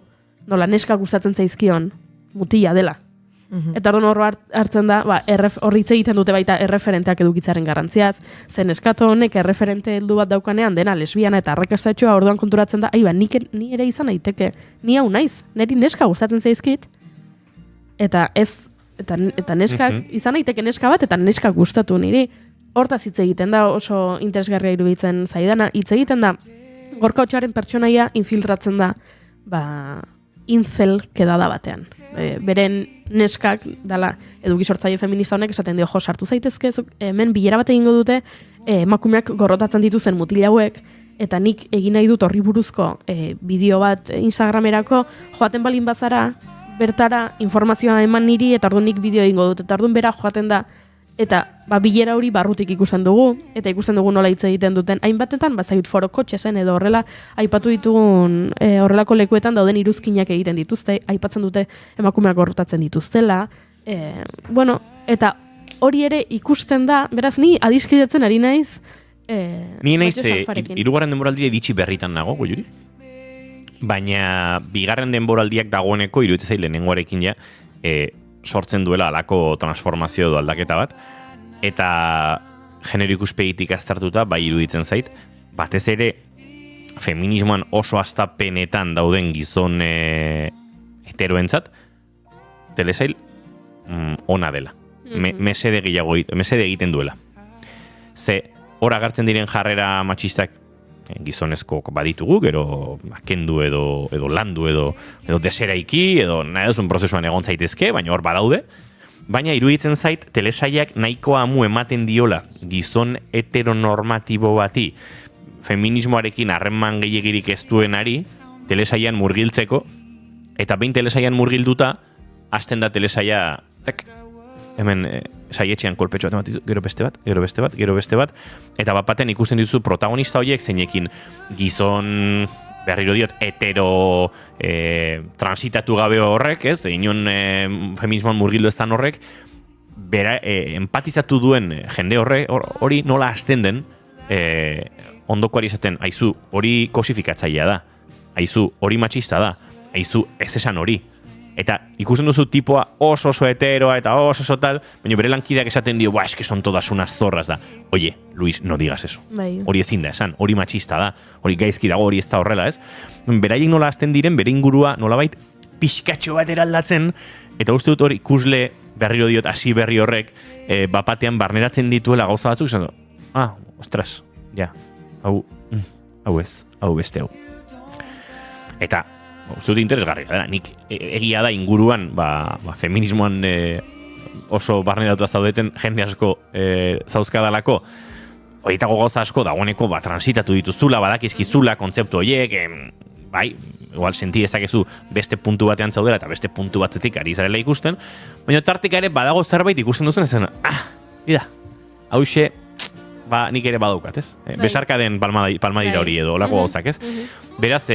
nola neska gustatzen zaizkion, mutila dela. Eta orduan horro hartzen da, horri hitz egiten dute baita erreferenteak edukitzaren garrantziaz, zen neskato honek erreferente heldu bat daukanean dena lesbiana eta arrakastatxoa, orduan konturatzen da, ni ere izan naiteke, ni hau naiz, niri neska gustatzen zaizkit, eta neskak, izan naiteke neska bat, eta neska gustatu niri. Hortaz hitz egiten da, oso interesgarria iruditzen zaidana, hitz egiten da, Gorka Otxoaren pertsonaia infiltratzen da, incel kedada batean. Beren neskak, dala, eduki sortzaile feminista honek esaten dio, sartu zaitezke, hemen bilera bat egingo dute, emakumeak gorrotatzen dituzen mutil hauek, eta nik egin nahi dut horri buruzko bideo bat Instagramerako, joaten balin bazara, bertara informazioa eman niri, eta orduan nik bideo egingo dut, eta orduan bera joaten da, eta bilera hori barrutik ikusten dugu, eta ikusten dugu nola hitz egiten duten. Hainbatetan, bazait foro kotxesen edo horrela, aipatu ditugun horrelako lekuetan dauden iruzkinak egiten dituzte, aipatzen dute emakumeak gorrotatzen dituztela. Eta hori ere ikusten da, beraz ni adiskidetzen ari naiz. Ni naiz, hirugarren denboraldia iritsi berritan nago, Goiuri. Baina bigarren denboraldiak dagoeneko, iruditzen zaile lehenengoarekin ja, sortzen duela alako transformazio edo aldaketa bat, eta genero ikuspegitik aztertuta, bai iruditzen zait, batez ere feminismoan oso hastapenetan dauden gizon heteroentzat, telesail ona dela. Mesede egiten duela. Ze, hor agertzen diren jarrera matxistak gizonezko baditugu, gero kendu edo landu edo deseraiki, edo nahi duzun prozesuan egon zaitezke, baina hor badaude. Baina iruditzen zait, telesaiak nahikoa amu ematen diola gizon heteronormatibo bati feminismoarekin harreman gehiagirik ez duenari telesaian murgiltzeko, eta behin telesaian murgilduta, hasten da telesaia hemen saietxean kolpetxo bat ematizu, gero beste bat, eta bat baten ikusten dituzu protagonista horiek zeinekin gizon, berriro diot, hetero transitatu gabe horrek, ez, inon feminismoan murgildu ez dan horrek, bera, empatizatu duen jende hori nola hasten den, ondokoari esaten, aizu, hori kosifikatzailea da, aizu, hori matxista da, aizu, ez esan hori. Eta ikusten duzu tipoa oso heteroa eta oso tal, baina bere lankideak esaten dio, es que son todas unas zorras da. Oye, Luis, no digas eso. Hori ezin da esan, hori matxista da, hori gaizki dago, hori ez da horrela, ez? Beraiek nola hasten diren, bere ingurua nolabait pixkatxo bat eraldatzen, eta uste dut hori ikusle berriro diot, hasi berri horrek, bapatean barneratzen dituela gauza batzuk, esan du, ostras, ja, hau ez, hau beste hau. Eta, uste dut interesgarria, da, nik egia da inguruan, feminismoan oso barneratuta zaudeten jende asko zauzkadalako, horietako gauza asko dagoeneko transitatu dituzula, badakizkizula, kontzeptu horiek, bai, igual senti ezakezu beste puntu batean zaudela eta beste puntu batzetik ari zarela ikusten, baina tartika ere badago zerbait ikusten duzen ezen, bida, hauxe, nik ere badaukat, ez? Besarkaden palmadira hori edo, olako gauzak, ez? Beraz,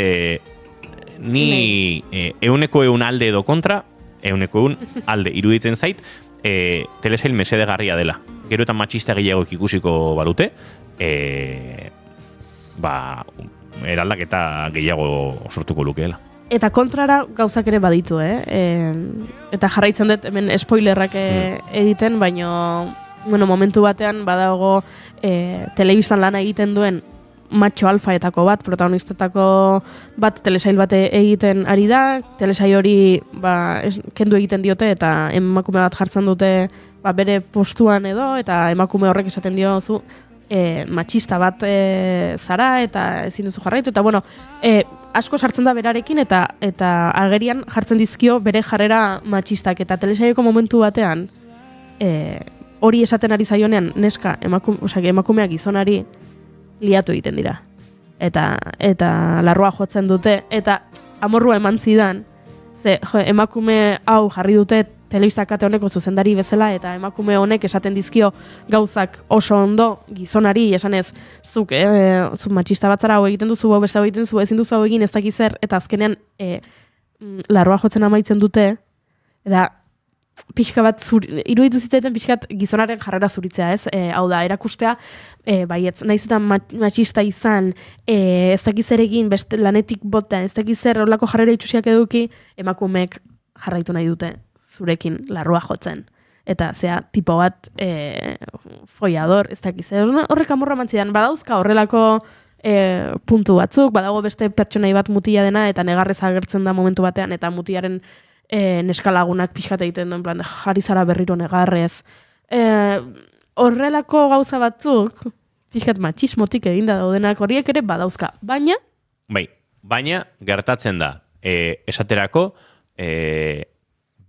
ni 100% alde edo kontra, 100% alde iruditzen zait, telesail mesedegarria dela. Gero eta matxista gehiago ikusiko balute, eraldaketa gehiago sortuko lukeela. Eta kontrara gauzak ere baditu, eta jarraitzen dut hemen spoilerrak egiten, baino momentu batean badago telebistan lana egiten duen macho alfaetako bat, protagonistetako bat telesail bat egiten ari da, telesail hori kendu egiten diote eta emakume bat jartzen dute bere postuan edo, eta emakume horrek esaten diozu matxista bat zara eta ezin duzu jarraitu, eta asko sartzen da berarekin eta agerian jartzen dizkio bere jarrera matxistak, eta telesaileko momentu batean hori esaten ari zaionean neska emakumeak gizonari liatu egiten dira. Eta larrua jotzen dute, eta amorrua eman zidan, emakume hau jarri dute telebista kate honeko zuzendari bezala, eta emakume honek esaten dizkio gauzak oso ondo gizonari, esanez, zuk matxista batzara hau egiten duzu, hau beste hau egiten duzu, ezin duzu hau egin ez dakiz zer, eta azkenean larrua jotzen amaitzen dute, eta pixka bat, iruditu zitzaiten pixka bat gizonaren jarrera zuritzea, ez? Hau da, erakustea, baietz, nahiz eta matxista izan, ez dakiz zer egin, beste lanetik bota, ez dakiz zer horlako jarrera itxusiak eduki, emakumeek jarraitu nahi dute zurekin larrua jotzen. Eta, tipo bat, follador, ez dakiz zer, horrek amorra mantzidan, badauzka horrelako puntu batzuk, badago beste pertsonai bat mutila dena, eta negarrez agertzen da momentu batean, eta mutilaren neskalagunak pixkat egiten duen plan, jarri zara berriro negarrez. Horrelako gauza batzuk, pixkat matxismotik eginda daudenak horiek ere badauzka, baina? Baina gertatzen da, esaterako,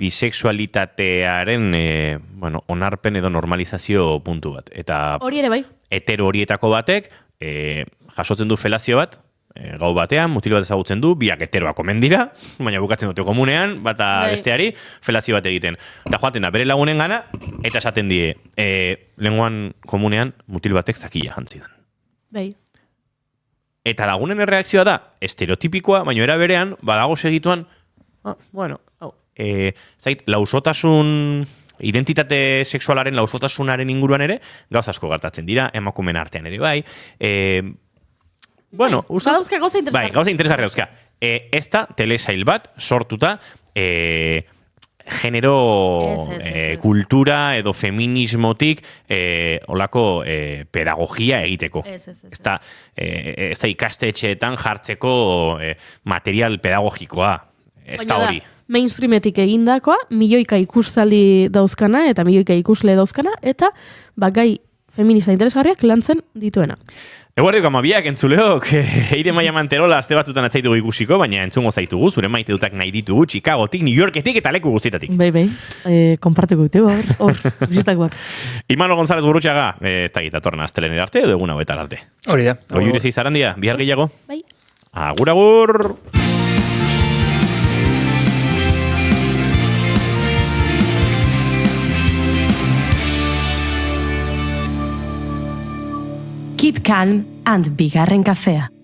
bisexualitatearen onarpen edo normalizazio puntu bat. Eta hori ere bai. Hetero horietako batek, jasotzen du felazio bat, gau batean, mutil bat ezagutzen du, biak heteroak omen dira, baina bukatzen dute komunean, bata besteari, felazio bat egiten. Eta joaten da, bere lagunen gana, eta esaten die, lenguan komunean, mutil batek zakila jantzidan. Bai. Eta lagunen erreakzioa da, estereotipikoa, baina era berean, badago segituan, zait, lausotasun, identitate sexualaren lausotasunaren inguruan ere, gauz asko gertatzen dira, emakumen artean ere bai, badauzka gauza interesgarri. Bai, gauza interesgarri dauzka. Ez da telesail bat sortuta genero kultura edo feminismotik olako pedagogia egiteko. Ez da ikastetxeetan jartzeko material pedagogikoa. Ez da hori. Mainstreametik egindakoa, milioika ikusaldi dauzkana eta milioika ikusle dauzkana, eta gai feminista interesgarriak lantzen dituena. Eguardiko amabiak entzuleok, Eire Maia Manterola azte batzutan atzaitugu ikusiko, baina entzungo zaitugu, zure maite dutak nahi ditugu, Chicagotik, New Yorketik eta leku guztietatik. Bai, konparteko dute, hor, bizitakoak. Imanol González Gurrutxaga, ez da gitatorna aztelenera arte edo egun hauetan arte. Hori da. Oiure zeizarandia, bihar gehiago. Bai. Agur, agur! Keep calm and bigarren kafea.